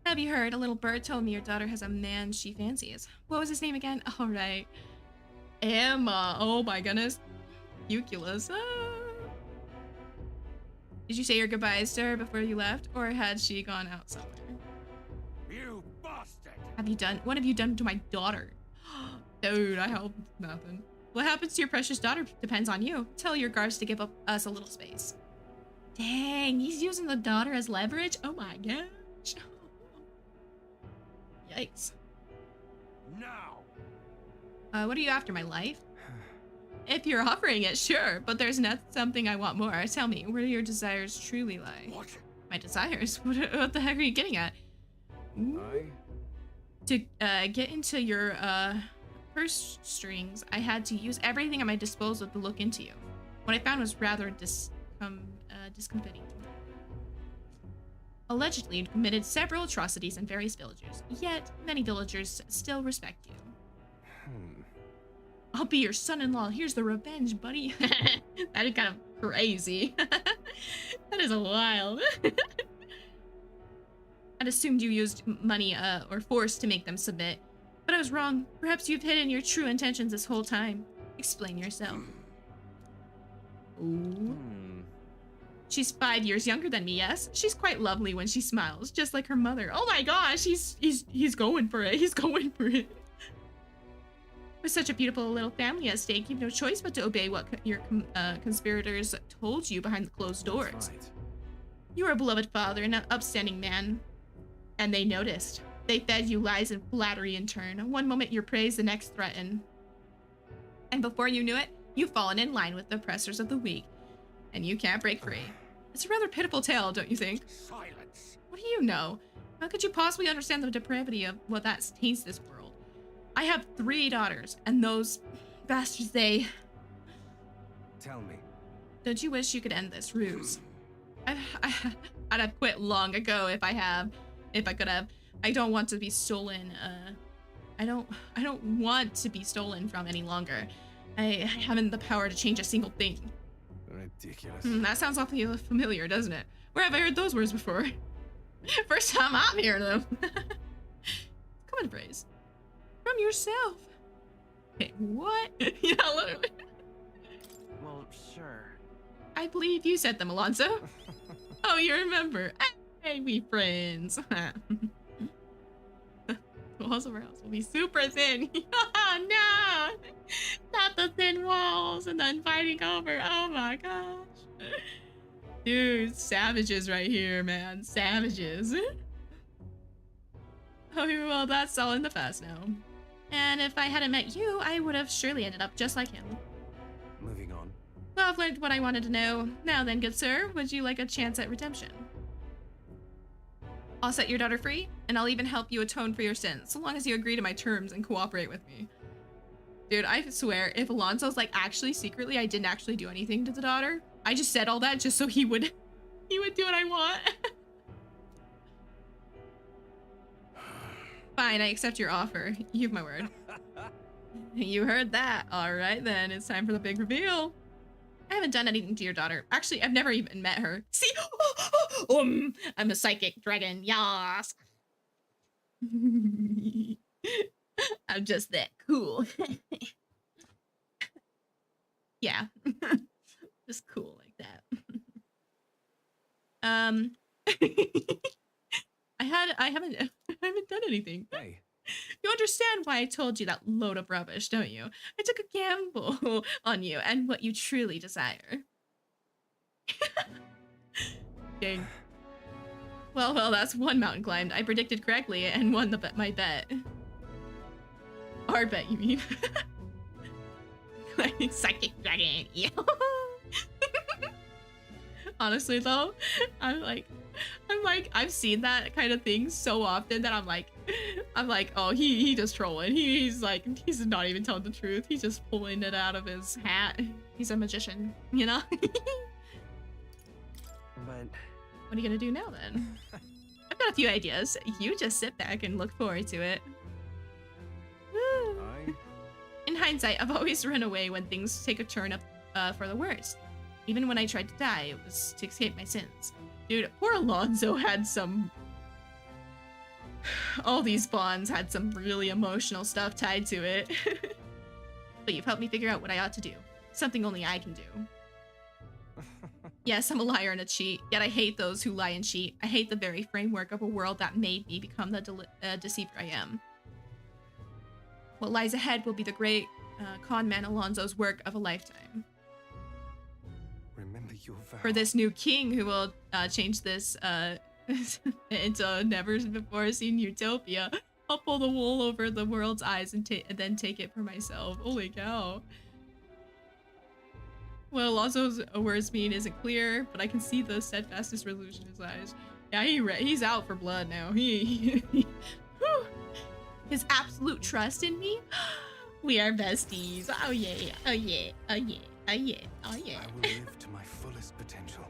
Have you heard? A little bird told me your daughter has a man she fancies. What was his name again? All right. Emma. Oh my goodness. Euculus. Ah. Did you say your goodbyes to her before you left, or had she gone out somewhere? You bastard! What have you done to my daughter? Dude, I hope nothing. What happens to your precious daughter depends on you. Tell your guards to give us a little space. Dang, he's using the daughter as leverage? Oh my gosh. Yikes. Now. What are you after, my life? If you're offering it, sure, but there's not something I want more. Tell me, where do your desires truly lie? What? My desires? What the heck are you getting at? To get into your purse strings, I had to use everything at my disposal to look into you. What I found was rather discomforting. Allegedly, you committed several atrocities in various villages, yet many villagers still respect you. I'll be your son-in-law. Here's the revenge, buddy. That is kind of crazy. That is wild. I'd assumed you used money or force to make them submit. But I was wrong. Perhaps you've hidden your true intentions this whole time. Explain yourself. Ooh. She's 5 years younger than me, yes? She's quite lovely when she smiles, just like her mother. Oh my gosh, he's going for it. He's going for it. With such a beautiful little family at stake, you've no choice but to obey what your conspirators told you behind the closed doors. Right. You are a beloved father and an upstanding man. And they noticed. They fed you lies and flattery in turn. One moment you're praised, the next threatened. And before you knew it, you've fallen in line with the oppressors of the weak. And you can't break free. It's a rather pitiful tale, don't you think? Silence. What do you know? How could you possibly understand the depravity of what that taints this world? I have 3 daughters, and those bastards, they Tell me. Don't you wish you could end this ruse? I'd have quit long ago if I could have. I don't want to be stolen. I don't want to be stolen from any longer. I haven't the power to change a single thing. Ridiculous. That sounds awfully familiar, doesn't it? Where have I heard those words before? First time I'm hearing them. Common phrase. From yourself. Hey, what? Yeah, literally. Well, sure. I believe you said them, Alonso. Oh, you remember. Hey, we friends. Walls of our house will be super thin. Oh, no! Not the thin walls and then fighting over. Oh my gosh. Dude, savages right here, man. Savages. Oh, well, that's all in the past now. And if I hadn't met you, I would have surely ended up just like him. Moving on. Well, I've learned what I wanted to know. Now then, good sir, would you like a chance at redemption? I'll set your daughter free, and I'll even help you atone for your sins, so long as you agree to my terms and cooperate with me. Dude, I swear, if Alonso's like, actually, secretly, I didn't actually do anything to the daughter, I just said all that just so he would do what I want. Fine, I accept your offer. You have my word. You heard that. All right, then. It's time for the big reveal. I haven't done anything to your daughter. Actually, I've never even met her. See? I'm a psychic dragon. Yas. I'm just that cool. Yeah. Just cool like that. I haven't done anything. Hey. You understand why I told you that load of rubbish, don't you? I took a gamble on you and what you truly desire. Dang. Well, that's one mountain climbed. I predicted correctly and won my bet. Our bet, you mean? Psychic dragon. Yeah. Honestly, though, I've seen that kind of thing so often that I'm like, oh, he just trolling. He's not even telling the truth. He's just pulling it out of his hat. He's a magician, you know? But what are you gonna do now then? I've got a few ideas. You just sit back and look forward to it. In hindsight, I've always run away when things take a turn up for the worst. Even when I tried to die, it was to escape my sins. Dude, poor Alonso had some... All these bonds had some really emotional stuff tied to it. But you've helped me figure out what I ought to do. Something only I can do. Yes, I'm a liar and a cheat, yet I hate those who lie and cheat. I hate the very framework of a world that made me become the deceiver I am. What lies ahead will be the great con man Alonso's work of a lifetime. Remember your vow. For this new king who will change this into a never-before-seen utopia, I'll pull the wool over the world's eyes and then take it for myself. Holy cow. What Alonso's words mean isn't clear, but I can see the steadfastest resolution in his eyes. Yeah, he's out for blood now. His absolute trust in me. We are besties. Oh yeah, oh yeah, oh yeah, oh yeah, oh yeah. I will live to my fullest potential.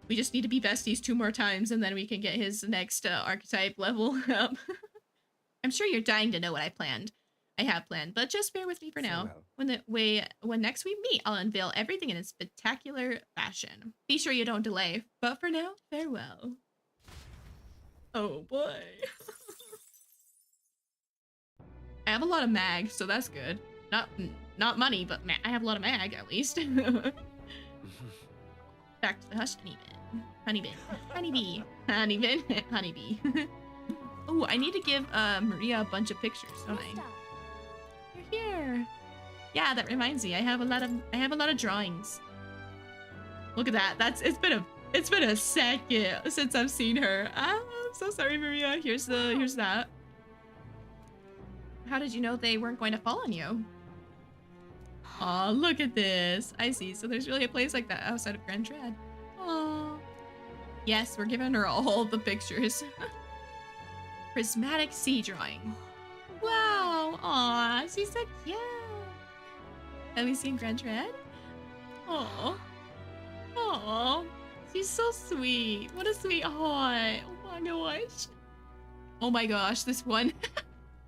We just need to be besties 2 more times and then we can get his next archetype level up. I'm sure you're dying to know what I have planned, but just bear with me for now. When next we meet, I'll unveil everything in a spectacular fashion. Be sure you don't delay, but for now, farewell. Oh boy. I have a lot of mag, so that's good. Not money, but I have a lot of mag at least. Back to the hush honeybee. Honeybee. Oh, I need to give Maria a bunch of pictures, don't I? You're here. Yeah, that reminds me. I have a lot of drawings. Look at that. It's been a second since I've seen her. I'm so sorry, Maria. Here's that. How did you know they weren't going to fall on you? Aw, look at this. I see. So there's really a place like that outside of Grand Dread. Aw. Yes, we're giving her all the pictures. Prismatic sea drawing. Wow. Aw, she's so cute. Have we seen Grand Dread? Aww. Aww. She's so sweet. What a sweetheart. Oh my gosh. Oh my gosh, this one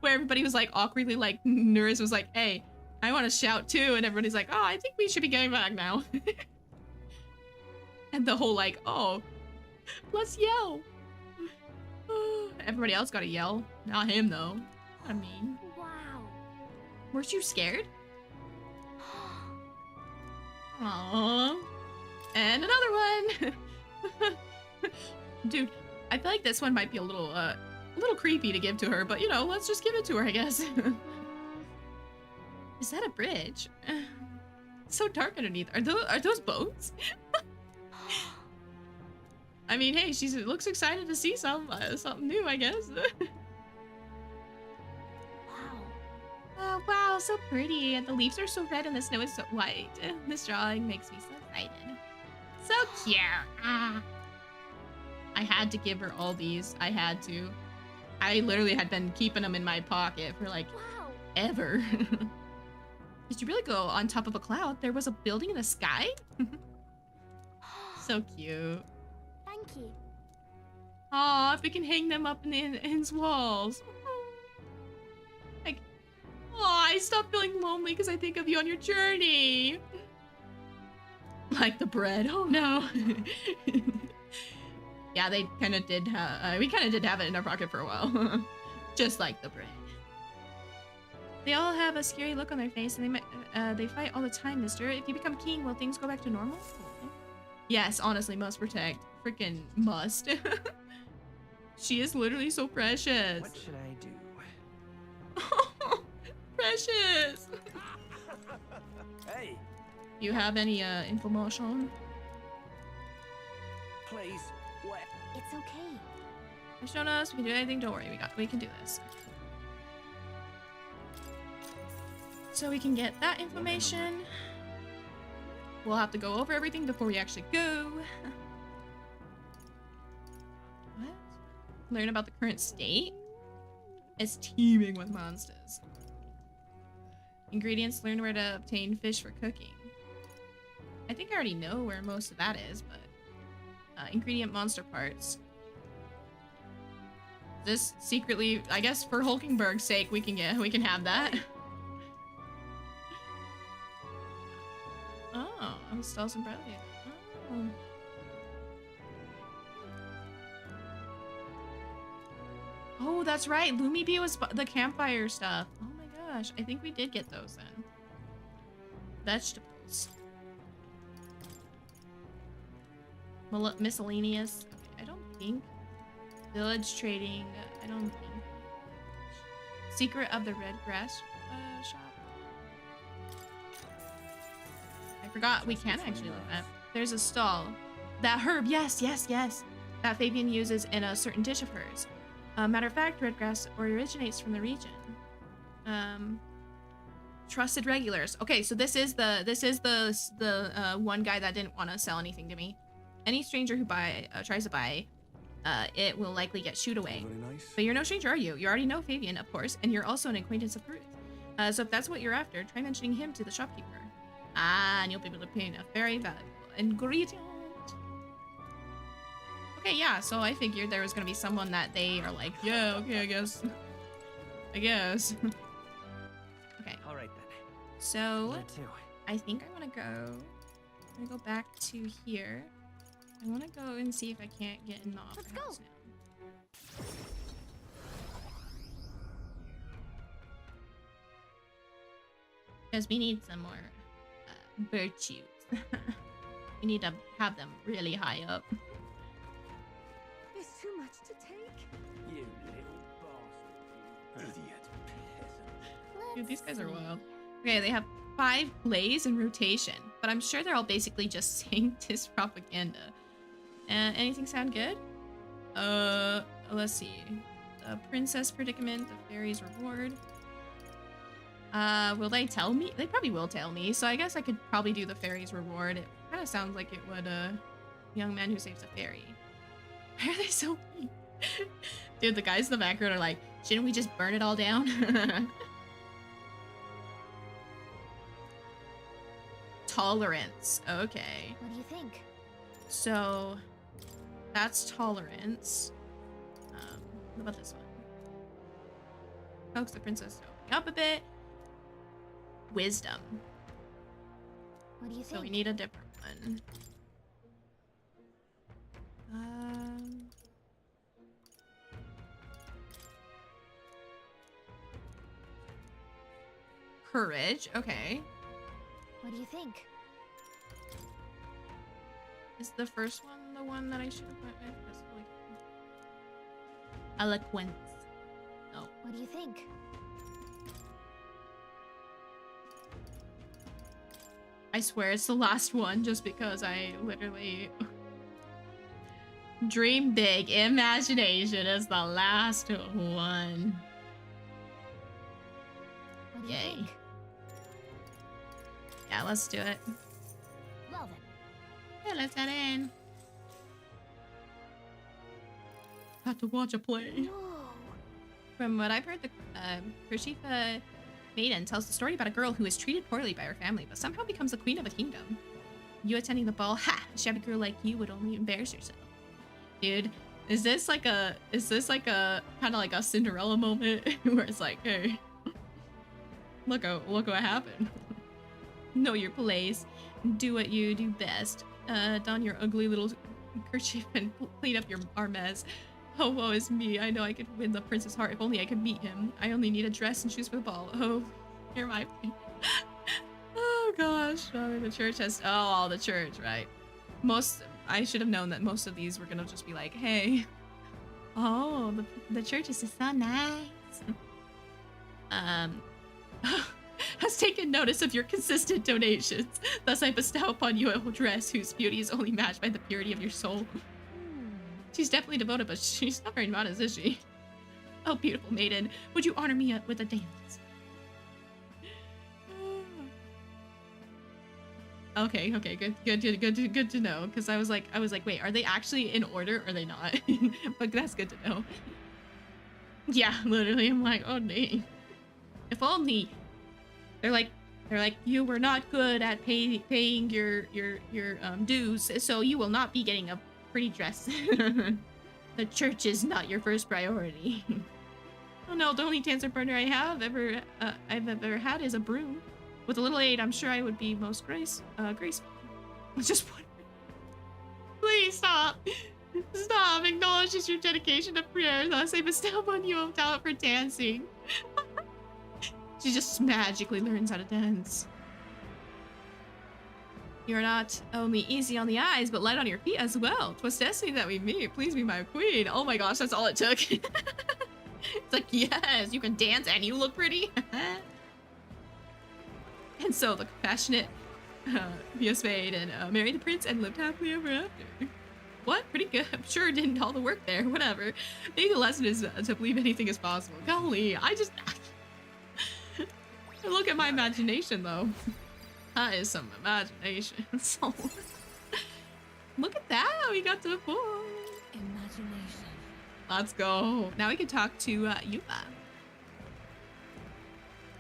where everybody was like awkwardly like Nurse was like, hey, I want to shout too, and everybody's like, oh, I think we should be going back now. And the whole like, oh, let's yell. Everybody else got to yell. Not him though. I mean. Wow. Weren't you scared? Aww. And another one. Dude, I feel like this one might be a little creepy to give to her, but you know, let's just give it to her, I guess. Is that a bridge? It's so dark underneath. Are those boats? I mean, hey, she looks excited to see something new, I guess. Wow. Oh, wow, so pretty. And the leaves are so red and the snow is so white. This drawing makes me so excited. So cute. Ah. I had to give her all these. I had to. I literally had been keeping them in my pocket for like ever. Did you really go on top of a cloud? There was a building in the sky? So cute. Thank you. Aw, if we can hang them up in his walls. Like, aw, I stop feeling lonely because I think of you on your journey. Like the bread. Oh no. Yeah, they kind of did have, we kind of did have it in our pocket for a while. Just like the bread. They all have a scary look on their face and they fight all the time, mister. If you become king, will things go back to normal? Yes, honestly, must protect. Freaking must. She is literally so precious. What should I do? Precious. Hey. You have any information? Please. What? It's okay. You've shown us. We can do anything. Don't worry. We can do this. So we can get that information. We'll have to go over everything before we actually go. What? Learn about the current state. It's teeming with monsters. Ingredients. Learn where to obtain fish for cooking. I think I already know where most of that is, but ingredient monster parts. This secretly, I guess, for Hulkenberg's sake, we can have that. Oh, I'm still some bread. Oh. Oh, that's right. Lumibee was the campfire stuff. Oh my gosh, I think we did get those then. Vegetables. Miscellaneous. Okay, I don't think. Village trading. I don't think. Secret of the red grass shop. I forgot we can actually look at. There's a stall. That herb. Yes, yes, yes. That Fabian uses in a certain dish of hers. Matter of fact, red grass originates from the region. Trusted regulars. Okay, so this is the one guy that didn't want to sell anything to me. Any stranger who tries to buy, it will likely get shooed away. Nice. But you're no stranger, are you? You already know Fabian, of course, and you're also an acquaintance of Ruth. So if that's what you're after, try mentioning him to the shopkeeper. Ah, and you'll be able to obtain a very valuable ingredient. Okay, yeah, so I figured there was gonna be someone that they are like, yeah, okay, I guess. I guess. Okay. All right then. So, Me too. I think I want to go. I'm gonna go back to here. I want to go and see if I can't get in the opera house now. Because we need some more virtues. We need to have them really high up. There's too much to take. You little bastard. Idiot peasant. Dude, these guys are wild. Okay, they have 5 plays in rotation, but I'm sure they're all basically just saying this propaganda. Anything sound good? Let's see. The princess predicament, the fairy's reward. Will they tell me? They probably will tell me, so I guess I could probably do the fairy's reward. It kind of sounds like it would, young man who saves a fairy. Why are they so mean? Dude, the guys in the background are like, shouldn't we just burn it all down? Tolerance. Okay. What do you think? So that's tolerance. What about this one? Coax the princess to open up a bit. Wisdom. What do you think? So we need a different one. Courage. Okay. What do you think? Is the first one the one that I should have went with? Eloquence. No. What do you think? I swear it's the last one just because I literally... Dream big. Imagination is the last one. What do you Yay. think? Yeah, let's do it. Well then. Yeah, let's head in. Have to watch a play. From what I've heard, the Kershifa Maiden tells the story about a girl who is treated poorly by her family, but somehow becomes the queen of a kingdom. You attending the ball? Ha! A shabby girl like you would only embarrass yourself. Dude, is this like a kind of like a Cinderella moment where it's like, hey, look what happened. Know your place. Do what you do best. Don your ugly little kerchief and clean up our mess. Oh, woe is me. I know I could win the prince's heart if only I could meet him. I only need a dress and shoes for the ball. Oh, here my... Oh, gosh. Oh, the church has... Oh, the church, right. I should have known that most of these were gonna just be like, hey. Oh, the church is so nice. Has taken notice of your consistent donations. Thus I bestow upon you a dress whose beauty is only matched by the purity of your soul. She's definitely devoted, but she's not very modest, is she? Oh, beautiful maiden, would you honor me with a dance? Okay, good to know. Because I was like, wait, are they actually in order or are they not? But that's good to know. Yeah, literally, I'm like, oh dang. If only. They're like, you were not good at paying your dues, so you will not be getting a pretty dress. The church is not your first priority. Oh no, the only dancer partner I've ever had is a broom. With a little aid, I'm sure I would be most graceful. Just wondering. Please stop. Stop. Acknowledges your dedication to prayer. Thus I bestow upon you a talent for dancing. She just magically learns how to dance. You're not only easy on the eyes, but light on your feet as well. 'Twas destiny that we meet. Please be my queen. Oh my gosh, that's all it took. It's like, yes, you can dance and you look pretty. And so the compassionate Vios made and married the prince and lived happily ever after. What? Pretty good. I'm sure it did all the work there. Whatever. Maybe the lesson is to believe anything is possible. Golly, look at my imagination, though. That is some imagination. So, look at that. We got to the point. Imagination. Let's go. Now we can talk to Yuba.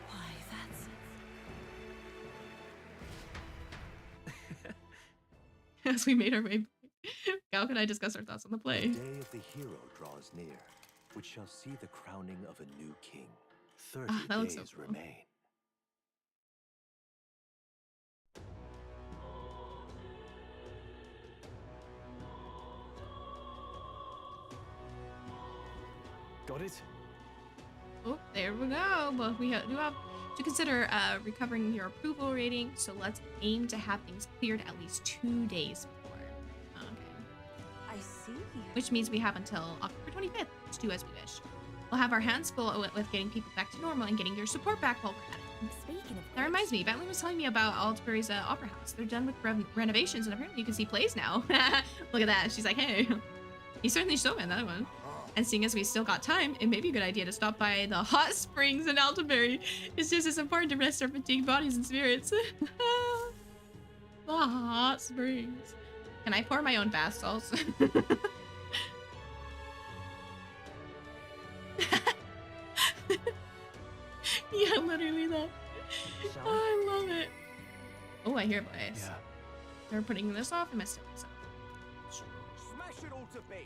Why, that's... As we made our way, Gal and I discuss our thoughts on the play. The day of the hero draws near, which shall see the crowning of a new king. 30 days so cool. Remain. Got it? Oh, there we go. But we do have to consider recovering your approval rating, so let's aim to have things cleared at least 2 days before. Okay. I see. Which means we have until October 25th to do as we wish. We'll have our hands full with getting people back to normal and getting your support back while we're at it. Speaking of that reminds me, Bentley was telling me about Altabury's opera house. They're done with renovations and apparently you can see plays now. Look at that. She's like, hey, he's certainly showman, that one. And seeing as we still got time, it may be a good idea to stop by the hot springs in Altabury. It's just as important to rest our fatigued bodies and spirits. The hot springs. Can I pour my own bath salts? Yeah, literally that. Oh, I love it. Oh, I hear a voice. Yeah. They're putting this off. I missed it myself. Smash it all to bits.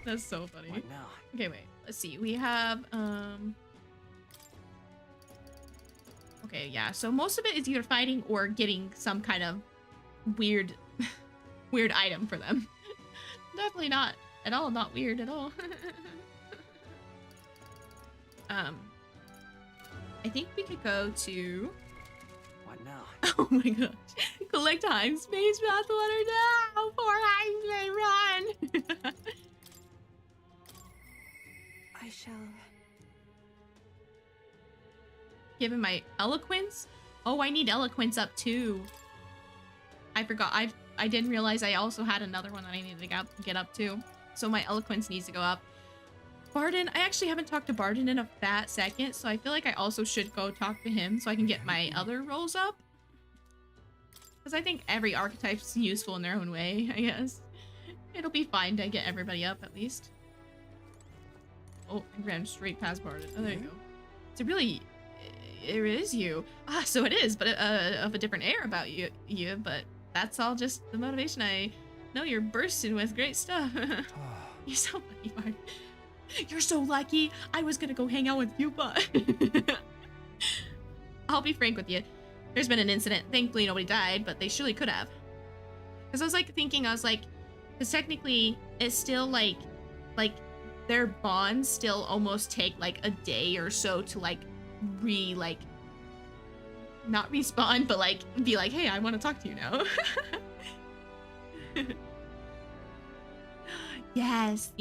That's so funny. What now? Okay, wait. Let's see. We have okay, yeah. So most of it is either fighting or getting some kind of weird weird item for them. Definitely not at all not weird at all. I think we could go to What now? oh my gosh. Collect time space bathwater now! Poor Heimsman, run! I shall... Give him my eloquence? Oh, I need eloquence up too. I forgot. I didn't realize I also had another one that I needed to get up to. So my eloquence needs to go up. Barden, I actually haven't talked to Barden in a fat second, so I feel like I also should go talk to him so I can get my other rolls up. Because I think every archetype's useful in their own way, I guess. It'll be fine to get everybody up, at least. Oh, I ran straight past Barden. Oh, there you go. It's a really... It is you. Ah, so it is, but of a different air about you, but that's all just the motivation. I know you're bursting with great stuff. You're so lucky, Barden. You're so lucky. I was gonna go hang out with you, but... I'll be frank with you. There's been an incident. Thankfully, nobody died, but they surely could have. Because I was, like, thinking, because technically, it's still, like, their bonds still almost take, like, a day or so to, like, not respawn, but, like, be like, hey, I want to talk to you now. Yes.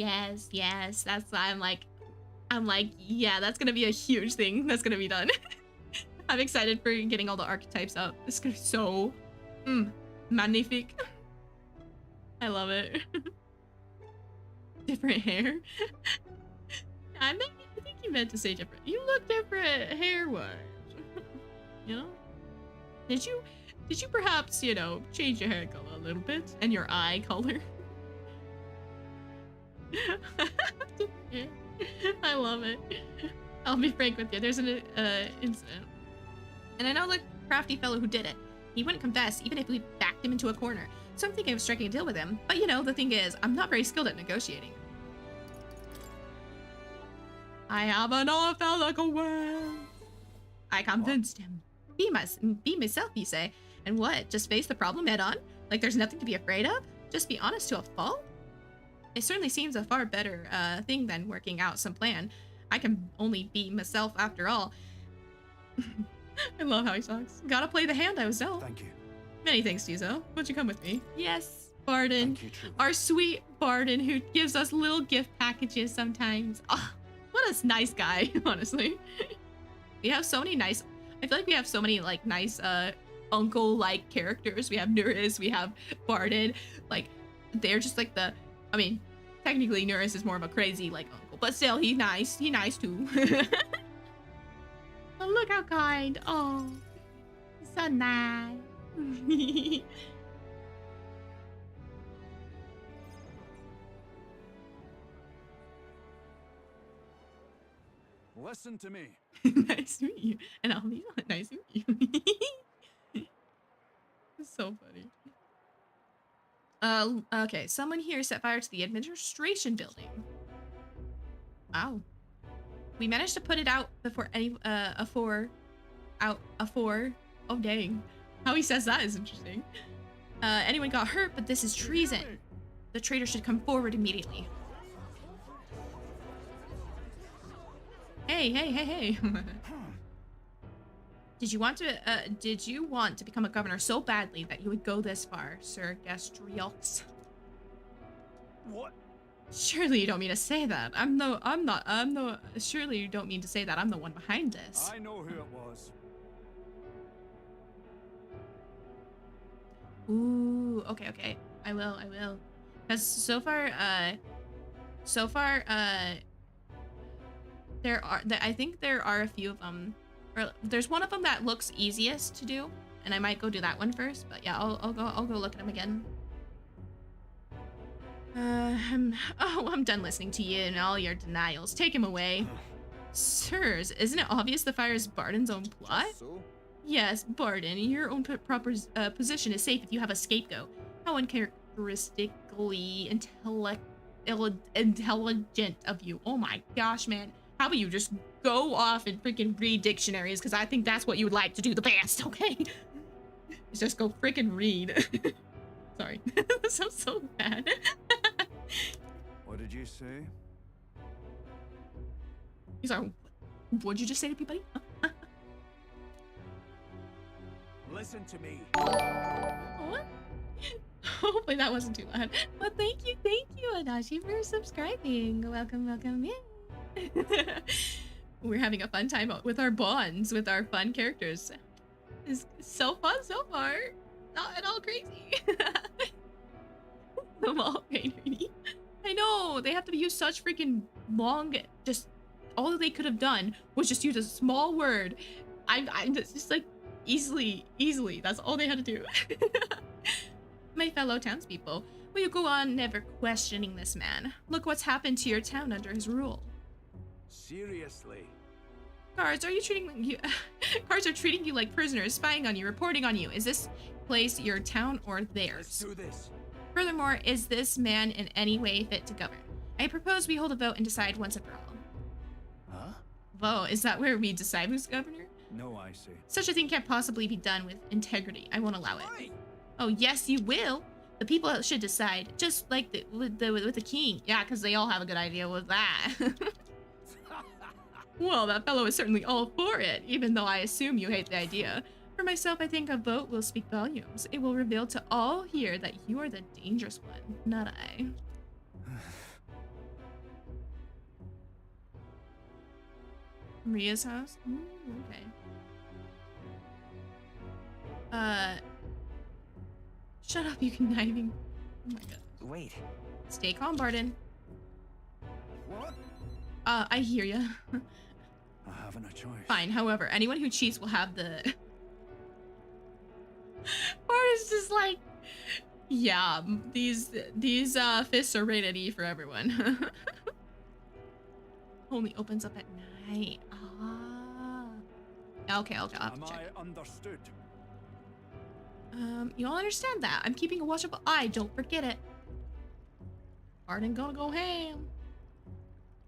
That's why I'm like, yeah, that's gonna be a huge thing that's gonna be done. I'm excited for getting all the archetypes up. This is gonna be so magnifique. I love it. Different hair. I think you meant to say different. You look different hair-wise. You know? Did you perhaps, you know, change your hair color a little bit and your eye color? I love it. I'll be frank with you. There's an incident. And I know the crafty fellow who did it. He wouldn't confess even if we backed him into a corner. So I'm thinking of striking a deal with him. But you know, the thing is, I'm not very skilled at negotiating. I have an offer like a well. I convinced him. Be myself, you say. And what? Just face the problem head on? Like there's nothing to be afraid of? Just be honest to a fault? It certainly seems a far better thing than working out some plan. I can only be myself after all. I love how he talks. Gotta play the hand I was dealt. Thank you. Many thanks, Tizo. Won't you come with me? Yes, Barden. Thank you, our sweet Barden who gives us little gift packages sometimes. Oh, what a nice guy, honestly. We have so many nice... I feel like we have so many, like, nice uncle-like characters. We have Nuris, we have Barden. Like, they're just like the... I mean, technically Nuris is more of a crazy, like, uncle. But still, he's nice. He's nice, too. Oh, look how kind. Oh, he's so nice. Listen to me. Nice to meet you. And I'll be nice to meet you. It's so funny. Okay, someone here set fire to the administration building. Wow. We managed to put it out before any, oh dang. How he says that is interesting. Anyone got hurt, but this is treason. The traitor should come forward immediately. Hey. Did you want to become a governor so badly that you would go this far, Sir Gastriox? What? Surely you don't mean to say that. Surely you don't mean to say that I'm the one behind this. I know who it was. Ooh, okay. I will. Because so far, I think there are a few of them. Or there's one of them that looks easiest to do, and I might go do that one first. But yeah, I'll go look at them again. I'm done listening to you and all your denials. Take him away. Sirs, isn't it obvious the fire is Barden's own plot? So? Yes, Barden, your own proper position is safe if you have a scapegoat. How uncharacteristically intelligent of you. Oh my gosh, man. How about you just go off and freaking read dictionaries? Because I think that's what you would like to do the best, okay? Just go freaking read. Sorry. That sounds so bad. What did you say? He's like, what'd you just say to me, buddy? Huh? Listen to me. What? Hopefully that wasn't too loud. But thank you, Adachi, for subscribing. Welcome, welcome in. We're having a fun time with our bonds, with our fun characters. It's so fun so far. Not at all crazy. I'm all pain-ready. I know, they have to use such freaking long, just all that they could have done was just use a small word. I'm just like easily, that's all they had to do. My fellow townspeople, will you go on never questioning this man? Look what's happened to your town under his rule. Seriously? Guards, are treating you like prisoners, spying on you, reporting on you. Is this place your town or theirs? Let's do this. Furthermore, is this man in any way fit to govern? I propose we hold a vote and decide once and for all. Huh? Vote? Is that where we decide who's governor? No, I see. Such a thing can't possibly be done with integrity. I won't allow it. Oh, yes, you will. The people should decide, just like with the king. Yeah, because they all have a good idea with that. Well, that fellow is certainly all for it, even though I assume you hate the idea. For myself, I think a vote will speak volumes. It will reveal to all here that you are the dangerous one, not I. Maria's house? Ooh, okay. Shut up, you conniving. Oh my god. Wait. Stay calm, Barden. What? I hear ya. I haven't a choice. Fine, however, anyone who cheats will have the... Barden's just like... Yeah, these fists are rated E for everyone. Only opens up at night. Ah. Okay, I'll have to check. Am I understood? You all understand that. I'm keeping a watchful eye. Don't forget it. Barden gonna go ham.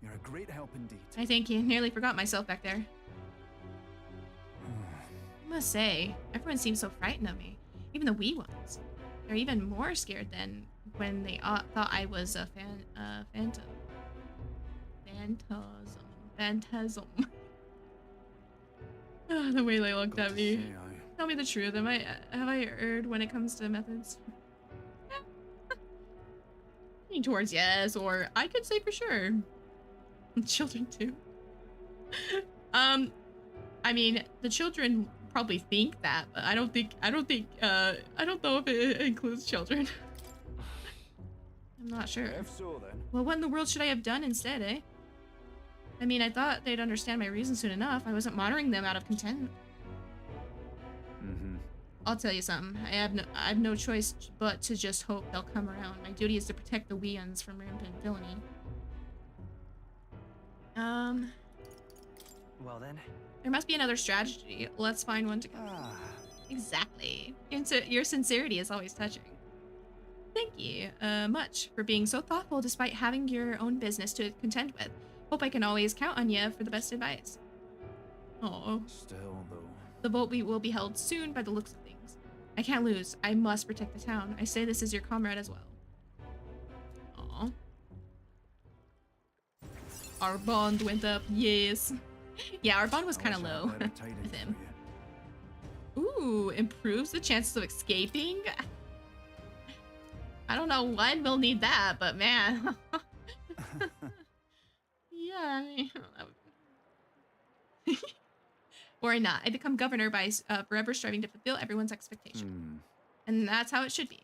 You're a great help indeed. I thank you. Nearly forgot myself back there. I must say, everyone seems so frightened of me. Even the wee ones. They're even more scared than when they thought I was a phantom. Phantasm. The way they looked at me. Tell me the truth. Have I erred when it comes to methods? Leaning towards yes, or I could say for sure. Children too. I mean, the children probably think that, but I don't know if it includes children. I'm not sure. If so, then. Well, what in the world should I have done instead, eh? I mean, I thought they'd understand my reasons soon enough. I wasn't monitoring them out of contempt. I'll tell you something. I have no choice but to just hope they'll come around. My duty is to protect the Weans from rampant villainy. Well then. There must be another strategy. Let's find one together. Exactly. Your sincerity is always touching. Thank you much for being so thoughtful despite having your own business to contend with. Hope I can always count on you for the best advice. Oh. Still, though. The vote will be held soon by the looks of things. I can't lose. I must protect the town. I say this as your comrade as well. Aw. Our bond went up. Yes. Yeah, our bond was kind of low with him. Ooh, improves the chances of escaping. I don't know when we'll need that, but man. Yeah. Or not. I become governor by forever striving to fulfill everyone's expectation. And that's how it should be.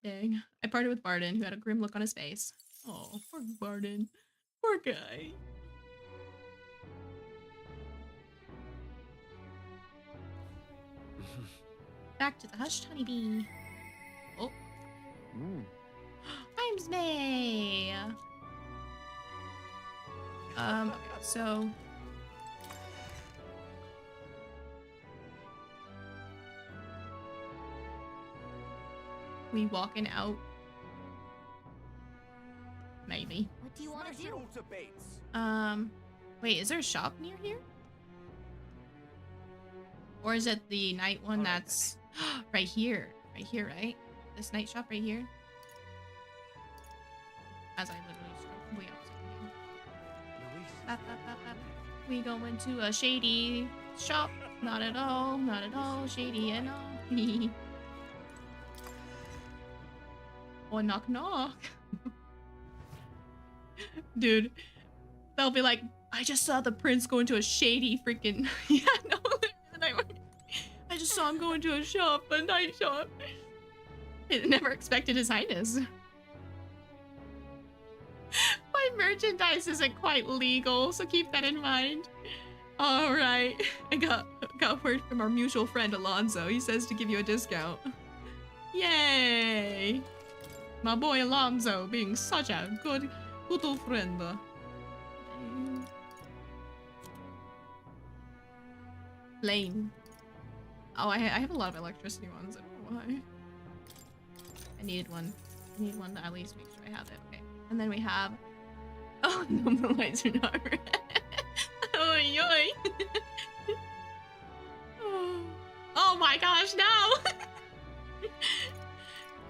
Dang. I parted with Barden, who had a grim look on his face. Oh, poor Barden. Poor guy. Back to the hushed honeybee. Oh. Times May. Okay, so We walking out. Maybe. What do you want to do? Wait, is there a shop near here? Or is it the night one that's right here? Right here, right? This night shop right here? As I literally scroll way up. We go into a shady shop. Not at all, not at all. Shady and all. Oh, knock knock. Dude, they'll be like, I just saw the prince go into a shady freaking... Yeah, no, I just saw him go into a shop, a night shop. I never expected his highness. My merchandise isn't quite legal, so keep that in mind. Alright, I got word from our mutual friend Alonzo. He says to give you a discount. Yay! My boy Alonzo being such a good little friend. Lane. Oh, I have a lot of electricity ones. I don't know why. I needed one. I need one to at least make sure I have it. Okay. And then we have... Oh, no, the lights are not red. Oy, oy. Oh my gosh, no!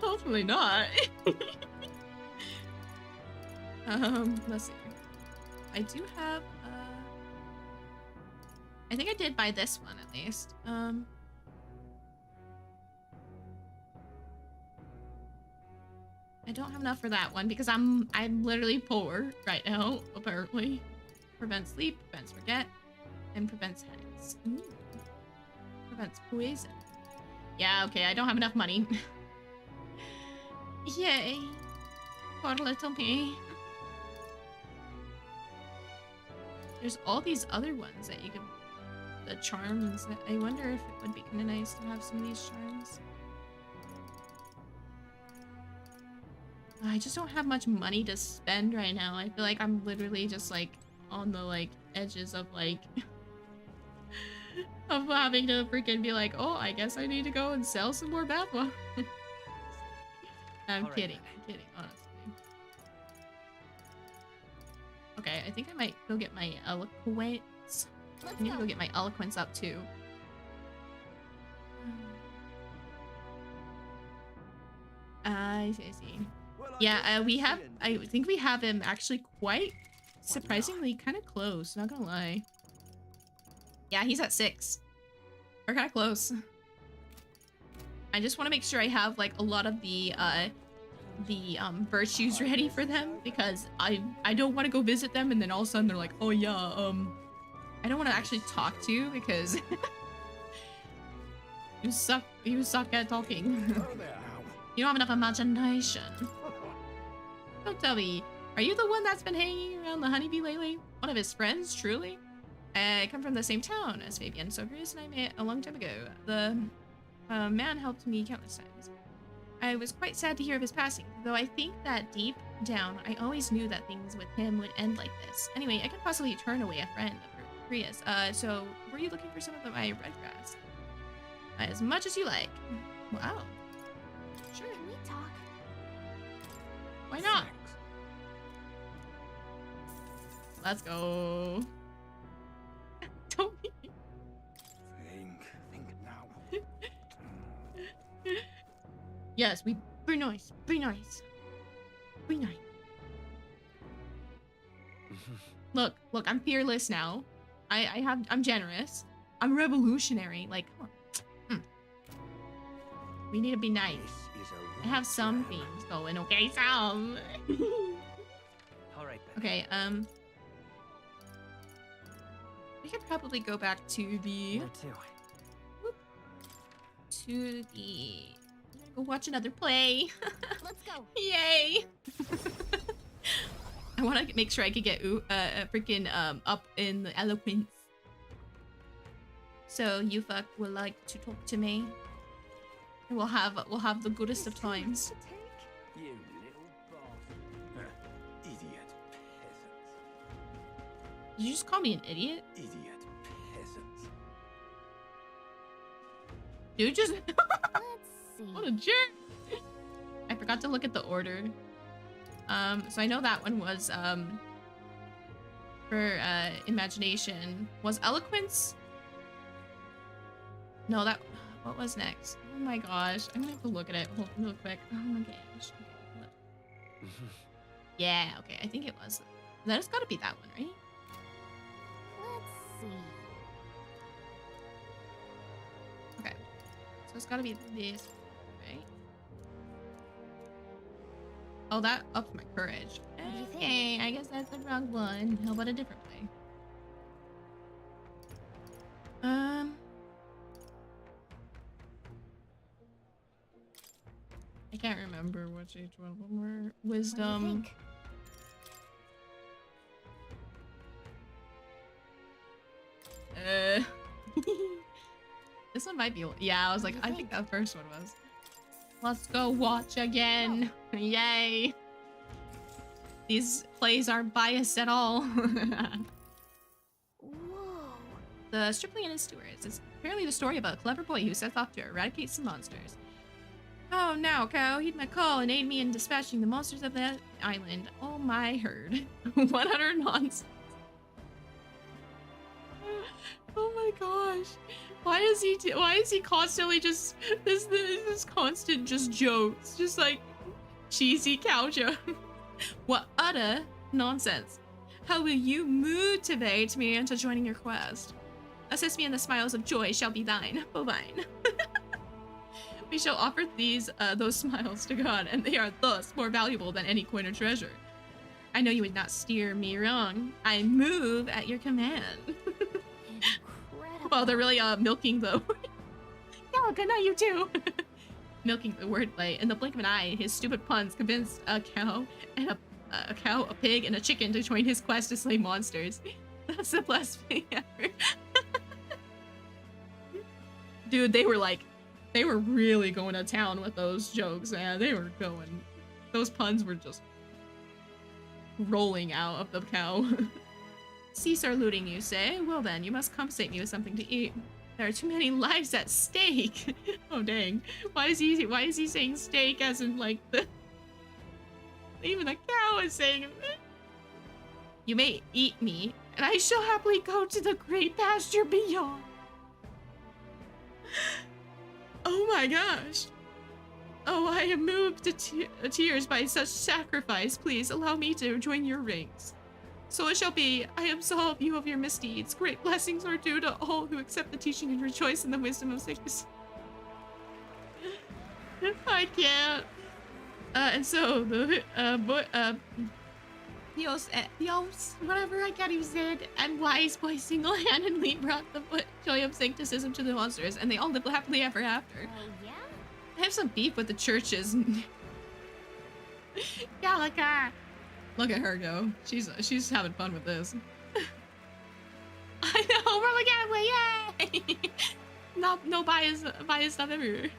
Hopefully not. Let's see. I do have, I think I did buy this one at least. I don't have enough for that one because I'm literally poor right now, apparently. Prevents sleep, prevents forget, and prevents headaches. Ooh. Prevents poison. Yeah, okay, I don't have enough money. Yay. Poor little me. There's all these other ones that you can... The charms. I wonder if it would be kind of nice to have some of these charms. I just don't have much money to spend right now. I feel like I'm literally just like on the like edges of like of having to freaking be like, oh, I guess I need to go and sell some more bath water. I'm kidding, honestly. Okay, I think I might go get my eloquence. I need to go get my eloquence up too. I see. Yeah, we have, I think we have him actually quite surprisingly kind of close, not gonna lie. Yeah, he's at 6. We're kind of close. I just want to make sure I have like a lot of the virtues ready for them because I don't want to go visit them and then all of a sudden they're like, oh yeah, I don't want to actually talk to you because you suck at talking. You don't have enough imagination. Don't tell me. Are you the one that's been hanging around the honeybee lately? One of his friends, truly? I come from the same town as Fabian, so Bruce and I met a long time ago. The man helped me countless times. I was quite sad to hear of his passing, though I think that deep down, I always knew that things with him would end like this. Anyway, I could possibly turn away a friend of Prius. So, were you looking for some of my red grass? As much as you like. Wow. Sure. Can we talk? Why not? Let's go. Don't Think now. Yes, be nice. Be nice. Be nice. Look, I'm fearless now. I'm generous. I'm revolutionary. Like, come on. We need to be nice. I have some things going, okay? Some. Alright then. Okay, we could probably go back to the... Where to? Whoop, to the... Go watch another play. Let's go. Yay! I want to make sure I could get freaking up in the eloquence. So you fuck will like to talk to me. And we'll have the goodest of times. You little bastard. Idiot peasants. Did you just call me an idiot? Idiot peasants. Dude, just Let's see. what a jerk. forgot to look at the order. So I know that one was for imagination. Was eloquence? No, that what was next? Oh my gosh, I'm gonna have to look at it real quick. Oh my gosh. Okay, yeah, okay, I think it was. That has got to be that one, right? Let's see. Okay, so it's got to be this, right? Oh, that ups my courage. Okay, I guess that's the wrong one. How about a different way? I can't remember which each one of them were. Wisdom. This one might be. Yeah, I was like, I think that first one was. Let's go watch again. Oh. Yay. These plays aren't biased at all. Whoa. The Stripling and his Stewards is apparently the story about a clever boy who sets off to eradicate some monsters. Oh, now, cow, heed my call and aid me in dispatching the monsters of that island. Oh my herd. 100 monsters. Oh my gosh. Why is he constantly just this constant just jokes, just like cheesy cow joke? What utter nonsense. How will you motivate me into joining your quest? Assist me, and the smiles of joy shall be thine. Bovine. We shall offer those smiles to God, and they are thus more valuable than any coin or treasure. I know you would not steer me wrong. I move at your command. Well, they're really milking the Galaga, not you too. Milking the wordplay. In the blink of an eye, his stupid puns convinced a cow and a pig, and a chicken to join his quest to slay monsters. That's the best thing ever. Dude, they were really going to town with those jokes, man. They were going. Those puns were just rolling out of the cow. Cease our looting, you say? Well then, you must compensate me with something to eat. There are too many lives at stake. Oh dang. Why is he saying steak as in like the even the cow is saying it. You may eat me, and I shall happily go to the great pasture beyond. Oh my gosh. Oh, I am moved to tears by such sacrifice. Please allow me to join your ranks. So it shall be. I absolve you of your misdeeds. Great blessings are due to all who accept the teaching and rejoice in the wisdom of sickness. I can't. And so the Theos, whatever, I can't even say it, and wise boy single-handedly brought the joy of sancticism to the monsters, and they all lived happily ever after. Oh yeah? I have some beef with the churches. Galaga! Look at her go. She's having fun with this. I know, we're like, yay! No bias stuff everywhere.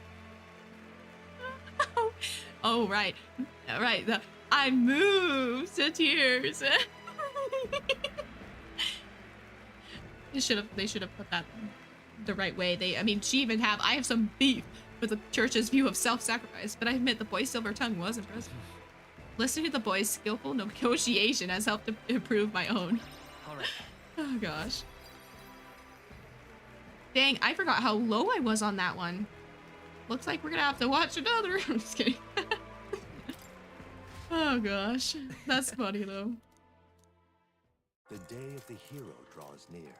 Oh, right. Right. I moved to tears. They should have put that the right way. I have some beef with the church's view of self-sacrifice, but I admit the boy's silver tongue was impressive. Listening to the boy's skillful negotiation has helped to improve my own. All right. Oh gosh. Dang, I forgot how low I was on that one. Looks like we're gonna have to watch another. I'm just kidding. Oh gosh, that's funny though. The day of the hero draws near,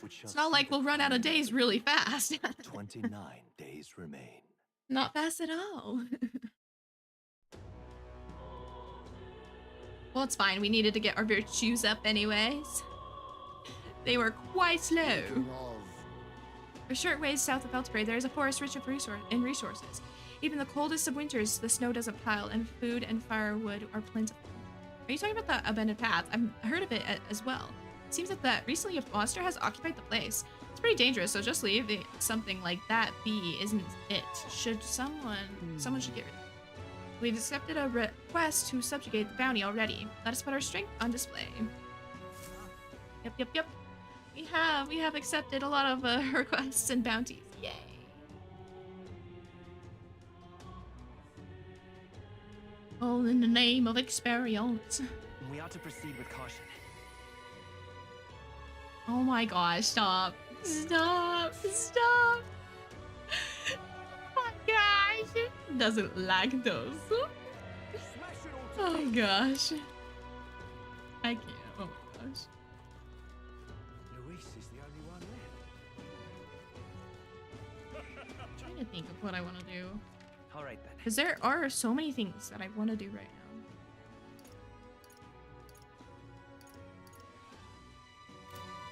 which it's not like we'll run out of days really fast. 29 days remain. Not fast at all. Well, it's fine. We needed to get our virtues up anyways. They were quite slow. A short ways south of Beltgrade, there is a forest rich in resources. Even the coldest of winters, the snow doesn't pile, and food and firewood are plentiful. Are you talking about the abandoned path? I've heard of it as well. It seems that recently a monster has occupied the place. It's pretty dangerous, so just leaving something like that be isn't it. Someone should get rid of it. We've accepted a request to subjugate the bounty already. Let us put our strength on display. Yep. We have accepted a lot of requests and bounties. Yay. All in the name of experience. We ought to proceed with caution. Oh my gosh, stop. Stop. Stop. Oh gosh. Doesn't like those. Oh gosh. I can't. Oh my gosh. Luis is the only one left. I'm trying to think of what I want to do. All right then. Because there are so many things that I want to do right now.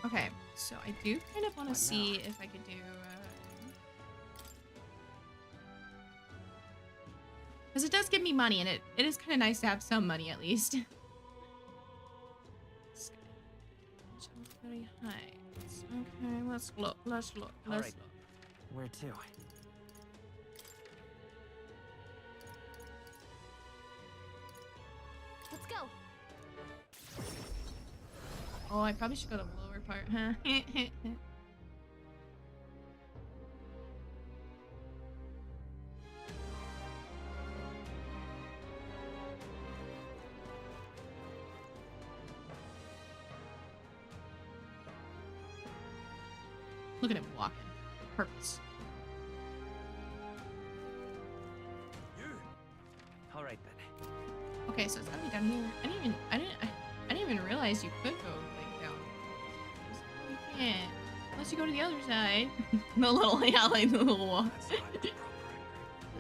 Okay, so I do kind of want to see if I could do... Because it does give me money, and it is kind of nice to have some money at least. Very high. Okay, let's look. Let's look. Let's look. Where to? Let's go. Oh, I probably should go to the lower part, huh? Look at him walking. Purpose. All right then. Okay, so it's gotta be down here. I didn't even realize you could go like down. You can't. Unless you go to the other side. The little, yeah, like the little wall.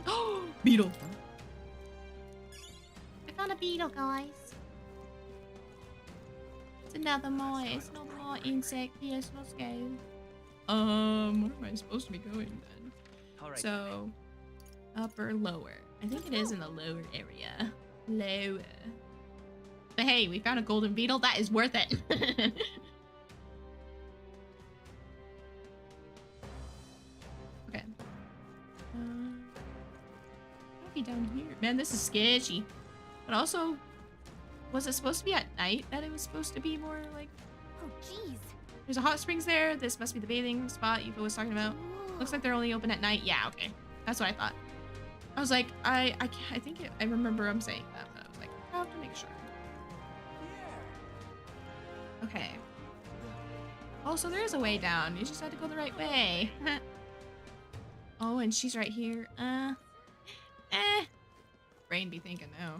Oh, beetle. I found a beetle, guys. It's another mite. It's not more insect. Yes, let's go. Where am I supposed to be going then? All right. So, upper, lower. I think it is in the lower area. Lower. But hey, we found a golden beetle. That is worth it. Okay. I'll be down here. Man, this is sketchy. But also, was it supposed to be at night that it was supposed to be more like... Oh, jeez. There's a hot springs there. This must be the bathing spot Yuko was talking about. Looks like they're only open at night. Yeah, okay. That's what I thought. I was like, I think I remember him saying that, but I was like, I have to make sure. Okay. Also, there is a way down. You just had to go the right way. Oh, and she's right here. Brain be thinking now.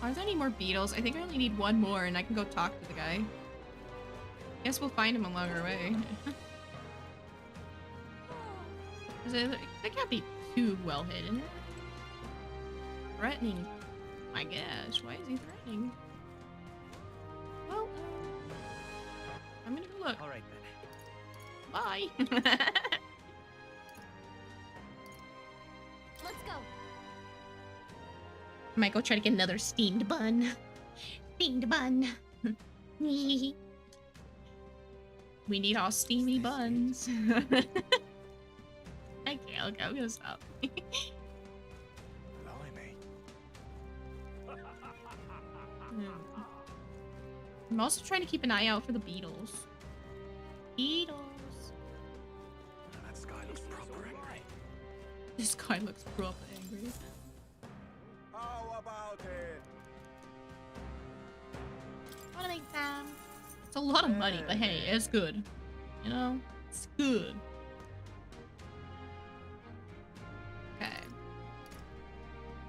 Are there any more beetles? I think I only need one more and I can go talk to the guy. Guess we'll find him along our way. They can't be too well hidden. Threatening. My gosh, why is he threatening? Well, I'm gonna go look. All right then. Bye. Let's go. Might go try to get another steamed bun. Steamed bun. We need all steamy buns. Okay, I'm gonna stop. I'm also trying to keep an eye out for the beetles. Beetles. That sky looks proper angry. This guy looks proper angry. How about it? Wanna make some? It's a lot of money, but hey, it's good. You know? It's good. Okay.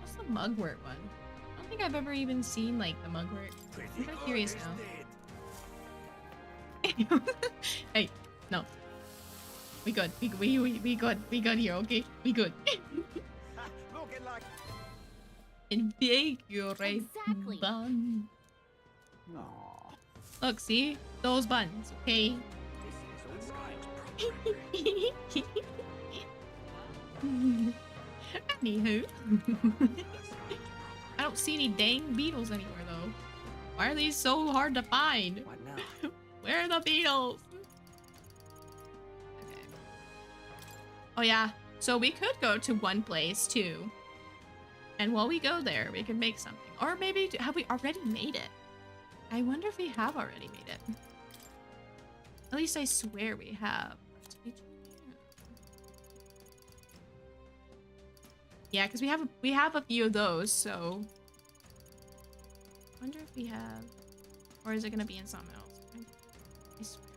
What's the mugwort one? I don't think I've ever even seen, like, the mugwort. I'm kind of curious now. Hey, no. We good. We good. We good here, okay? We good. Looking like... Invigorate bun. Aww. Look, see? Those buns, okay? Anywho. I don't see any dang beetles anywhere, though. Why are these so hard to find? What now? Where are the beetles? Okay. Oh, yeah. So we could go to one place, too. And while we go there, we can make something. Or maybe, have we already made it? I wonder if we have already made it. At least I swear we have. Yeah, because we have a few of those, so wonder if we have, or is it gonna be in something else? I swear.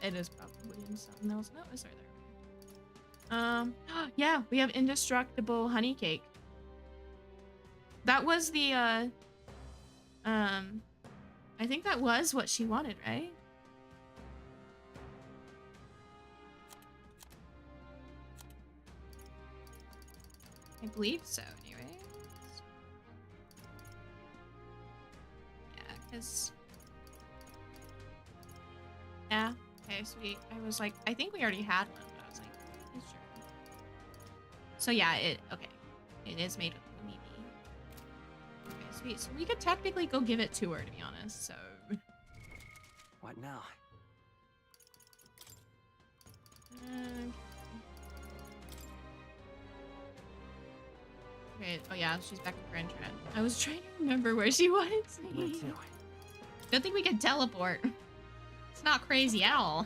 It is probably in something else. No, it's right there. Yeah, we have indestructible honey cake. That was the I think that was what she wanted, right? I believe so, anyways. Yeah, because... Yeah, okay, sweet. I was like, I think we already had one, but I was like, yeah, sure. So yeah, okay. It is made with maybe. Okay, sweet. So we could technically go give it to her, to be honest, so... What now? Okay, oh yeah, she's back at Grand Trend. I was trying to remember where she was. Me too. Don't think we could teleport. It's not crazy at all.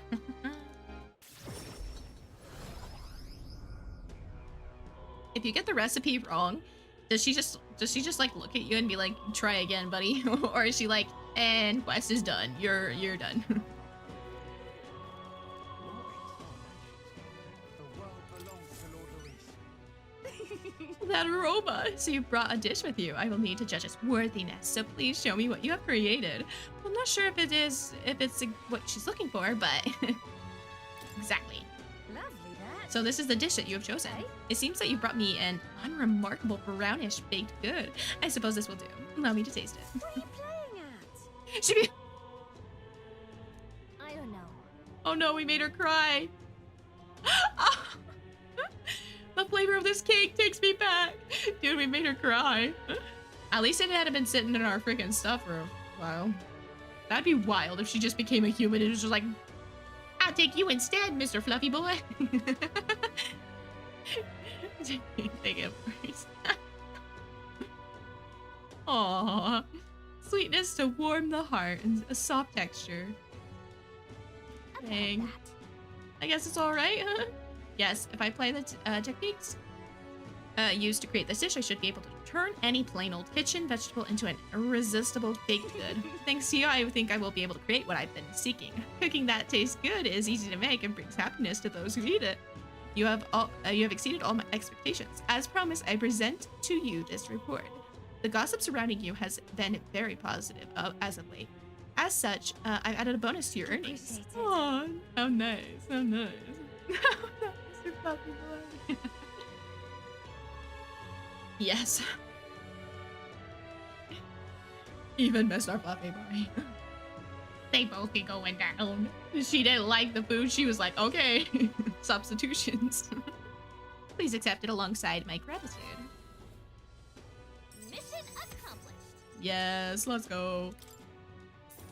If you get the recipe wrong, does she just like look at you and be like, try again, buddy? Or is she like, and quest is done. You're done. That aroma. So you brought a dish with you. I will need to judge its worthiness, so please show me what you have created. Well, I'm not sure if it's what she's looking for, but exactly. Lovely, that. So this is the dish that you have chosen. It seems that you brought me an unremarkable brownish baked good. I suppose this will do. Allow me to taste it. What are you playing at? She be I don't know. Oh no, we made her cry. The flavor of this cake takes me back. Dude, we made her cry. At least it hadn't been sitting in our freaking stuff for a while. That'd be wild if she just became a human and was just like, I'll take you instead, Mr. Fluffy Boy. Take it first. Aww. Sweetness to warm the heart and a soft texture. Dang. I guess it's alright, huh? Yes, if I apply the techniques used to create this dish, I should be able to turn any plain old kitchen vegetable into an irresistible baked good. Thanks to you, I think I will be able to create what I've been seeking. Cooking that tastes good is easy to make and brings happiness to those who eat it. You have exceeded all my expectations. As promised, I present to you this report. The gossip surrounding you has been very positive as of late. As such, I've added a bonus to your earnings. Oh, how nice, how nice. Mr. Fluffy Boy. Yes. Even Mr. Fluffy Boy. They both be going down. She didn't like the food. She was like, okay. Substitutions. Please accept it alongside my gratitude. Mission accomplished. Yes, let's go.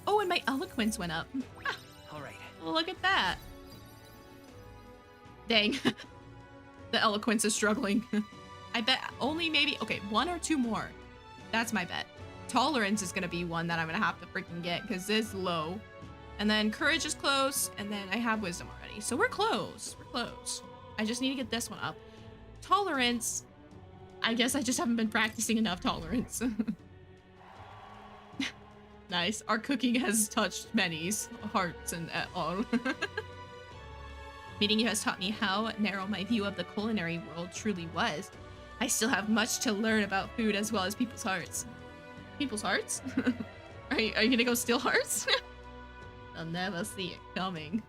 Oh, and my eloquence went up. All right. Well, look at that. Dang. The eloquence is struggling. I bet only maybe, okay, 1 or 2 more. That's my bet. Tolerance is going to be one that I'm going to have to freaking get because it's low. And then courage is close. And then I have wisdom already. So we're close. We're close. I just need to get this one up. Tolerance. I guess I just haven't been practicing enough tolerance. Nice. Our cooking has touched many's hearts and all. Meeting you has taught me how narrow my view of the culinary world truly was. I still have much to learn about food as well as people's hearts. People's hearts? Are you gonna go steal hearts? I'll never see it coming.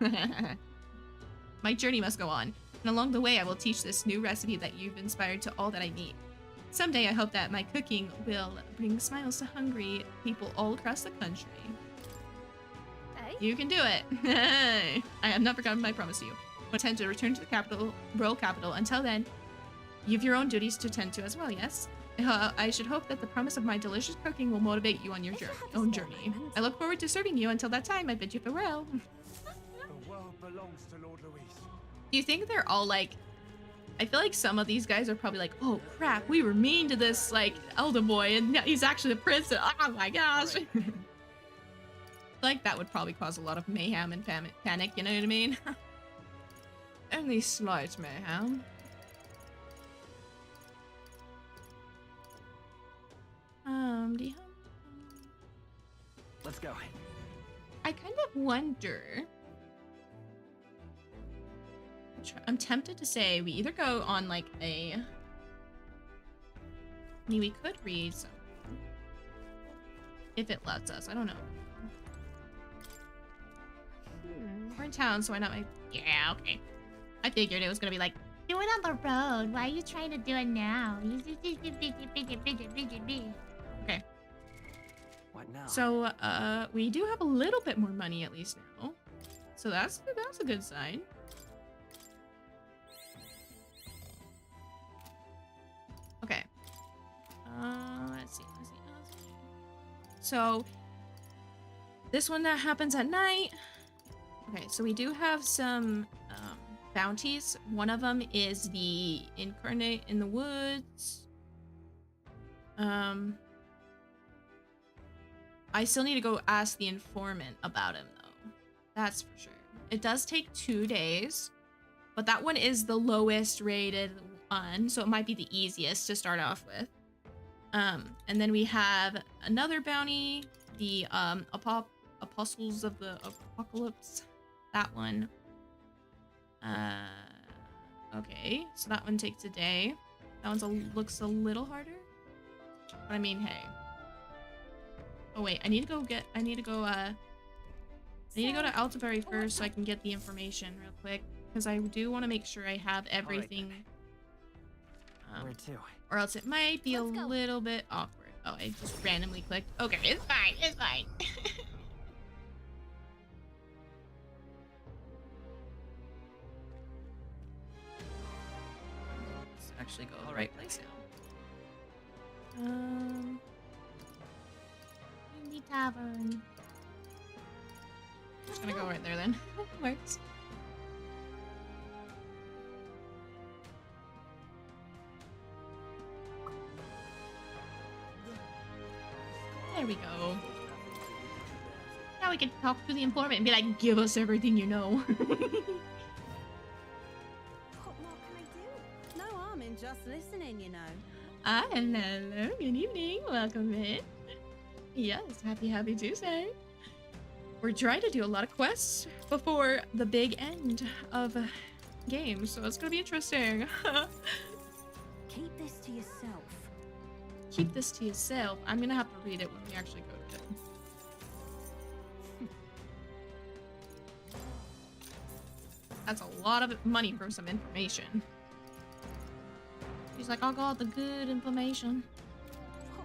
My journey must go on, and along the way I will teach this new recipe that you've inspired to all that I meet. Someday I hope that my cooking will bring smiles to hungry people all across the country. Hey? You can do it. I have not forgotten my promise to you. I intend to return to the royal capital. Until then, you have your own duties to tend to as well, yes? I should hope that the promise of my delicious cooking will motivate you on your own journey. I look forward to serving you. Until that time, I bid you farewell. The world belongs to Lord Luis. Do you think they're all like... I feel like some of these guys are probably like, oh crap, we were mean to this like elder boy and he's actually the prince. And, oh my gosh. Like that would probably cause a lot of mayhem and panic, you know what I mean? Only slight mayhem. the Let's go. I kind of wonder. I'm tempted to say we either go on like a. I mean, we could read something if it lets us. I don't know. We're in town, so why not? Yeah, okay. I figured it was gonna be like, do it on the road. Why are you trying to do it now? Okay. What now? So, we do have a little bit more money at least now. So that's a good sign. Okay. Let's see. So, this one that happens at night. Okay, so we do have some bounties. One of them is the Incarnate in the Woods. I still need to go ask the informant about him, though. That's for sure. It does take 2 days, but that one is the lowest rated one, so it might be the easiest to start off with. And then we have another bounty, the Apostles of the Apocalypse. That one. Okay, so that one takes a day. That one looks a little harder. But I mean, hey. Oh wait, I need to go to Altabury first so I can get the information real quick. Because I do want to make sure I have everything. Where to? Or else it might be a little bit awkward. Oh, I just randomly clicked. Okay, it's fine, it's fine. Let's actually go to the right place now. In the tavern. Just gonna go right there then. Works. There we go. Now we can talk to the informant and be like, give us everything you know. What more can I do? No harm in just listening, you know. Hello, good evening, welcome in. Yes, happy Tuesday. We're trying to do a lot of quests before the big end of games, so it's gonna be interesting. Keep this to yourself. Keep this to yourself. I'm gonna have to read it when we actually go to it. That's a lot of money for some information. She's like, I got the good information.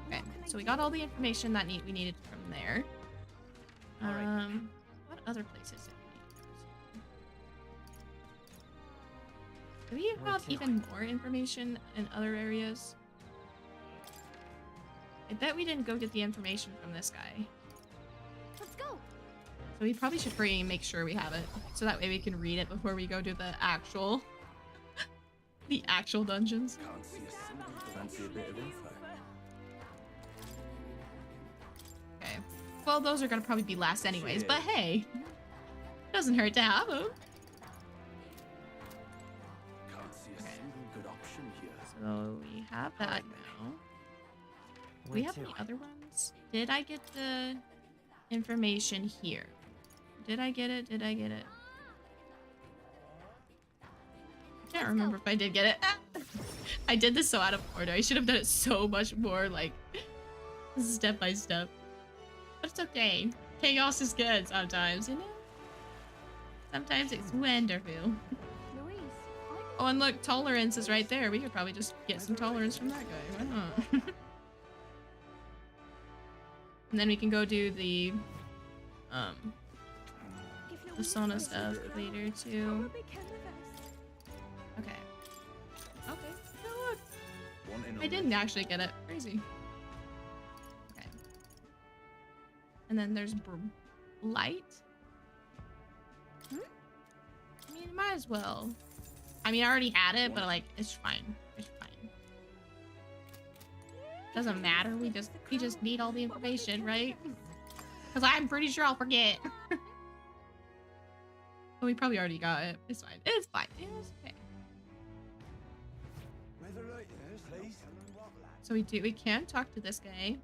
Okay, so we got all the information that we needed from there. What other places did we need to go to? Do we have even more information in other areas? I bet we didn't go get the information from this guy. Let's go. So we probably should make sure we have it, so that way we can read it before we go to the actual, the actual dungeons. Fancy a bit of info. Okay. Well, those are gonna probably be last anyways, but hey, doesn't hurt to have them. Can't see a single good option here. So we have that now. Do we have any other ones? Did I get the information here? Did I get it? Did I get it? I can't remember if I did get it. I did this so out of order. I should have done it so much more, like, step by step. But it's okay. Chaos is good sometimes, you know? Sometimes it's wonderful. Oh, and look, tolerance is right there. We could probably just get some tolerance from that guy. Why not? And then we can go do the sauna stuff later too. Okay. Okay. Oh, look. I didn't actually get it. Crazy. Okay. And then there's light. I mean, might as well. I mean, I already had it, but like, it's fine. It's fine. Doesn't matter. We just need all the information, right? Because I'm pretty sure I'll forget. But we probably already got it. It's fine. It's fine. It's okay. So we can talk to this guy.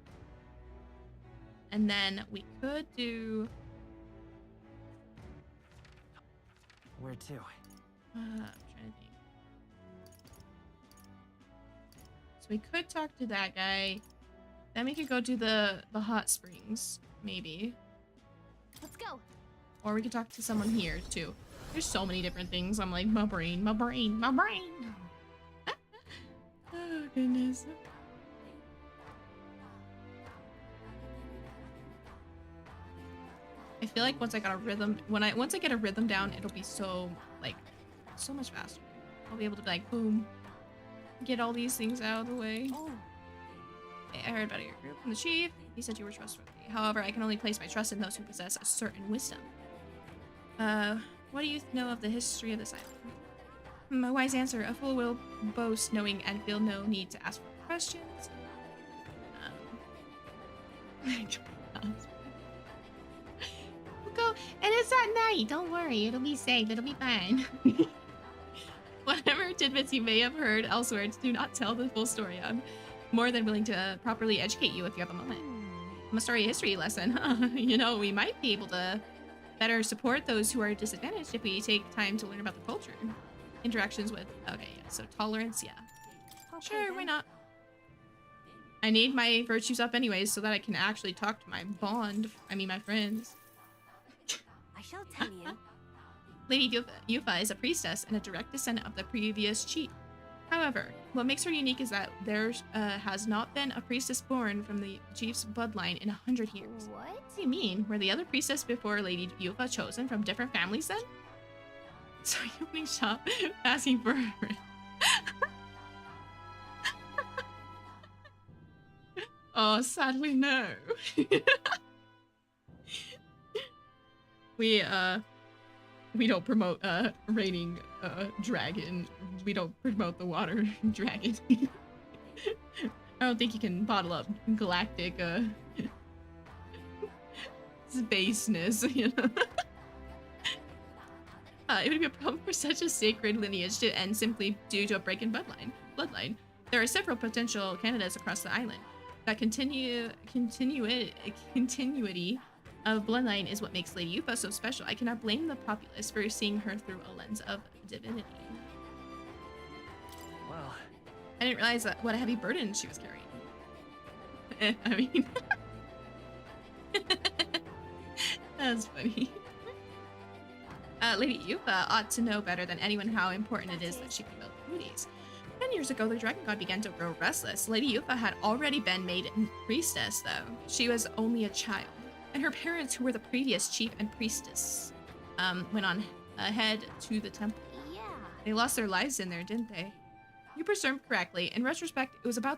And then we could do... Where to? I'm trying to think. So we could talk to that guy. Then we could go to the hot springs, maybe. Let's go. Or we could talk to someone here too. There's so many different things. I'm like, my brain, my brain, my brain. Oh goodness. I feel like once I got a rhythm, once I get a rhythm down, it'll be so like so much faster. I'll be able to be like, boom, get all these things out of the way. Oh. I heard about your group from the chief. He said you were trustworthy. However, I can only place my trust in those who possess a certain wisdom. What do you know of the history of this island? A wise answer. A fool will boast knowing and feel no need to ask for questions. We'll go, and it's at night. Don't worry, it'll be safe. It'll be fine. Whatever tidbits you may have heard elsewhere, do not tell the full story. I'm more than willing to properly educate you if you have a moment. I'm a story history lesson. You know, we might be able to better support those who are disadvantaged if we take time to learn about the culture. Interactions with... Okay, yeah. So tolerance, yeah. Okay, sure, then. Why not? I need my virtues up anyways so that I can actually talk to my my friends. I shall tell you. Lady Yufa is a priestess and a direct descendant of the previous chief. However, what makes her unique is that there has not been a priestess born from the chief's bloodline in 100 years. What? What do you mean? Were the other priestess before Lady Yufa chosen from different families then? So you opening shop asking for her. Oh, sadly no. We don't promote raining dragon. We don't promote the water dragon. I don't think you can bottle up galactic spaceness, you know. It would be a problem for such a sacred lineage to end simply due to a break in bloodline. There are several potential candidates across the island. That continuity of bloodline is what makes Lady Yufa so special. I cannot blame the populace for seeing her through a lens of divinity. Well, I didn't realize what a heavy burden she was carrying. I mean, that's funny. Lady Yufa ought to know better than anyone how important it is that she fulfill the duties. 10 years ago, the dragon god began to grow restless. Lady Yufa had already been made priestess, though. She was only a child. And her parents, who were the previous chief and priestess, went on ahead to the temple. Yeah. They lost their lives in there, didn't they? You presumed correctly. In retrospect, it was about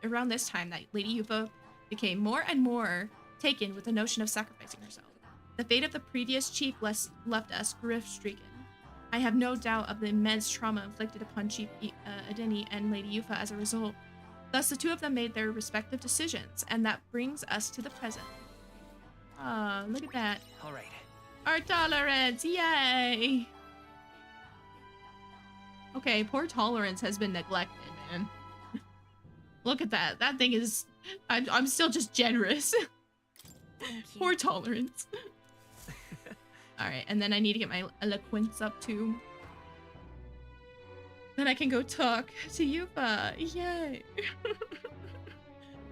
around this time that Lady Yufa became more and more taken with the notion of sacrificing herself. The fate of the previous chief left us grief-stricken. I have no doubt of the immense trauma inflicted upon Chief Edeni and Lady Yufa as a result. Thus, the two of them made their respective decisions, and that brings us to the present. Ah, look at that. All right. Our tolerance, yay! Okay, poor tolerance has been neglected, man. Look at that. That thing is... I'm still just generous. Poor tolerance. Alright, and then I need to get my eloquence up too. Then I can go talk to Yufa. Yay!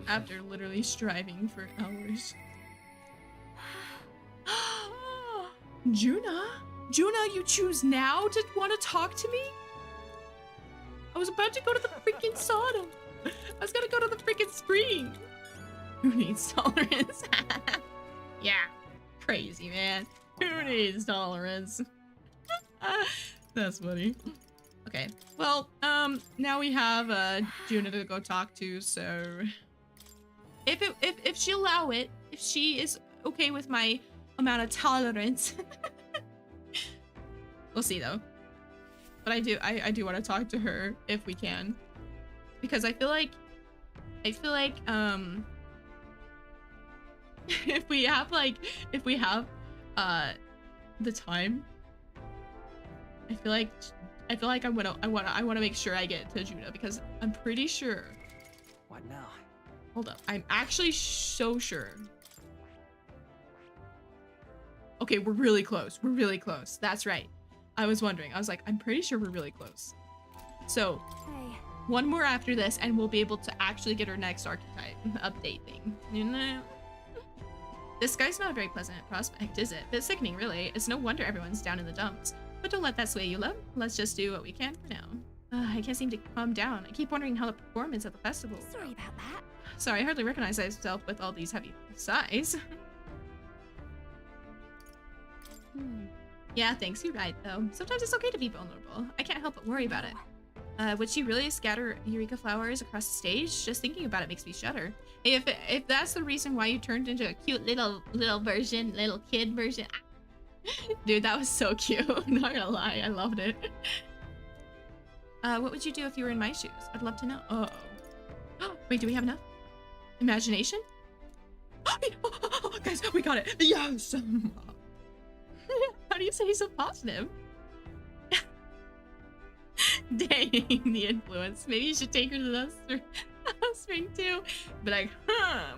After literally striving for hours. Juna? Juna, you choose now to want to talk to me? I was about to go to the freaking sauna. I was gonna go to the freaking spring. Who needs tolerance? Yeah, crazy, man. Who needs tolerance? That's funny. Okay, well, now we have Juna to go talk to, so if she'll allow it, if she is okay with my amount of tolerance, we'll see though. But I do want to talk to her if we can, because I feel like if we have the time, I feel like I want to make sure I get to Juna, because I'm pretty sure. What now? Hold up. I'm actually so sure. Okay, we're really close. We're really close. That's right. I was wondering. I was like, I'm pretty sure we're really close. So, one more after this, and we'll be able to actually get our next archetype update thing. You know? This guy's not a very pleasant prospect, is it? It's sickening, really. It's no wonder everyone's down in the dumps. But don't let that sway you, love. Let's just do what we can for now. I can't seem to calm down. I keep wondering how the performance at the festival. Sorry about that. Sorry, I hardly recognize myself with all these heavy sighs. Yeah, thanks. You're right, though. Sometimes it's okay to be vulnerable. I can't help but worry about it. Would she really scatter Eureka flowers across the stage? Just thinking about it makes me shudder. If that's the reason why you turned into a cute little kid version. Dude, that was so cute. Not gonna lie, I loved it. What would you do if you were in my shoes? I'd love to know. Oh. Wait, do we have enough? Imagination? Guys, we got it. Yes. How do you say so positive? Dang, the influence. Maybe you should take her to the spring too. But like,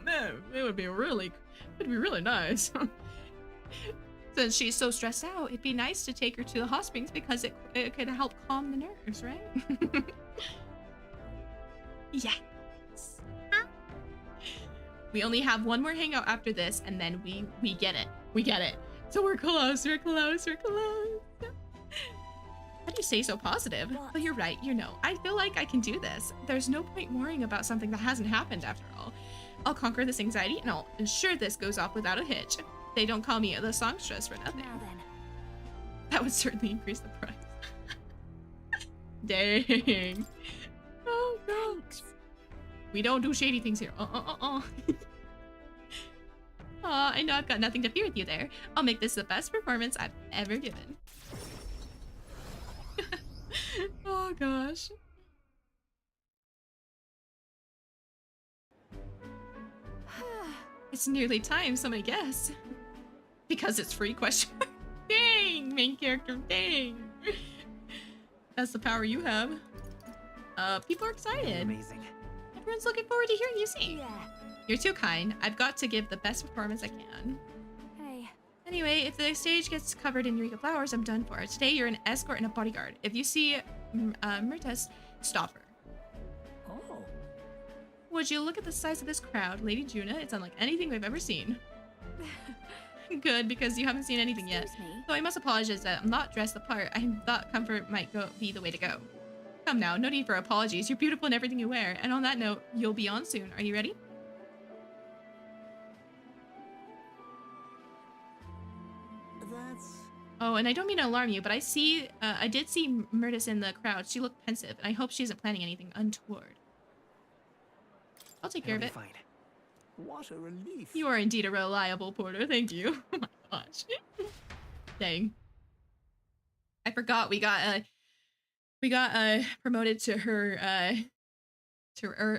man, it would be really nice. Since she's so stressed out, it'd be nice to take her to the hot springs because it could help calm the nerves, right? Yes. We only have one more hangout after this, and then we get it. We get it. So we're close. We're close. We're close. How do you say so positive? But you're right. You know, I feel like I can do this. There's no point worrying about something that hasn't happened after all. I'll conquer this anxiety, and I'll ensure this goes off without a hitch. They don't call me the songstress for nothing. Now then. That would certainly increase the price. Dang. Oh, thanks. We don't do shady things here. I know I've got nothing to fear with you there. I'll make this the best performance I've ever given. Oh, gosh. It's nearly time, so I guess. Because it's free, question. Dang, main character, dang. That's the power you have. People are excited. Amazing. Everyone's looking forward to hearing you sing. Yeah. You're too kind. I've got to give the best performance I can. Hey. Anyway, if the stage gets covered in Eureka flowers, I'm done for. Today, you're an escort and a bodyguard. If you see Myrtus, stop her. Oh. Would you look at the size of this crowd, Lady Juna? It's unlike anything we've ever seen. Good, because you haven't seen anything yet. So I must apologize that I'm not dressed the part. I thought comfort might be the way to go. Come now, no need for apologies. You're beautiful in everything you wear. And on that note, you'll be on soon. Are you ready? Oh, and I don't mean to alarm you, but I did see Myrtus in the crowd. She looked pensive, and I hope she isn't planning anything untoward. I'll take care of it. Fine. What a relief. You are indeed a reliable porter. Thank you. Oh my gosh. Dang. I forgot we got promoted to her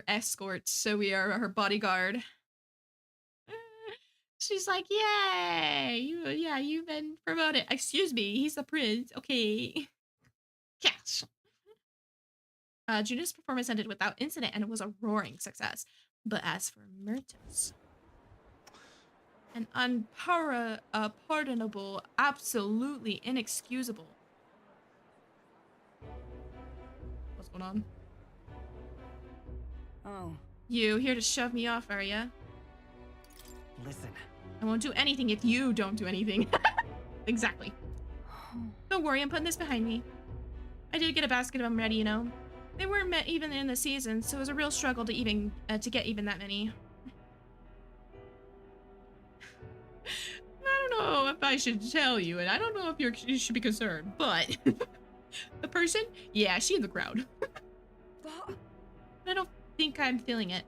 escort, so we are her bodyguard. She's like, yay! You've been promoted. Excuse me, he's the prince. Okay. Cash. Juna's performance ended without incident, and it was a roaring success. But as for Myrtus, an unpardonable, absolutely inexcusable. What's going on? Oh. You here to shove me off, are ya? Listen. I won't do anything if you don't do anything. Exactly. Don't worry, I'm putting this behind me. I did get a basket of them ready, you know. They weren't met even in the season, so it was a real struggle to get even that many. I don't know if I should tell you, and I don't know if you should be concerned, but the person, yeah, she in the crowd. I don't think I'm feeling it.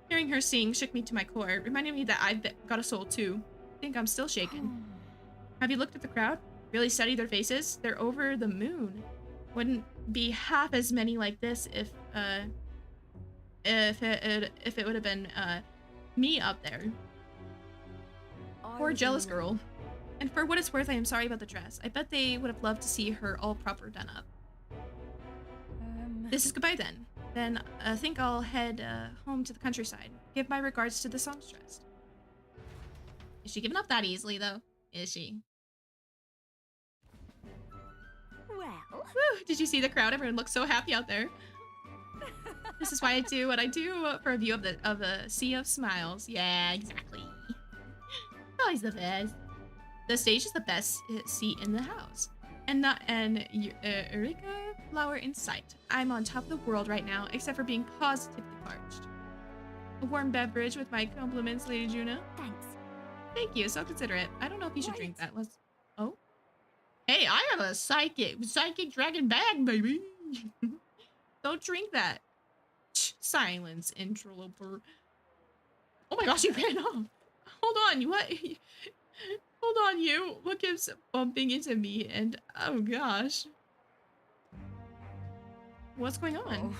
Hearing her sing shook me to my core. It reminded me that I've got a soul too. I think I'm still shaken. Have you looked at the crowd? Really studied their faces? They're over the moon. Wouldn't be half as many like this if it would have been me up there. Poor jealous girl. And for what it's worth, I am sorry about the dress. I bet they would have loved to see her all proper done up. This is goodbye then. Then I think I'll head home to the countryside. Give my regards to the songstress. Is she giving up that easily, though? Is she? Well. Whew, did you see the crowd? Everyone looks so happy out there. This is why I do what I do for a view of a sea of smiles. Yeah, exactly. Always the best. The stage is the best seat in the house. And Eureka flower in sight. I'm on top of the world right now, except for being positively parched. A warm beverage with my compliments, Lady Juna. Thanks. Thank you, so considerate. I don't know if you should drink that. Oh? Hey, I have a psychic dragon bag, baby. Don't drink that. Silence, interloper. Oh my gosh, you ran off. Hold on, what? Hold on, you. What keeps bumping into me? And oh gosh. What's going on?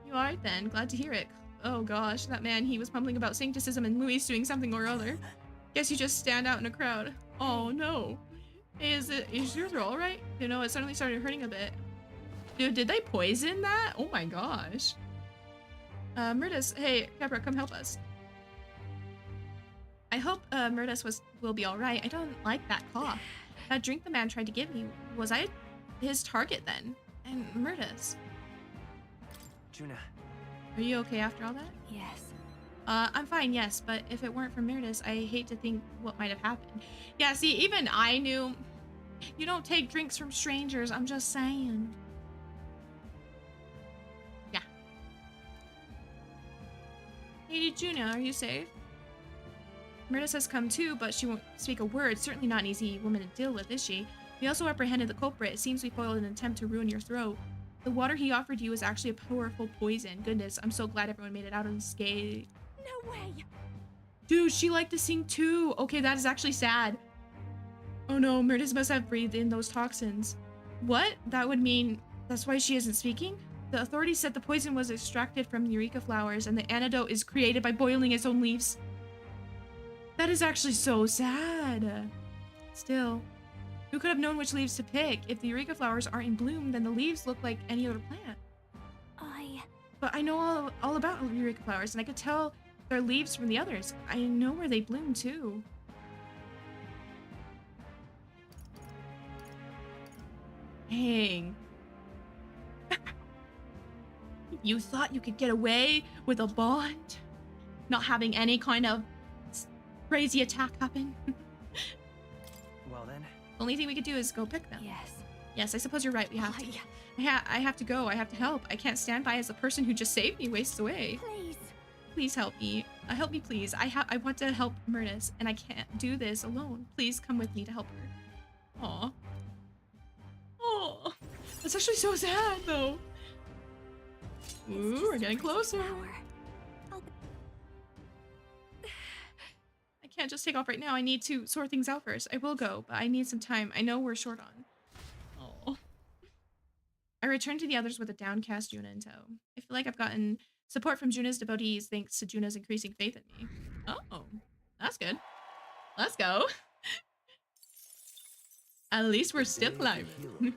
You alright then? Glad to hear it. Oh gosh, that man, he was mumbling about sancticism and Luis doing something or other. Guess you just stand out in a crowd. Oh no. Hey, is yours alright? You know, it suddenly started hurting a bit. Dude, did they poison that? Oh my gosh. Murtis, hey, Kepra, come help us. I hope Murtis will be alright. I don't like that cough. That drink the man tried to give me, was I his target then? And Murtis. Juna. Are you okay after all that? Yes. I'm fine, yes, but if it weren't for Murtis, I hate to think what might have happened. Yeah, see, even I knew you don't take drinks from strangers, I'm just saying. Yeah. Lady Juna, are you safe? Murtis has come too, but she won't speak a word. Certainly not an easy woman to deal with, is she? We also apprehended the culprit. It seems we foiled an attempt to ruin your throat. The water he offered you is actually a powerful poison. Goodness, I'm so glad everyone made it out unscathed. No way! Dude, she liked to sing too. Okay, that is actually sad. Oh no, Murtis must have breathed in those toxins. What? That would mean that's why she isn't speaking? The authorities said the poison was extracted from Eureka flowers and the antidote is created by boiling its own leaves. That is actually so sad. Still, who could have known which leaves to pick? If the Eureka flowers aren't in bloom, then the leaves look like any other plant. But I know all about Eureka flowers, and I could tell their leaves from the others. I know where they bloom, too. Dang. You thought you could get away with a bond? Not having any kind of crazy attack happen? Well then. The only thing we could do is go pick them. Yes. Yes, I suppose you're right. We have to. I have to go. I have to help. I can't stand by as the person who just saved me wastes away. Please. Please help me. Help me, please. I want to help Murtis, and I can't do this alone. Please come with me to help her. Aw. Oh, that's actually so sad, though. Ooh, we're getting closer. I can't just take off right now. I need to sort things out first. I will go, but I need some time. I know we're short on. Oh. I returned to the others with a downcast Juna in tow. I feel like I've gotten support from Juna's devotees thanks to Juna's increasing faith in me. Oh, that's good. Let's go. At least we're still climbing.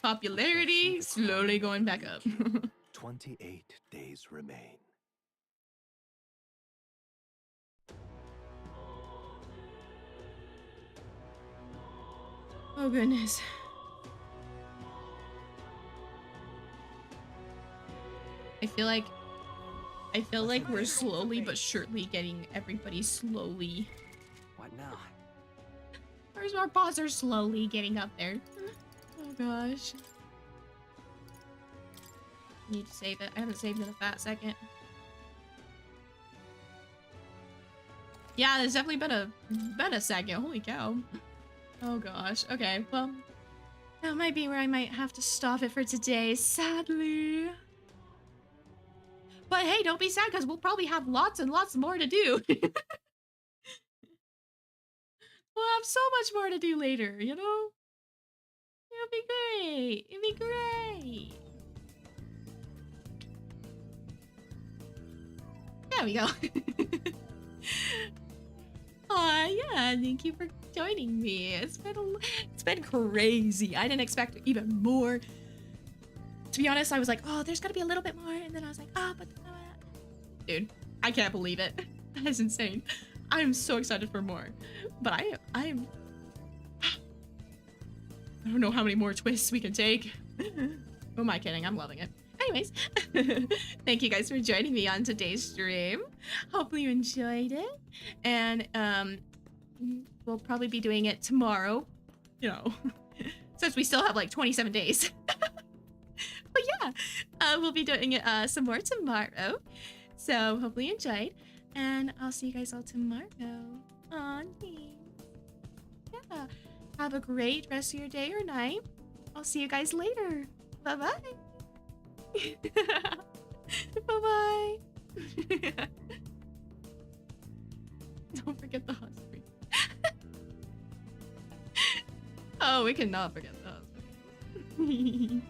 Popularity slowly going back up. 28 days remain. Oh goodness. I feel like we're slowly but surely getting everybody slowly. What now? Our boss are slowly getting up there. Oh gosh. Need to save it. I haven't saved in a fat second. Yeah, there's definitely been a second. Holy cow. Oh gosh. Okay, well, that might be where I might have to stop it for today, sadly. But hey, don't be sad because we'll probably have lots and lots more to do. We'll have so much more to do later, you know? It'll be great. It'll be great. There we go. Aw, yeah, thank you for joining me. It's been crazy. I didn't expect even more. To be honest, I was like, oh, there's gotta be a little bit more, and then I was like, oh, but dude, I can't believe it. That is insane. I am so excited for more. But I don't know how many more twists we can take. Who am I kidding? I'm loving it. Anyways, thank you guys for joining me on today's stream. Hopefully you enjoyed it. And we'll probably be doing it tomorrow. You know, since we still have like 27 days. But yeah, we'll be doing it some more tomorrow. So hopefully you enjoyed. And I'll see you guys all tomorrow. Aw, yeah. Have a great rest of your day or night. I'll see you guys later. Bye-bye. Bye-bye. Don't forget the hot spring. Oh, we cannot forget the hot spring.